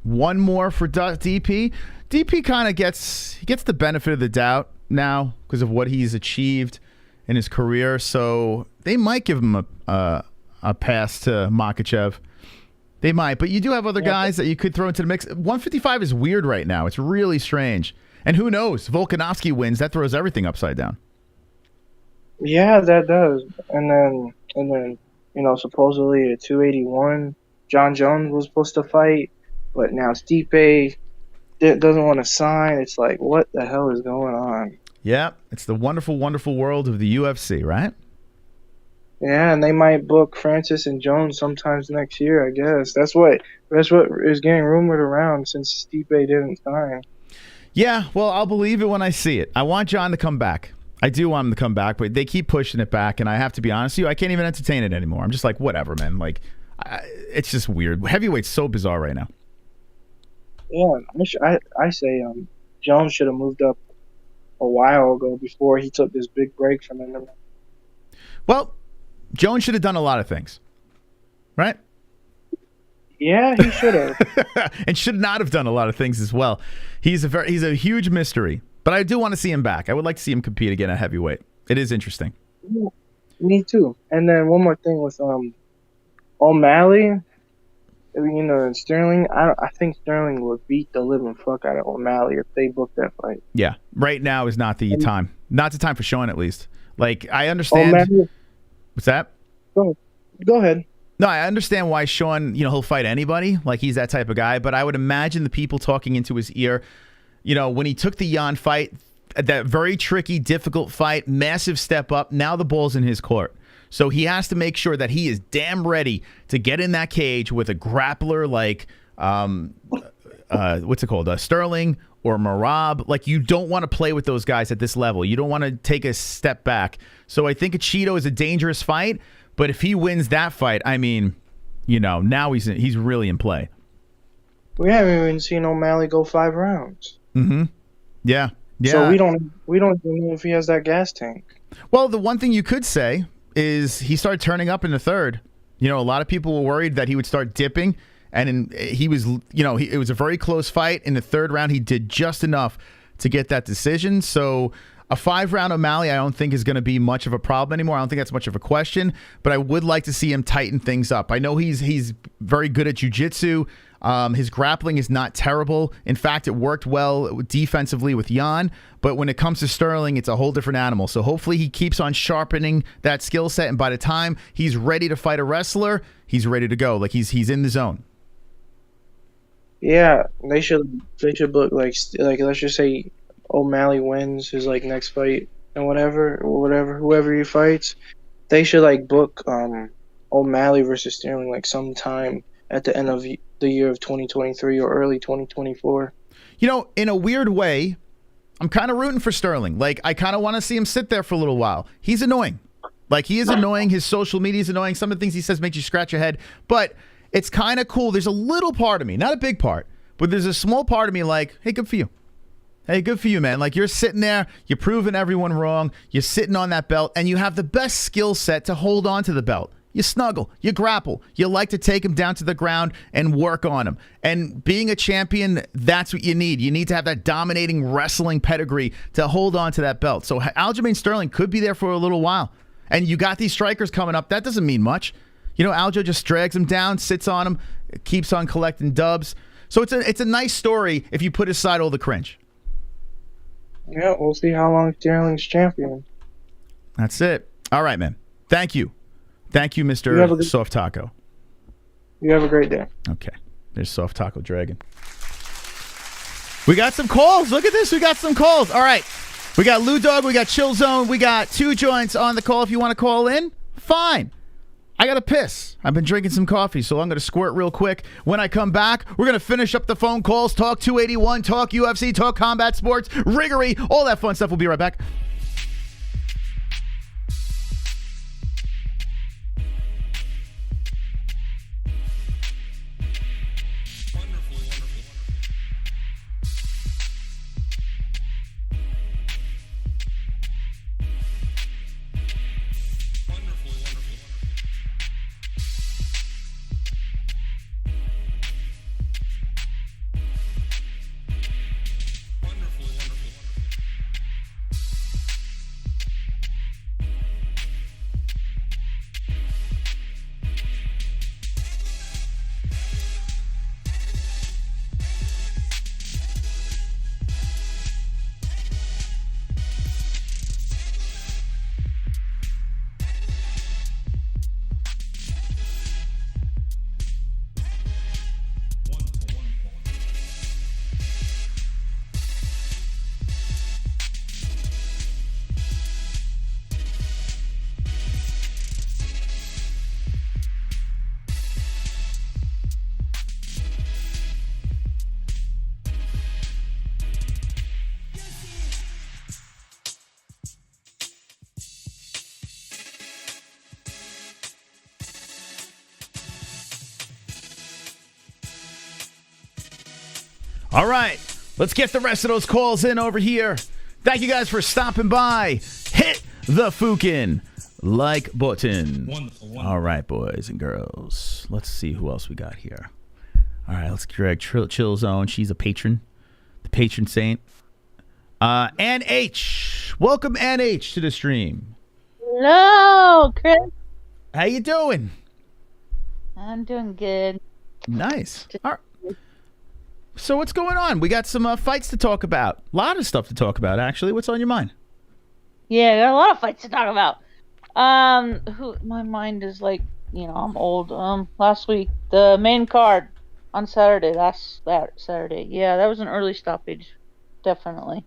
One more for DP. DP kind of gets the benefit of the doubt now because of what he's achieved in his career, so they might give him a pass to Makhachev. They might, but you do have other guys that you could throw into the mix. 155 is weird right now. It's really strange. And who knows? Volkanovski wins. That throws everything upside down. Yeah, that does. And then supposedly at 281, John Jones was supposed to fight, but now Stipe doesn't want to sign. It's like, what the hell is going on? Yeah, it's the wonderful, wonderful world of the UFC, right? Yeah, and they might book Francis and Jones sometimes next year, I guess. That's what is getting rumored around since Stipe didn't sign. Yeah, well, I'll believe it when I see it. I want John to come back. I do want him to come back, but they keep pushing it back, and I have to be honest with you, I can't even entertain it anymore. I'm just like, whatever, man. Like, it's just weird. Heavyweight's so bizarre right now. Yeah, I say Jones should have moved up a while ago before he took this big break from MMA. Well, Jones should have done a lot of things, right? Yeah, he should have. And should not have done a lot of things as well. He's a huge mystery, but I do want to see him back. I would like to see him compete again at heavyweight. It is interesting. Yeah, me too. And then one more thing with O'Malley, and Sterling. I think Sterling would beat the living fuck out of O'Malley if they booked that fight. Yeah, right now is not the time. Not the time for Sean, at least. Like, I understand. O'Malley, what's that? Go ahead. No, I understand why Sean, he'll fight anybody. Like, he's that type of guy. But I would imagine the people talking into his ear, when he took the Jan fight, that very tricky, difficult fight, massive step up, now the ball's in his court. So he has to make sure that he is damn ready to get in that cage with a grappler like, what's it called, Sterling or Merab. Like, you don't want to play with those guys at this level. You don't want to take a step back. So I think Cheeto is a dangerous fight. But if he wins that fight, I mean, now he's really in play. We haven't even seen O'Malley go 5 rounds. Mm-hmm. Yeah. So we don't even know if he has that gas tank. Well, the one thing you could say is he started turning up in the third. A lot of people were worried that he would start dipping, and he was, it was a very close fight. In the third round, he did just enough to get that decision. So A 5-round O'Malley, I don't think is going to be much of a problem anymore. I don't think that's much of a question, but I would like to see him tighten things up. I know he's very good at jiu-jitsu. His grappling is not terrible. In fact, it worked well defensively with Jan, but when it comes to Sterling, it's a whole different animal. So hopefully he keeps on sharpening that skill set, and by the time he's ready to fight a wrestler, he's ready to go. Like he's in the zone. Yeah, they should book like let's just say O'Malley wins his like next fight and whoever he fights, they should like book O'Malley versus Sterling like sometime at the end of the year of 2023 or early 2024. You know, in a weird way, I'm kind of rooting for Sterling. Like I kind of want to see him sit there for a little while. He's annoying. Like he is annoying. His social media is annoying. Some of the things he says makes you scratch your head, but it's kind of cool. There's a little part of me, not a big part, but there's a small part of me like, hey, good for you. Hey, good for you, man. Like, you're sitting there, you're proving everyone wrong, you're sitting on that belt, and you have the best skill set to hold on to the belt. You snuggle, you grapple, you like to take him down to the ground and work on him. And being a champion, that's what you need. You need to have that dominating wrestling pedigree to hold on to that belt. So Aljamain Sterling could be there for a little while. And you got these strikers coming up. That doesn't mean much. You know, Aljo just drags him down, sits on him, keeps on collecting dubs. So it's a nice story if you put aside all the cringe. Yeah, we'll see how long Sterling's champion. That's it. All right, man. Thank you. Thank you, Mr. Soft Taco. You have a great day. Okay. There's Soft Taco Dragon. We got some calls. Look at this. We got some calls. All right. We got Lou Dog. We got Chill Zone. We got 2 joints on the call. If you want to call in, fine. I got to piss. I've been drinking some coffee, so I'm going to squirt real quick. When I come back, we're going to finish up the phone calls, talk 281, talk UFC, talk combat sports, riggery, all that fun stuff. We'll be right back. All right, let's get the rest of those calls in over here. Thank you guys for stopping by. Hit the Fukin like button. Wonderful. All right, boys and girls. Let's see who else we got here. All right, let's drag Chill Zone. She's a patron, the patron saint. Ann H. Welcome, Ann H, to the stream. Hello, Chris. How you doing? I'm doing good. Nice. All right. So what's going on? We got some fights to talk about. A lot of stuff to talk about, actually. What's on your mind? Yeah, got a lot of fights to talk about. My mind is like, I'm old. Last week, the main card on Saturday, Saturday. Yeah, that was an early stoppage, definitely.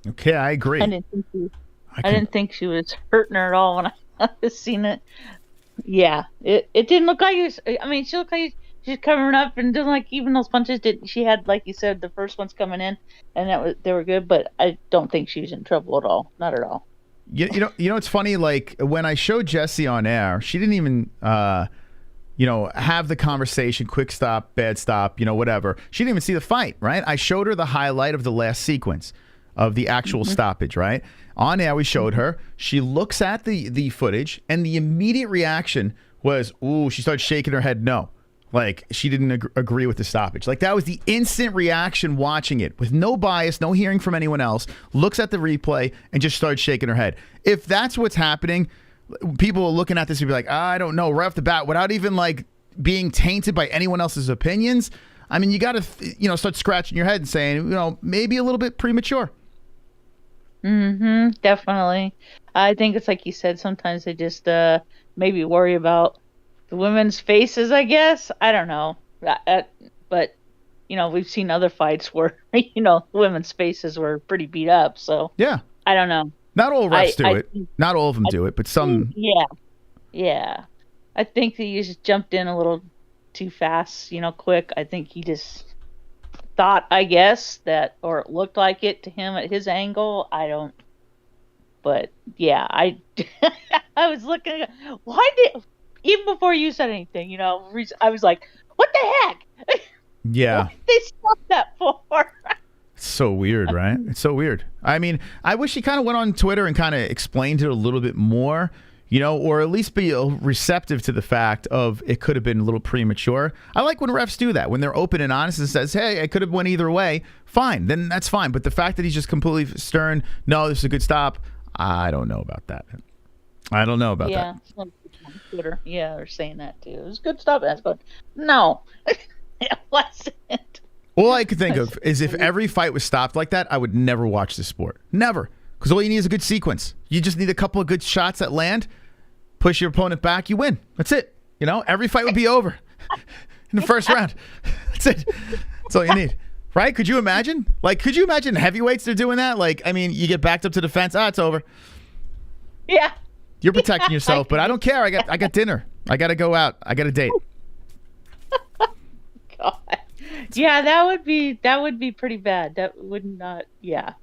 Okay, I agree. I didn't think she was hurting her at all when I seen it. Yeah, it didn't look like she looked like she's covering up and doing like even those punches. She had, like you said, the first ones coming in, and they were good. But I don't think she was in trouble at all. Not at all. You know, it's funny. Like when I showed Jessie on air, she didn't even, have the conversation. Quick stop, bad stop, whatever. She didn't even see the fight. Right? I showed her the highlight of the last sequence of the actual stoppage. Right? On air, we showed her. She looks at the footage, and the immediate reaction was, "Ooh!" She started shaking her head. No. Like, she didn't agree with the stoppage. Like, that was the instant reaction watching it with no bias, no hearing from anyone else, looks at the replay and just starts shaking her head. If that's what's happening, people are looking at this and be like, I don't know, right off the bat, without even like being tainted by anyone else's opinions. I mean, you got to, start scratching your head and saying, maybe a little bit premature. Definitely. I think it's like you said, sometimes they just maybe worry about the women's faces, I guess. I don't know. But, we've seen other fights where, women's faces were pretty beat up. So, yeah, I don't know. Not all refs do it. Not all of them do it, but some. Yeah. I think that he just jumped in a little too fast, quick. I think he just thought, I guess, that, or it looked like it to him at his angle. I don't. But, yeah, I was looking. Even before you said anything, I was like, what the heck? Yeah. What did they stop that for? It's so weird, right? It's so weird. I mean, I wish he kind of went on Twitter and kind of explained it a little bit more, or at least be receptive to the fact of it could have been a little premature. I like when refs do that, when they're open and honest and says, hey, it could have went either way. Fine, then that's fine. But the fact that he's just completely stern, no, this is a good stop, I don't know about that. I don't know about that. Yeah, on Twitter, they're saying that too. It was a good stop. I was going, no, it wasn't. All I could think of is if every fight was stopped like that, I would never watch the sport. Never. Because all you need is a good sequence. You just need a couple of good shots that land, push your opponent back, you win. That's it. Every fight would be over in the first round. That's it. That's all you need. Right? Could you imagine? Could you imagine heavyweights they're doing that? You get backed up to the fence. It's over. Yeah. You're protecting yourself, but I don't care. I got dinner. I got to go out. I got a date. God. Yeah, that would be pretty bad. That would not. Yeah,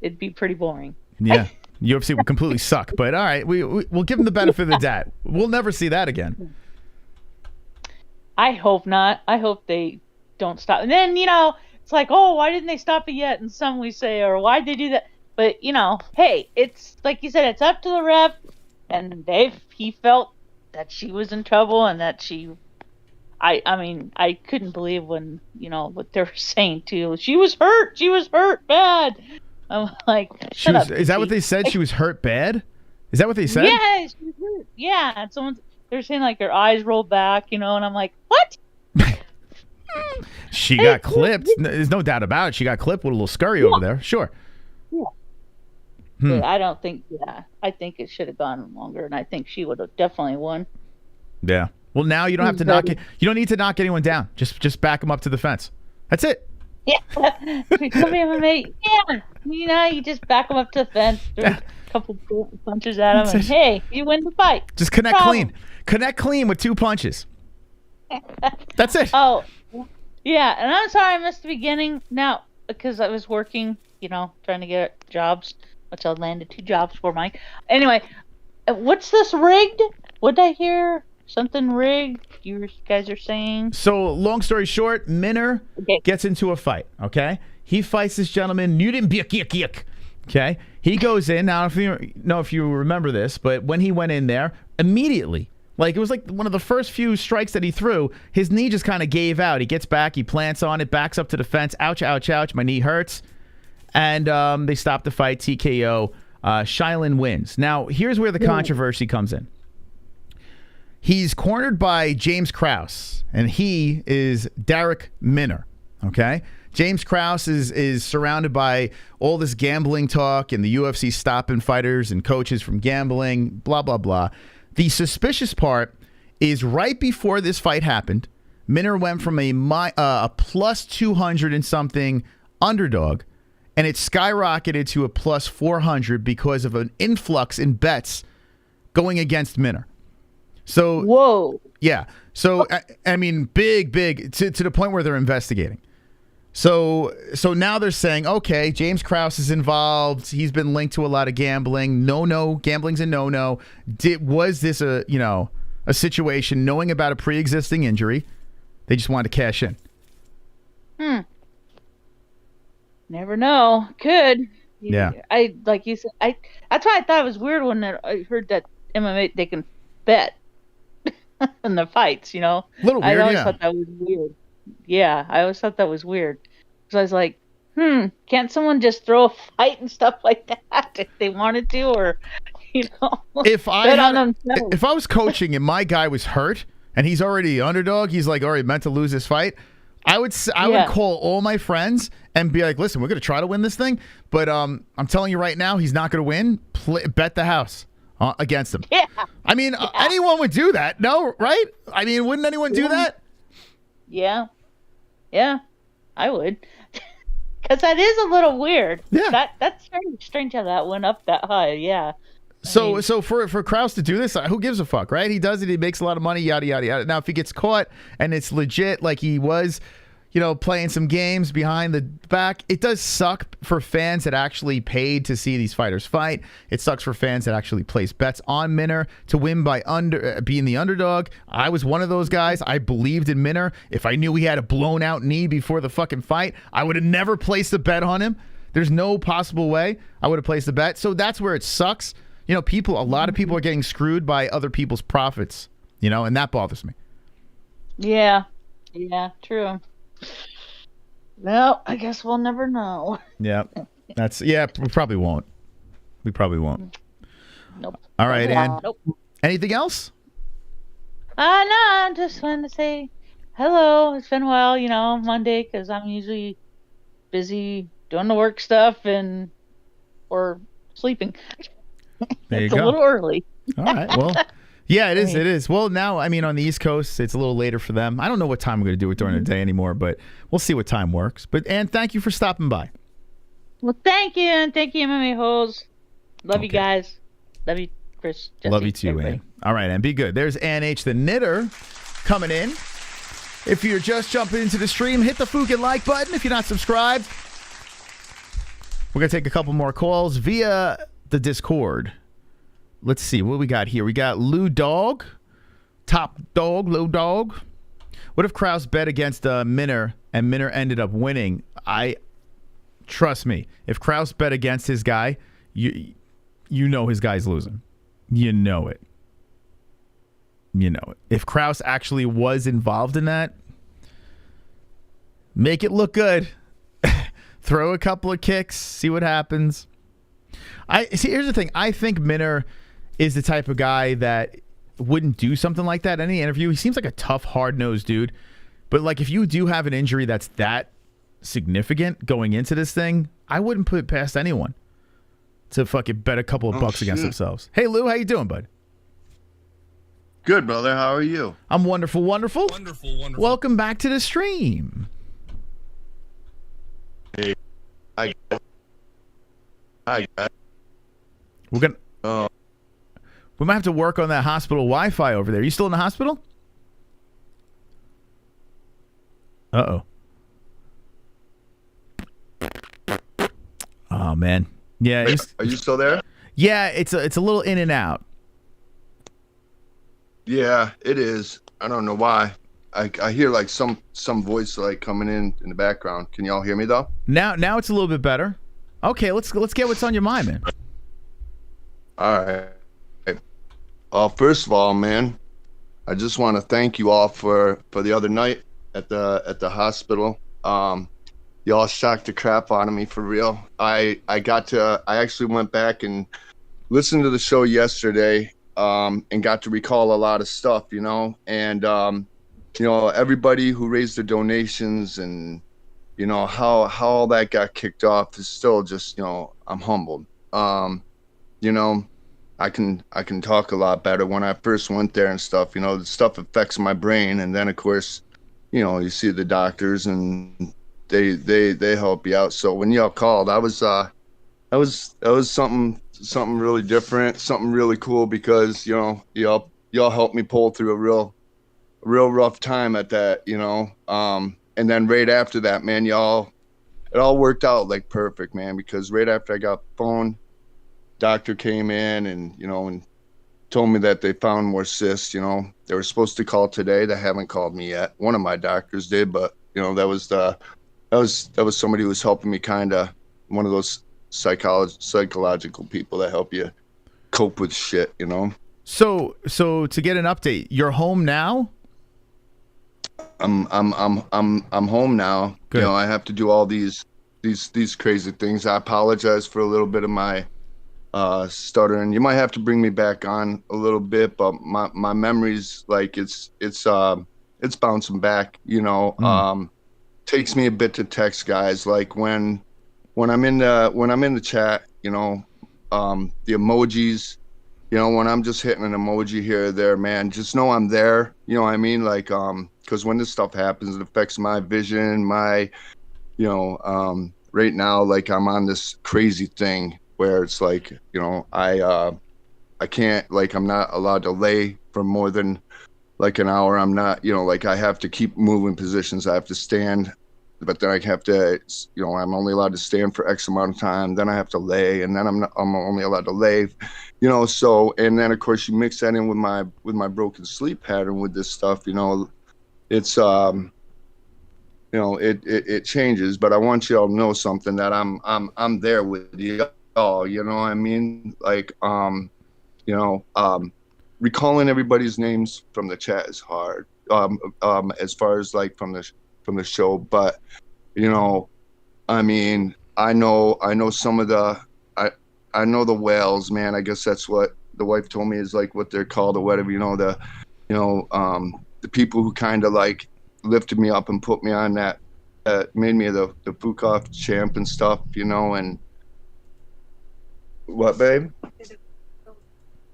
it'd be pretty boring. Yeah, UFC would completely suck. But all right, we'll give them the benefit of the doubt. We'll never see that again. I hope not. I hope they don't stop. And then it's like, oh, why didn't they stop it yet? And some we say, or why'd they do that? But hey, it's like you said, it's up to the ref, and he felt that she was in trouble and that she. I mean, I couldn't believe when, what they were saying too. She was hurt bad. I'm like, shut up. Is that what they said? She was hurt bad? Is that what they said? Yeah, she was hurt. Yeah, and they're saying like her eyes rolled back, and I'm like, what? She got clipped. There's no doubt about it. She got clipped with a little scurry over there. Sure. Yeah. But I don't think, I think it should have gone longer, and I think she would have definitely won. Yeah. Well, now you don't have to knock it. You don't need to knock anyone down. Just back them up to the fence. That's it. Yeah. MMA. Yeah. You just back them up to the fence. Throw a couple punches at them, and hey, you win the fight. Just connect clean. Connect clean with 2 punches. That's it. Oh, yeah. And I'm sorry I missed the beginning. Now, because I was working, trying to get jobs, which I landed 2 jobs for Mike. Anyway, what's this rigged? What did I hear? Something rigged, you guys are saying? So, long story short, Minner gets into a fight, okay? He fights this gentleman, Nuñez, okay? He goes in. Now, I don't know if you remember this, but when he went in there, immediately, it was like one of the first few strikes that he threw, his knee just kind of gave out. He gets back, he plants on it, backs up to the fence. Ouch, ouch, ouch, my knee hurts. And they stop the fight, TKO. Shylin wins. Now, here's where the controversy comes in. He's cornered by James Krause, and he is Derek Minner, okay? James Krause is surrounded by all this gambling talk and the UFC stopping fighters and coaches from gambling, blah, blah, blah. The suspicious part is right before this fight happened, Minner went from a plus 200 and something underdog, and it skyrocketed to a plus 400 because of an influx in bets going against Minner. So, whoa. Yeah. So, I mean, big, to the point where they're investigating. So now they're saying, okay, James Krause is involved. He's been linked to a lot of gambling. No, gambling's a no. Was this a situation knowing about a pre-existing injury? They just wanted to cash in. Never know. Could. Yeah. Like you said, that's why I thought it was weird when I heard that MMA, they can bet. in the fights, you know. Little weird, I always yeah. thought that was weird. Yeah, I always thought that was weird. So I was like, can't someone just throw a fight and stuff like that if they wanted to, or you know, If bet on I themselves. if I was coaching and my guy was hurt and he's already the underdog, he's like already meant to lose this fight, I would call all my friends and be like, listen, we're going to try to win this thing, but I'm telling you right now, he's not going to win. Bet the house against him. Yeah. I mean, anyone would do that. No, right? I mean, wouldn't anyone do that? Yeah. Yeah, I would. Because that is a little weird. Yeah. That's very strange how that went up that high. Yeah. So for Krause to do this, who gives a fuck, right? He does it. He makes a lot of money, yada, yada, yada. Now, if he gets caught and it's legit, like he was, you know, playing some games behind the back, it does suck for fans that actually paid to see these fighters fight. It sucks for fans that actually place bets on Minner to win by being the underdog. I was one of those guys. I believed in Minner. If I knew he had a blown out knee before the fucking fight, I would have never placed a bet on him. There's no possible way I would have placed a bet. So that's where it sucks. You know, a lot of people are getting screwed by other people's profits, you know, and that bothers me. Yeah. Yeah, true. Well, I guess we'll never know. Yeah. We probably won't. Nope. All right, Ann. Nope. Anything else? No, I just wanted to say hello. It's been a while, you know, Monday, because I'm usually busy doing the work stuff or sleeping. There you It's go. a little early. All right. Well, yeah, it is. It is. Well, now, I mean, on the East Coast, it's a little later for them. I don't know what time we're going to do it during the day anymore, but we'll see what time works. But Ann, thank you for stopping by. Well, thank you, and thank you, MMA-Holes. Love you guys. Love you, Chris. Jesse, Love you too, everybody. Ann. All right, Ann, be good. There's Ann H. the Knitter coming in. If you're just jumping into the stream, hit the fucking like button if you're not subscribed. We're going to take a couple more calls via the Discord. Let's see what we got here. We got Lou Dog, Top Dog, Lou Dog. What if Krause bet against Minner and Minner ended up winning? Trust me, if Krause bet against his guy, you know his guy's losing. You know it. If Krause actually was involved in that, make it look good. Throw a couple of kicks, see what happens. Here's the thing. I think Minner is the type of guy that wouldn't do something like that in any interview. He seems like a tough, hard-nosed dude. But like, if you do have an injury that's that significant going into this thing, I wouldn't put it past anyone to fucking bet a couple of bucks against themselves. Hey, Lou, how you doing, bud? Good, brother. How are you? I'm wonderful, wonderful. Welcome back to the stream. Hey, hi. We're gonna. We might have to work on that hospital Wi-Fi over there. Are you still in the hospital? Uh-oh. Oh man. Yeah. Are you still there? Yeah, it's a little in and out. Yeah, it is. I don't know why. I hear like some voice like coming in the background. Can y'all hear me though? Now it's a little bit better. Okay, let's get what's on your mind, man. All right. First of all, man, I just want to thank you all for the other night at the hospital. Y'all shocked the crap out of me, for real. I actually went back and listened to the show yesterday, and got to recall a lot of stuff, you know, and everybody who raised their donations and how all that got kicked off is still just, I'm humbled. I can talk a lot better. When I first went there and stuff, the stuff affects my brain, and then of course, you see the doctors and they help you out. So when y'all called, that was something really different, something really cool, because y'all helped me pull through a real rough time at that, and then right after that, man, it all worked out like perfect, man, because right after I got phone, doctor came in and and told me that they found more cysts. They were supposed to call today. They haven't called me yet. One of my doctors did, but that was somebody who was helping me, kind of one of those psychological people that help you cope with shit, So to get an update, you're home now? I'm home now. Good. You know, I have to do all these crazy things. I apologize for a little bit of my stuttering. You might have to bring me back on a little bit, but my memories, like it's bouncing back, you know. Takes me a bit to text guys, like when I'm in the chat, you know, the emojis, you know, when I'm just hitting an emoji here or there, man, just know I'm there. You know what I mean? Like, because when this stuff happens, it affects my vision, my, you know, right now, like I'm on this crazy thing where it's like, you know, I can't, like, I'm not allowed to lay for more than like an hour. I'm not, you know, like I have to keep moving positions. I have to stand, but then I have to, you know, I'm only allowed to stand for X amount of time. Then I have to lay, and then I'm only allowed to lay, you know. So, and then of course you mix that in with my broken sleep pattern with this stuff, you know, it's you know, it changes. But I want you all to know something, that I'm there with you all, you know what I mean? Like, you know, recalling everybody's names from the chat is hard, as far as like from the show, but you know, I mean, I know some of the, I know the whales, man. I guess that's what the wife told me is like what they're called or whatever, you know, the people who kind of like lifted me up and put me on that made me the Fukov champ and stuff, you know. And what, babe?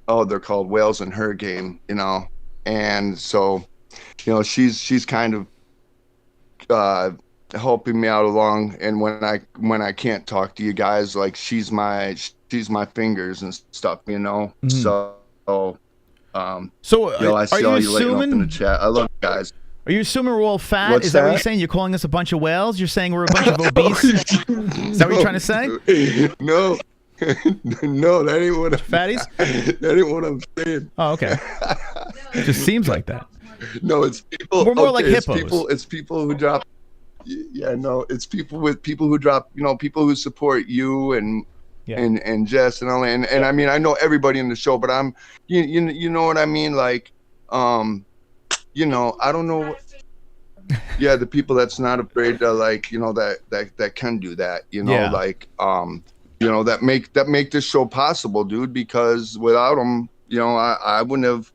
Oh, they're called Whales in Her Game, you know. And so, you know, she's kind of helping me out along, and when I can't talk to you guys, like she's my fingers and stuff, you know. So So you know, I see all you laying up in the assuming chat. I love you guys. Are you assuming we're all fat? What's Is that what that? you're saying? You're calling us a bunch of whales? You're saying we're a bunch of obese? Is that what you're trying to say? No. No, that ain't what Fatties? That ain't what I'm saying. Oh, okay. It just seems like that. No, it's people. We're more like it's hippos. It's people who drop. Yeah, no, it's people who drop. You know, people who support you and Jess and all. And I mean, I know everybody in the show, but I'm, you know what I mean? Like, you know, I don't know. Yeah, the people that's not afraid to, like, you know, that can do that. You know, like, you know, that make this show possible, dude. Because without them, you know, I wouldn't have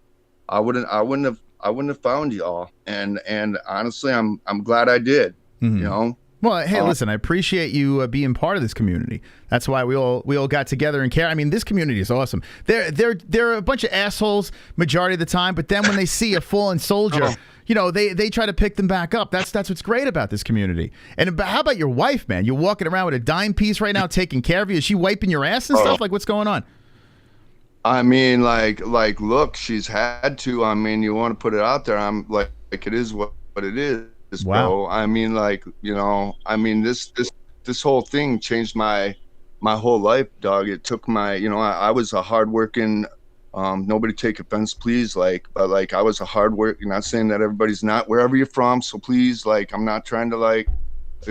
found y'all. And honestly, I'm glad I did. You know. Well, hey, listen, I appreciate you being part of this community. That's why we all got together and care. I mean, this community is awesome. They're a bunch of assholes majority of the time, but then when they see a fallen soldier, you know, they try to pick them back up. That's what's great about this community. And how about your wife, man? You're walking around with a dime piece right now, taking care of you. Is she wiping your ass and stuff? Like, what's going on? I mean, like, look, she's had to. I mean, you want to put it out there. I'm like it is what it is. Wow. Bro. I mean, like, you know, I mean, this whole thing changed my whole life, dog. It took my, you know, I was a hardworking, nobody take offense, please, like, but like I was a hard work. You're not saying that everybody's not wherever you're from, so please, like, I'm not trying to like,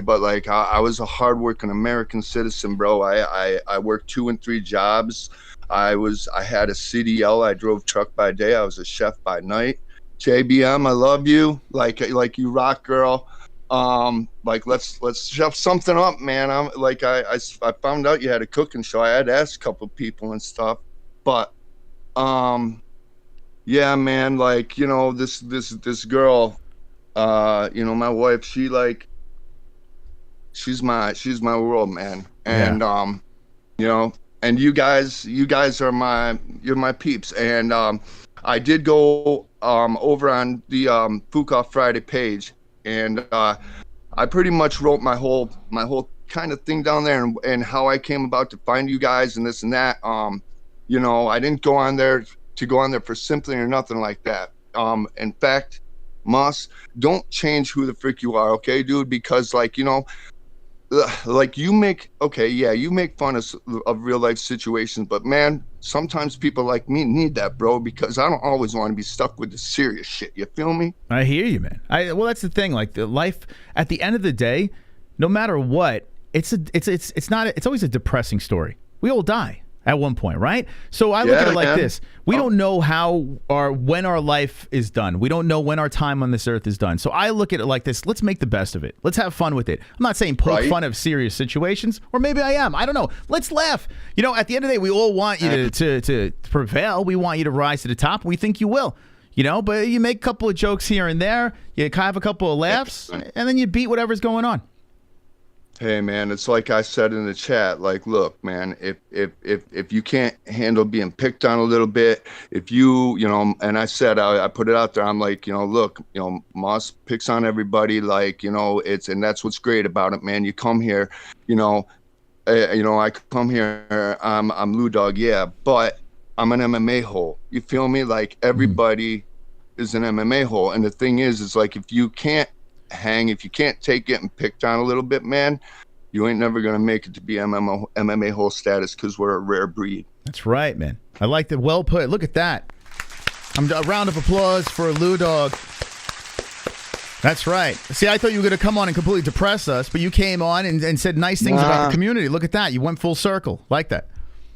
but like I was a hardworking American citizen, bro. I worked 2 and 3 jobs. I had a CDL. I drove truck by day. I was a chef by night. JBM, I love you. Like you rock, girl. Like let's shove something up, man. I'm like I found out you had a cooking show. I had to ask a couple people and stuff, but yeah, man. Like, you know, this girl, you know, my wife. She's my world, man. And you know, and you guys are my peeps. And I did go over on the Fukov Friday page, and I pretty much wrote my whole kind of thing down there, and how I came about to find you guys and this and that. You know, I didn't go on there for simply or nothing like that. In fact, Moss, don't change who the frick you are, okay, dude? Because, like, you know, like you make fun of real life situations, but man, sometimes people like me need that, bro, because I don't always want to be stuck with the serious shit. You feel me? I hear you, man. Well, that's the thing. Like, the life at the end of the day, no matter what, it's always a depressing story. We all die. at one point, right? So I look at it like man. this. We don't know when our life is done. We don't know when our time on this earth is done. So I look at it like this. Let's make the best of it. Let's have fun with it. I'm not saying poke fun of serious situations, or maybe I am. I don't know. Let's laugh. You know, at the end of the day, we all want you to prevail. We want you to rise to the top. We think you will. You know, but you make a couple of jokes here and there. You have a couple of laughs, and then you beat whatever's going on. Hey man, it's like I said in the chat, like, look, man, if you can't handle being picked on a little bit, if you know, and I said, I put it out there, I'm like, you know, look, you know, Moss picks on everybody, like, you know, and that's what's great about it, man. You come here, you know, I come here, I'm Lou Dog, yeah, but I'm an MMA hole. You feel me? Like, everybody is an MMA hole. And the thing is like, if you can't hang, if you can't take getting picked on a little bit, man, you ain't never going to make it to be MMA hole status, because we're a rare breed. That's right, man. I like that. Well put. Look at that. A round of applause for Lou Dog. That's right. See, I thought you were going to come on and completely depress us, but you came on and said nice things about the community. Look at that. You went full circle. Like that.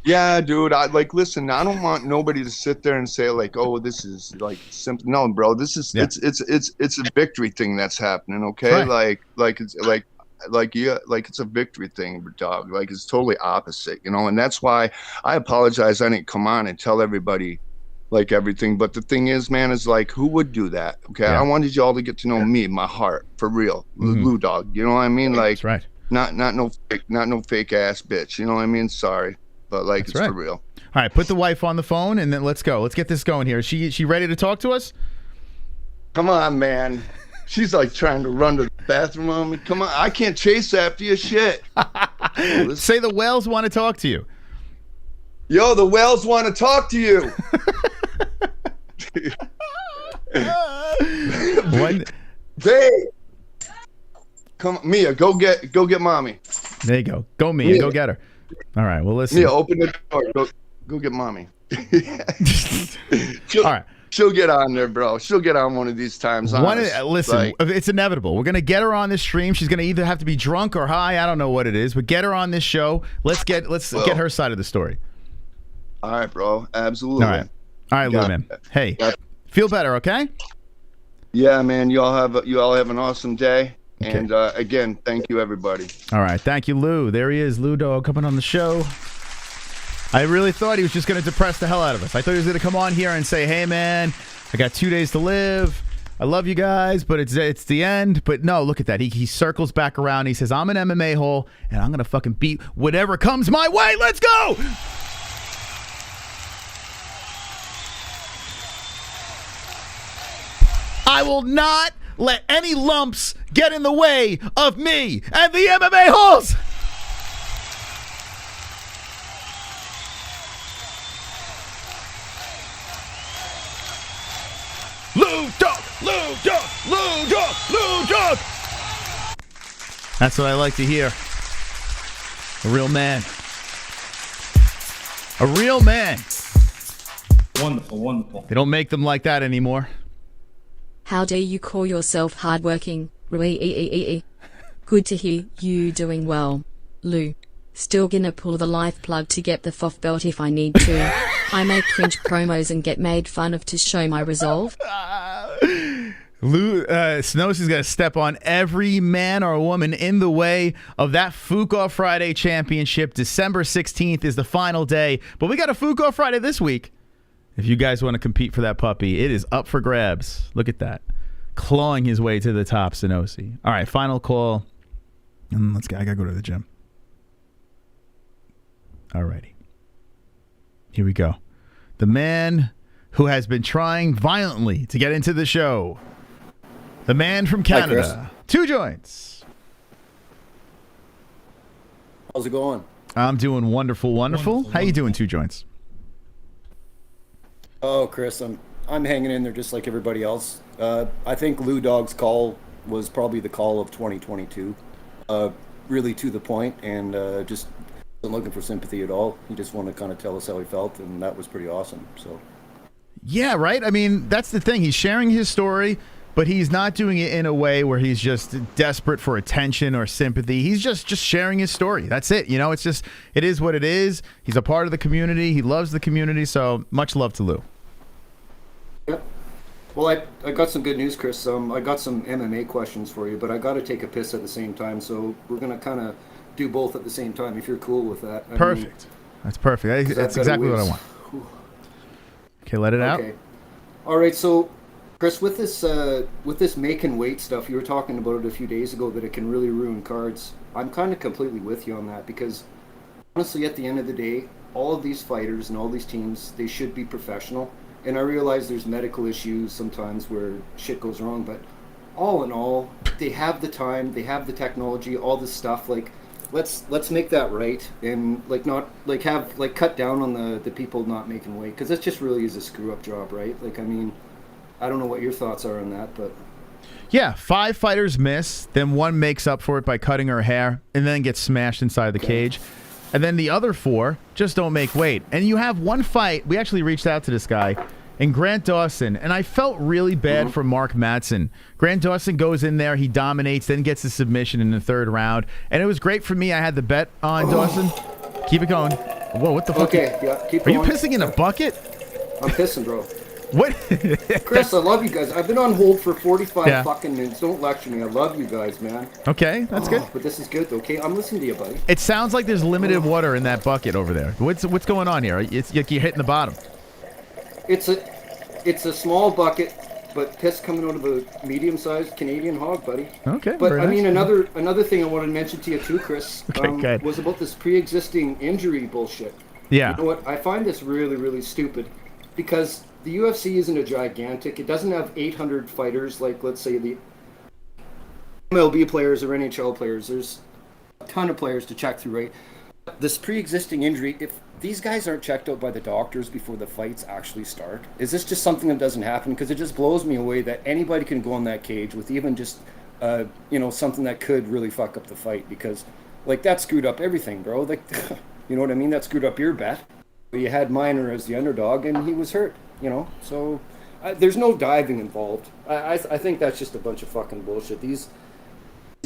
Yeah, dude. Listen, I don't want nobody to sit there and say like, "Oh, this is like simple." No, bro. This is it's a victory thing that's happening. Okay, right. It's a victory thing, dog. Like, it's totally opposite, you know. And that's why I apologize. I didn't come on and tell everybody like everything. But the thing is, man, is like, who would do that? Okay, I wanted y'all to get to know me, my heart, for real, Lou Dog. You know what I mean? Like, that's right. Not no fake ass bitch. You know what I mean? Sorry. But like, that's it's right. For real. All right, put the wife on the phone and then let's go. Let's get this going here. Is she ready to talk to us? Come on, man. She's like trying to run to the bathroom on me. Come on, I can't chase after you. Shit. Say the whales want to talk to you. Yo, the whales want to talk to you. Babe. Come on, Mia, go get mommy. There you go. Go, Mia. Go get her. All right. Well, listen. Mia, open the door. Go get mommy. All right. She'll get on there, bro. She'll get on one of these times. Listen, it's inevitable. We're going to get her on this stream. She's going to either have to be drunk or high. I don't know what it is, but get her on this show. Let's get her side of the story. All right, bro. Absolutely. All right, Lou, man. Hey, feel better, okay? Yeah, man. You all have an awesome day. Okay. And again, thank you, everybody. All right. Thank you, Lou. There he is, Lou Dog, coming on the show. I really thought he was just going to depress the hell out of us. I thought he was going to come on here and say, hey, man, I got 2 days to live. I love you guys, but it's the end. But no, look at that. He circles back around. He says, I'm an MMA hole, and I'm going to fucking beat whatever comes my way. Let's go! I will not let any lumps get in the way of me and the MMA Holes. Lou Dog, Lou Dog, Lou Dog, Lou Dog. That's what I like to hear. A real man. A real man. Wonderful, wonderful. They don't make them like that anymore. How dare you call yourself hardworking? Good to hear you doing well, Lou. Still gonna pull the life plug to get the FOF belt if I need to. I make cringe promos and get made fun of to show my resolve. Lou Snows is gonna step on every man or woman in the way of that Fuqua Friday Championship. December 16th is the final day, but we got a Fuqua Friday this week. If you guys want to compete for that puppy, it is up for grabs. Look at that. Clawing his way to the top, Sonosi. All right, final call. Let's go. I got to go to the gym. All righty. Here we go. The man who has been trying violently to get into the show. The man from Canada. 2 joints. How's it going? I'm doing wonderful. How you doing, 2 joints? Oh, Chris, I'm hanging in there just like everybody else. I think Lou Dog's call was probably the call of 2022. Really to the point, and just wasn't looking for sympathy at all. He just wanted to kind of tell us how he felt, and that was pretty awesome. So, yeah, right. I mean, that's the thing. He's sharing his story. but he's not doing it in a way where he's just desperate for attention or sympathy. He's just sharing his story. That's it. You know, it is what it is. He's a part of the community. He loves the community. So much love to Lou. Yep. Well, I got some good news, Chris. I got some MMA questions for you, but I got to take a piss at the same time. So we're going to kind of do both at the same time, if you're cool with that. Perfect. That's perfect. That's exactly what I want. Okay, let it out. Okay. All right, so Chris, with this making weight stuff, you were talking about it a few days ago that it can really ruin cards. I'm kind of completely with you on that because honestly, at the end of the day, all of these fighters and all these teams, they should be professional. And I realize there's medical issues sometimes where shit goes wrong, but all in all, they have the time, they have the technology, all this stuff. Like, let's make that right and cut down on the people not making weight, because it just really is a screw up job, right? Like, I mean, I don't know what your thoughts are on that, but yeah, 5 fighters miss, then one makes up for it by cutting her hair, and then gets smashed inside the cage. And then the other 4 just don't make weight. And you have one fight, we actually reached out to this guy, and Grant Dawson, and I felt really bad for Mark Madsen. Grant Dawson goes in there, he dominates, then gets a submission in the 3rd round. And it was great for me. I had the bet on Dawson. Keep it going. Whoa, what the fuck? Okay, yeah, keep Are going. you pissing in a bucket? I'm pissing, bro. What? Chris, I love you guys. I've been on hold for 45 fucking minutes. Don't lecture me. I love you guys, man. Okay, that's good. But this is good, okay? I'm listening to you, buddy. It sounds like there's limited water in that bucket over there. What's going on here? It's like you're hitting the bottom. It's a small bucket, but piss coming out of a medium-sized Canadian hog, buddy. Okay. But I mean, another thing I wanted to mention to you too, Chris, Okay, was about this pre-existing injury bullshit. Yeah. You know what? I find this really, really stupid because the UFC isn't a gigantic. It doesn't have 800 fighters like, let's say, the MLB players or NHL players. There's a ton of players to check through, right? This pre-existing injury, if these guys aren't checked out by the doctors before the fights actually start, is this just something that doesn't happen? Because it just blows me away that anybody can go in that cage with even just, something that could really fuck up the fight, because, like, that screwed up everything, bro. Like, you know what I mean? That screwed up your bet. You had Minor as the underdog, and he was hurt, So there's no diving involved. I think that's just a bunch of fucking bullshit. These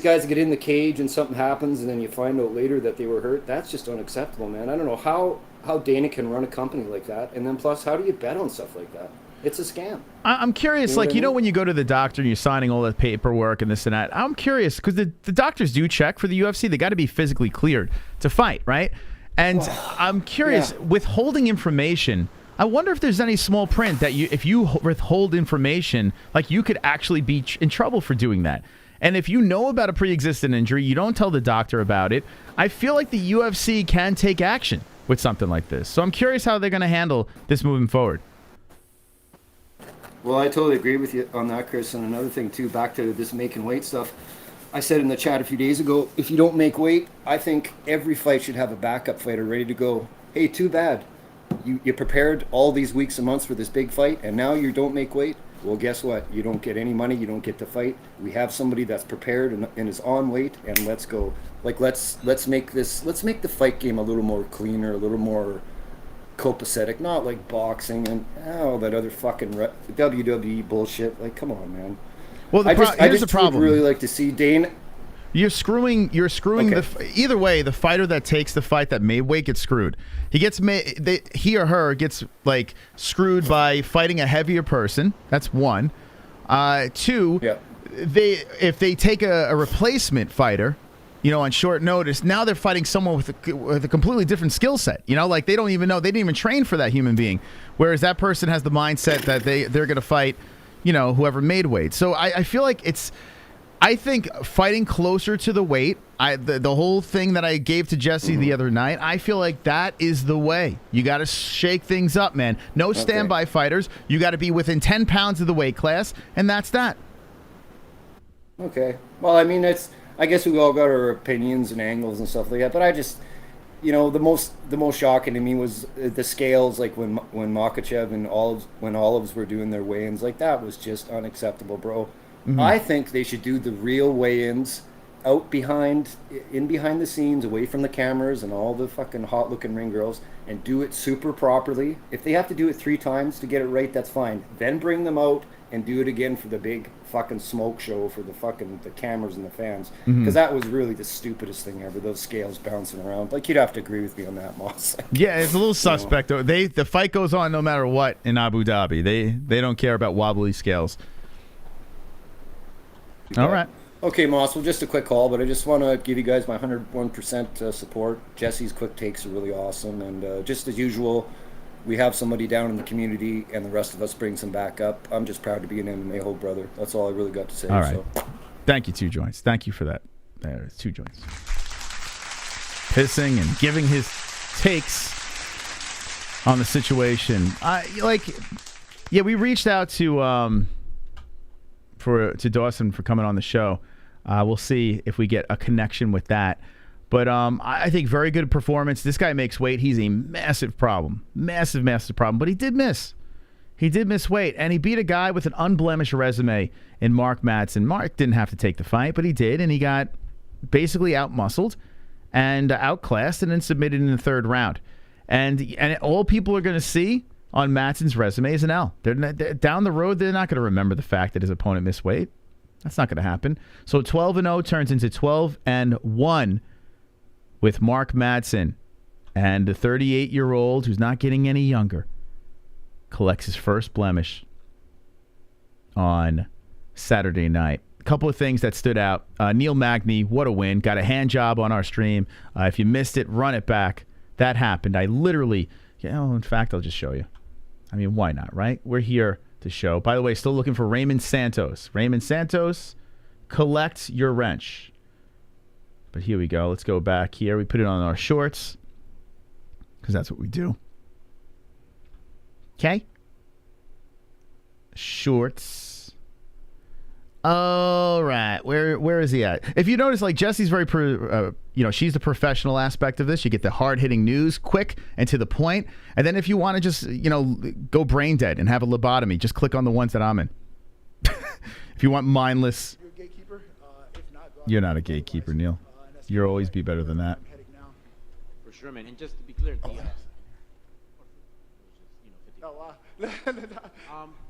guys get in the cage and something happens and then you find out later that they were hurt. That's just unacceptable, man. I don't know how Dana can run a company like that, and then plus, how do you bet on stuff like that? It's a scam. I'm curious, when you go to the doctor and you're signing all that paperwork and this and that, I'm curious, because the doctors do check for the UFC. They got to be physically cleared to fight, right? And I'm curious, withholding information, I wonder if there's any small print that if you withhold information, like, you could actually be in trouble for doing that. And if you know about a pre-existing injury, you don't tell the doctor about it, I feel like the UFC can take action with something like this. So I'm curious how they're going to handle this moving forward. Well, I totally agree with you on that, Chris. And another thing, too, back to this making weight stuff. I said in the chat a few days ago, if you don't make weight, I think every fight should have a backup fighter ready to go. Hey, too bad. You prepared all these weeks and months for this big fight, and now you don't make weight? Well, guess what? You don't get any money. You don't get to fight. We have somebody that's prepared and is on weight, and let's go. Like, let's make the fight game a little more cleaner, a little more copacetic, not like boxing and all that other fucking WWE bullshit. Like, come on, man. Well, I here's the would problem. really like to see Dana. You're screwing either way, the fighter that takes the fight that made weight gets screwed. He or her gets, like, screwed by fighting a heavier person. That's one. 2, if they take a replacement fighter, on short notice, now they're fighting someone with a completely different skill set. Like, they don't even know, they didn't even train for that human being. Whereas that person has the mindset that they're going to fight, whoever made weight. So I feel like I think fighting closer to the weight, the whole thing that I gave to Jesse the other night, I feel like that is the way. You got to shake things up, man. No standby fighters. You got to be within 10 pounds of the weight class, and that's that. Okay. Well, I mean, I guess we all got our opinions and angles and stuff like that, but I just, the most shocking to me was the scales, like when Makhachev and Olives were doing their weigh-ins. Like, that was just unacceptable, bro. Mm-hmm. I think they should do the real weigh-ins in behind the scenes, away from the cameras and all the fucking hot-looking ring girls, and do it super properly. If they have to do it 3 times to get it right, that's fine. Then bring them out and do it again for the big fucking smoke show for the cameras and the fans. Because that was really the stupidest thing ever. Those scales bouncing around. Like, you'd have to agree with me on that, Moss. Yeah, it's a little suspect though. The fight goes on no matter what in Abu Dhabi. They don't care about wobbly scales. All right. Okay, Moss, well, just a quick call, but I just want to give you guys my 101% support. Jesse's quick takes are really awesome, and just as usual, we have somebody down in the community, and the rest of us brings them back up. I'm just proud to be an MMA Hole brother. That's all I really got to say. All right. So. Thank you, 2 Joints. Thank you for that. There's 2 Joints. Pissing and giving his takes on the situation. We reached out to Dawson for coming on the show. We'll see if we get a connection with that. But I think very good performance. This guy makes weight. He's a massive problem. Massive, massive problem. But he did miss. He did miss weight. And he beat a guy with an unblemished resume in Mark Madsen. Mark didn't have to take the fight, but he did. And he got basically out-muscled and outclassed and then submitted in the 3rd round. And all people are going to see on Madsen's resume is an L. Down the road, they're not going to remember the fact that his opponent missed weight. That's not going to happen. So 12-0 turns into 12-1 with Mark Madsen. And the 38-year-old, who's not getting any younger, collects his first blemish on Saturday night. A couple of things that stood out. Neil Magny, what a win. Got a hand job on our stream. If you missed it, run it back. That happened. I literally, in fact, I'll just show you. I mean, why not, right? We're here to show. By the way, still looking for Raymond Santos. Raymond Santos, collect your wrench. But here we go. Let's go back here. We put it on our shorts because that's what we do. Okay? Shorts. All right. Where is he at? If you notice, like, Jesse's very, she's the professional aspect of this. You get the hard-hitting news quick and to the point. And then if you want to just, go brain dead and have a lobotomy, just click on the ones that I'm in. If you want mindless. You're a gatekeeper? You're not a gatekeeper, Neil. You'll always be better than that. For sure, man. And just to be clear,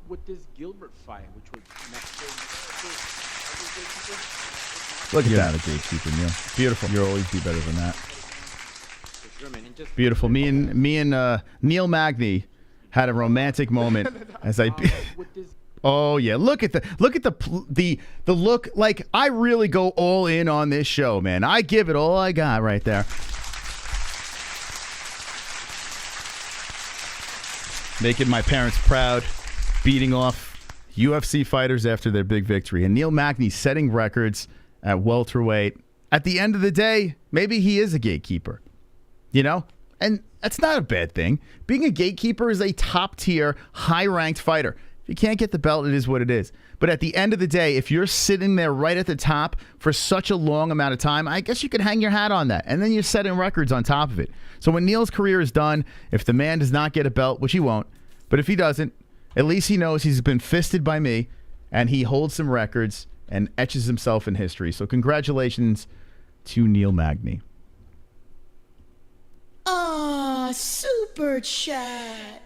with this Gilbert fight, which was next Look at that, a gatekeeper, Neil. Beautiful. You'll always be better than that. For sure, man. And just beautiful. Me and Neil Magny had a romantic moment as I. Oh yeah, look at the look. Like, I really go all in on this show, man. I give it all I got right there. Making my parents proud, beating off UFC fighters after their big victory. And Neil Magny setting records at welterweight. At the end of the day, maybe he is a gatekeeper, And that's not a bad thing. Being a gatekeeper is a top-tier, high-ranked fighter. If you can't get the belt, it is what it is. But at the end of the day, if you're sitting there right at the top for such a long amount of time, I guess you could hang your hat on that. And then you're setting records on top of it. So when Neil's career is done, if the man does not get a belt, which he won't, but if he doesn't, at least he knows he's been fisted by me, and he holds some records and etches himself in history. So congratulations to Neil Magny. Super chat.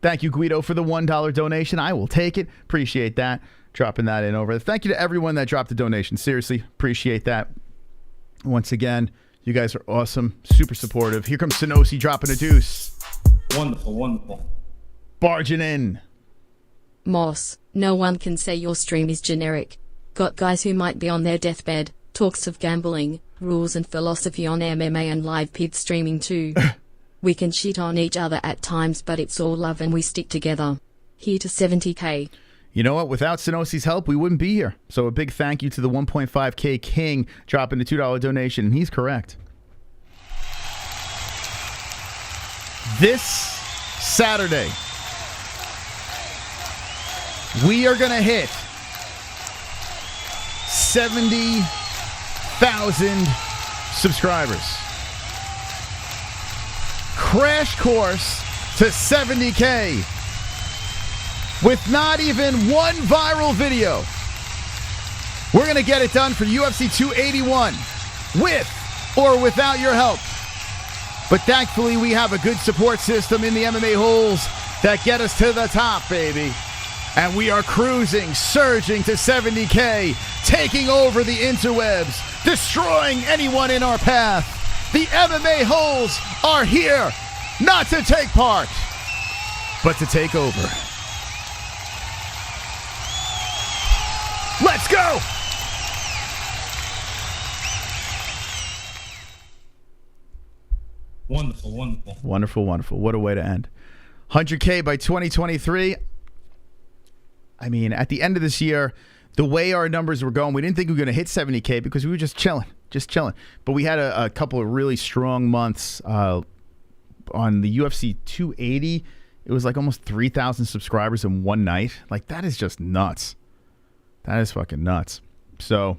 Thank you, Guido, for the $1 donation. I will take it. Appreciate that. Dropping that in over. Thank you to everyone that dropped a donation. Seriously, appreciate that. Once again, you guys are awesome. Super supportive. Here comes Sonosi dropping a deuce. Wonderful, wonderful. Barging in. Moss, no one can say your stream is generic. Got guys who might be on their deathbed, talks of gambling, rules and philosophy on MMA and live pit streaming too. We can shit on each other at times, but it's all love and we stick together. Here to 70K. You know what? Without Sonosi's help, we wouldn't be here. So a big thank you to the 1.5K King dropping the $2 donation. And he's correct. This Saturday, we are going to hit 70,000 subscribers. Crash course to 70K with not even one viral video. We're going to get it done for UFC 281 with or without your help. But thankfully, we have a good support system in the MMA Holes that get us to the top, baby. And we are cruising, surging to 70K, taking over the interwebs, destroying anyone in our path. The MMA Holes are here, not to take part, but to take over. Let's go! Wonderful, wonderful. Wonderful, wonderful. What a way to end. 100K by 2023. I mean, at the end of this year, the way our numbers were going, we didn't think we were going to hit 70K because we were just chilling. But we had a couple of really strong months on the UFC 280. It was like almost 3,000 subscribers in one night. Like, that is just nuts. That is fucking nuts. So,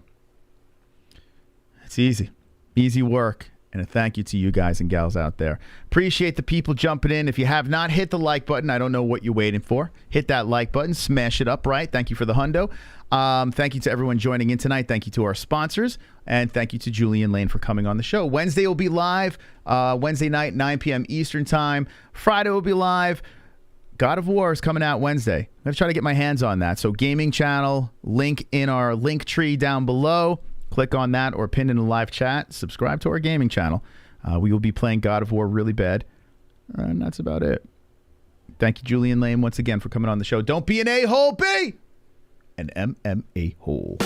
it's easy. Easy work. And a thank you to you guys and gals out there. Appreciate the people jumping in. If you have not hit the like button, I don't know what you're waiting for. Hit that like button. Smash it up, right? Thank you for the hundo. Thank you to everyone joining in tonight. Thank you to our sponsors. And thank you to Julian Lane for coming on the show. Wednesday will be live. Wednesday night, 9 p.m. Eastern time. Friday will be live. God of War is coming out Wednesday. I'm going to try to get my hands on that. So gaming channel, link in our link tree down below. Click on that or pin in the live chat. Subscribe to our gaming channel. We will be playing God of War really bad. And that's about it. Thank you, Julian Lane, once again for coming on the show. Don't be an a-hole, be an MMA hole.